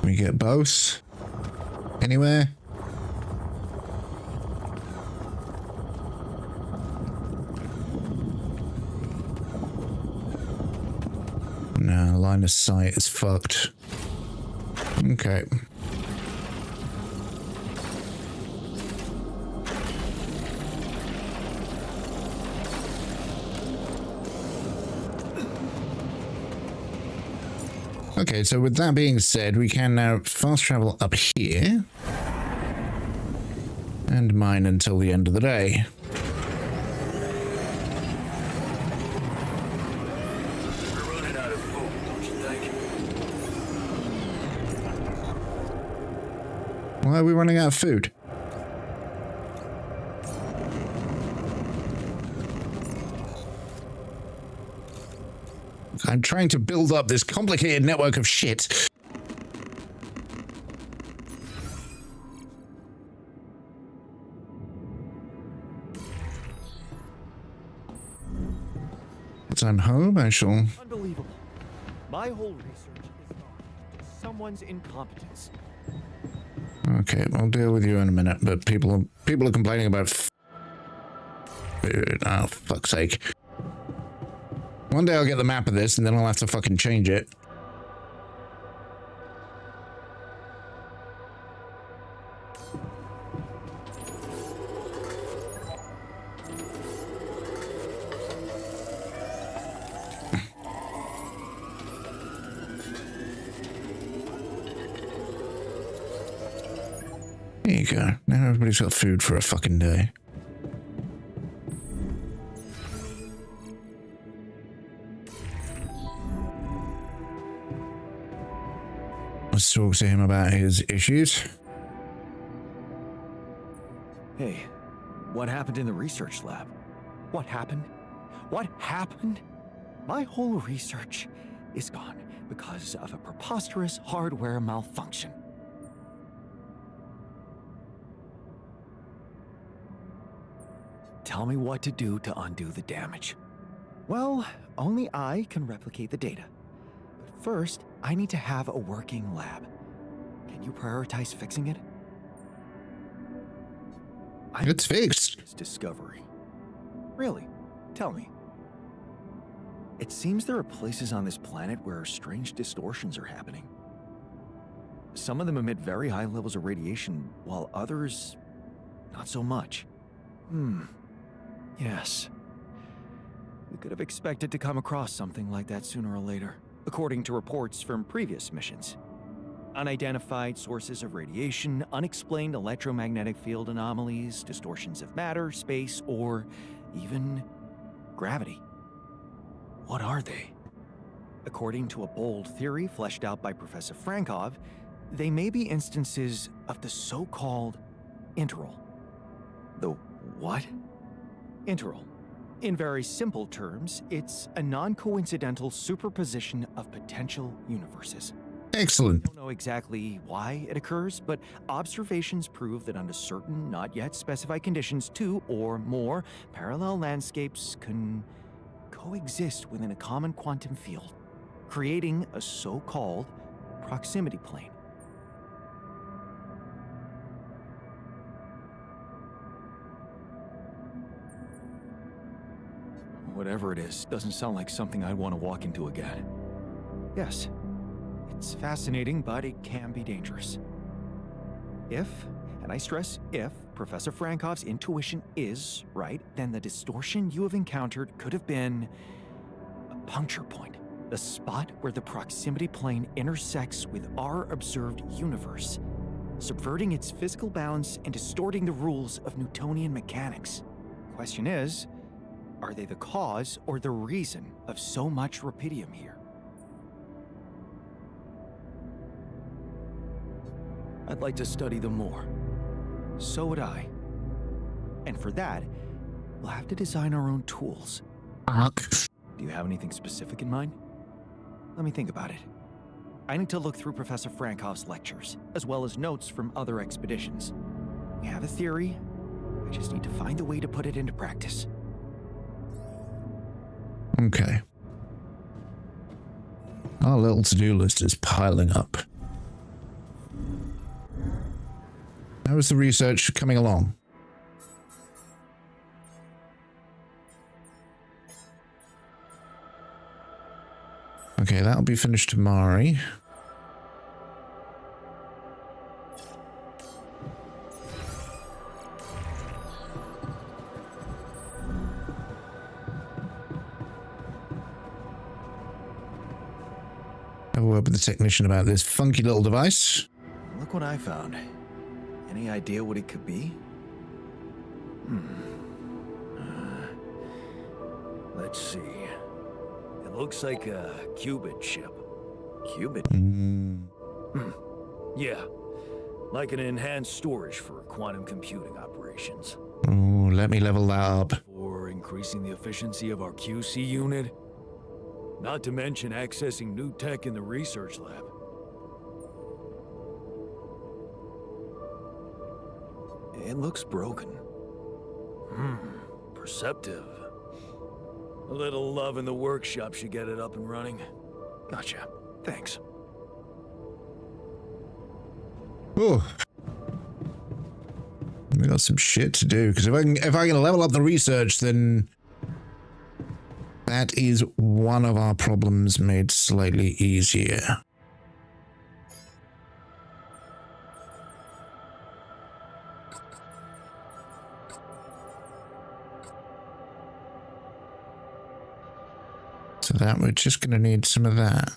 We get both? Anywhere? No, line of sight is fucked. Okay. Okay, so with that being said, we can now fast travel up here and mine until the end of the day. We're running out of food, don't you think? Why are we running out of food? I'm trying to build up this complicated network of shit. Once I'm home, I shall... Unbelievable. My whole research is gone to someone's incompetence. Okay, I'll deal with you in a minute, but people are complaining about food. Oh, fuck's sake. One day I'll get the map of this, and then I'll have to fucking change it. There you go. Now everybody's got food for a fucking day. Let's talk to him about his issues. Hey, what happened in the research lab? What happened? What happened? My whole research is gone because of a preposterous hardware malfunction. Tell me what to do to undo the damage. Well, only I can replicate the data. But first, I need to have a working lab. Can you prioritize fixing it? It's fixed. It's discovery. Really? Tell me. It seems there are places on this planet where strange distortions are happening. Some of them emit very high levels of radiation, while others, not so much. Yes. We could have expected to come across something like that sooner or later, according to reports from previous missions. Unidentified sources of radiation, unexplained electromagnetic field anomalies, distortions of matter, space, or even gravity. What are they? According to a bold theory fleshed out by Professor Frankov, they may be instances of the so-called interval. The what? Interval. In very simple terms, it's a non-coincidental superposition of potential universes. Excellent. I don't know exactly why it occurs, but observations prove that under certain, not yet specified conditions, two or more parallel landscapes can coexist within a common quantum field, creating a so-called proximity plane. Whatever it is, doesn't sound like something I'd want to walk into again. Yes, it's fascinating, but it can be dangerous. If, and I stress if, Professor Frankov's intuition is right, then the distortion you have encountered could have been a puncture point, the spot where the proximity plane intersects with our observed universe, subverting its physical balance and distorting the rules of Newtonian mechanics. Question is, are they the cause or the reason of so much rupidium here? I'd like to study them more. So would I. And for that, we'll have to design our own tools. Do you have anything specific in mind? Let me think about it. I need to look through Professor Frankov's lectures, as well as notes from other expeditions. We have a theory. I just need to find a way to put it into practice. Okay. Our little to-do list is piling up. How is the research coming along? Okay, that'll be finished tomorrow. I'll work with the technician about this funky little device. Look what I found. Any idea what it could be? Let's see. It looks like a qubit chip. Qubit? Yeah. Like an enhanced storage for quantum computing operations. Oh, let me level that up. For increasing the efficiency of our QC unit. Not to mention accessing new tech in the research lab. It looks broken. Perceptive. A little love in the workshop should get it up and running. Gotcha. Thanks. Oh. We got some shit to do, because if I can level up the research, then that is one of our problems made slightly easier. So that we're just going to need some of that.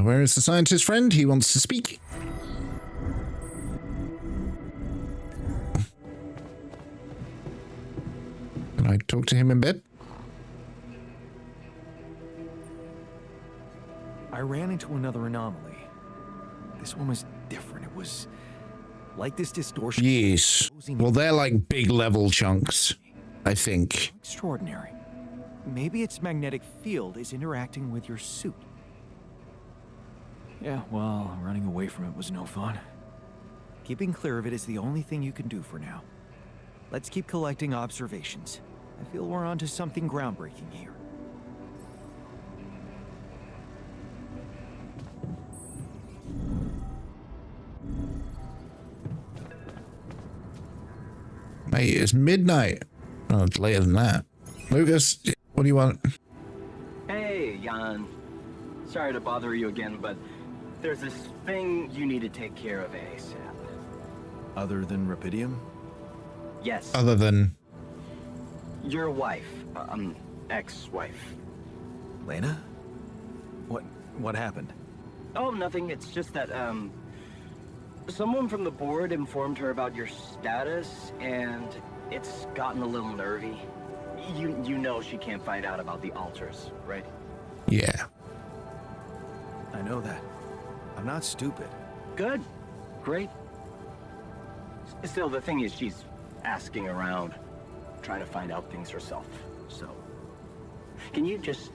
Where is the scientist friend? He wants to speak. Can I talk to him in bed? I ran into another anomaly. This one was different. It was like this distortion. Yes. Well, they're like big level chunks, I think. Extraordinary. Maybe its magnetic field is interacting with your suit. Yeah, well, running away from it was no fun. Keeping clear of it is the only thing you can do for now. Let's keep collecting observations. I feel we're onto something groundbreaking here. Mate, it's midnight. Oh, it's later than that. Lucas, what do you want? Hey, Jan. Sorry to bother you again, but there's this thing you need to take care of ASAP. Other than Rapidium? Yes. Other than... Your wife. Ex-wife. Lena? What happened? Oh, nothing. It's just that, someone from the board informed her about your status, and it's gotten a little nervy. You know she can't find out about the altars, right? Yeah. I know that. I'm not stupid. Good. Great. Still, the thing is, she's asking around, trying to find out things herself. So, can you just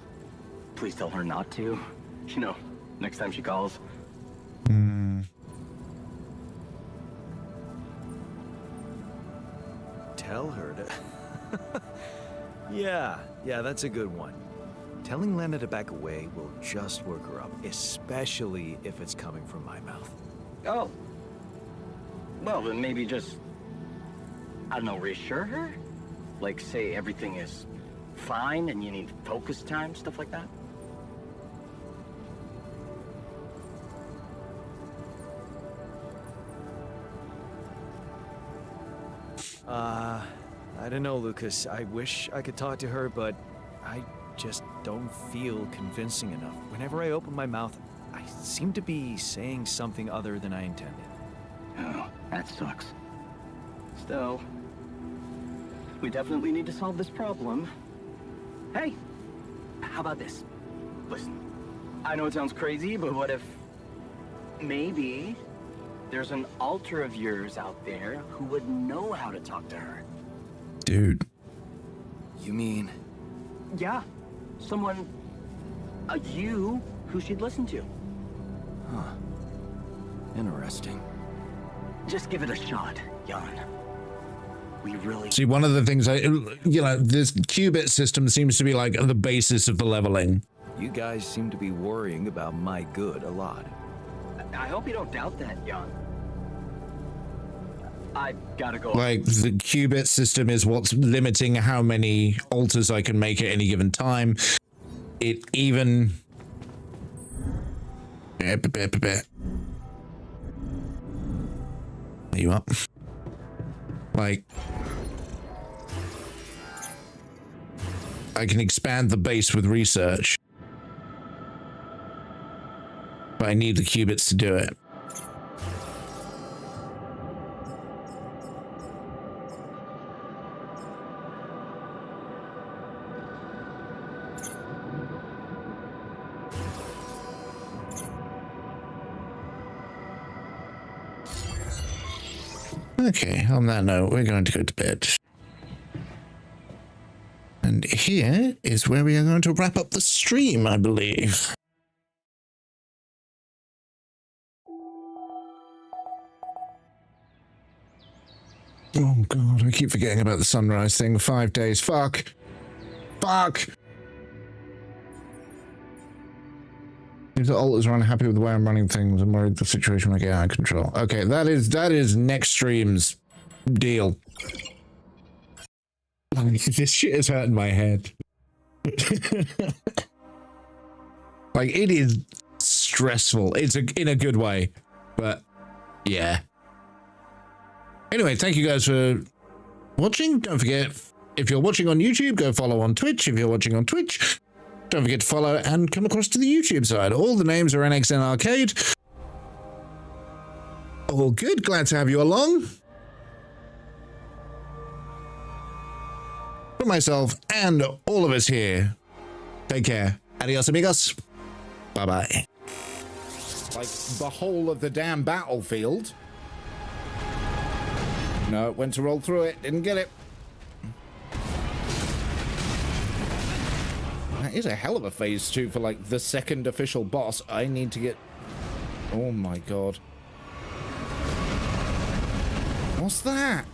please tell her not to? You know, next time she calls. Tell her to... Yeah, that's a good one. Telling Lena to back away will just work her up, especially if it's coming from my mouth. Oh. Well, then maybe just, I don't know, reassure her? Like, say everything is fine and you need focus time, stuff like that? I don't know, Lucas. I wish I could talk to her, but I just don't feel convincing enough. Whenever I open my mouth, I seem to be saying something other than I intended. Oh, that sucks. Still, we definitely need to solve this problem. Hey, how about this? Listen, I know it sounds crazy, but what if maybe there's an alter of yours out there who would know how to talk to her? Dude. You mean? Yeah, someone, you, who she'd listen to. Huh. Interesting. Just give it a shot, Jan. We really... See, one of the things this qubit system seems to be like the basis of the leveling. You guys seem to be worrying about my good a lot. I hope you don't doubt that, Jan. I gotta go. Like, the qubit system is what's limiting how many altars I can make at any given time. It even... Are you up? Like... I can expand the base with research. But I need the qubits to do it. Okay, on that note, we're going to go to bed. And here is where we are going to wrap up the stream, I believe. Oh god, I keep forgetting about the sunrise thing. 5 days. Fuck. If the alters are unhappy with the way I'm running things, I'm worried the situation will get out of control. Okay, that is next stream's deal. This shit is hurting my head. Like, it is stressful. It's in a good way, but yeah. Anyway, thank you guys for watching. Don't forget, if you're watching on YouTube, go follow on Twitch. If you're watching on Twitch, Don't forget to follow and come across to the YouTube side. All the names are NXN Arcade. All good. Glad to have you along. For myself and all of us here, take care. Adios, amigos. Bye-bye. Like the whole of the damn battlefield. No, went to roll through it. Didn't get it. That is a hell of a phase 2 for like the second official boss. I need to get... Oh my god. What's that?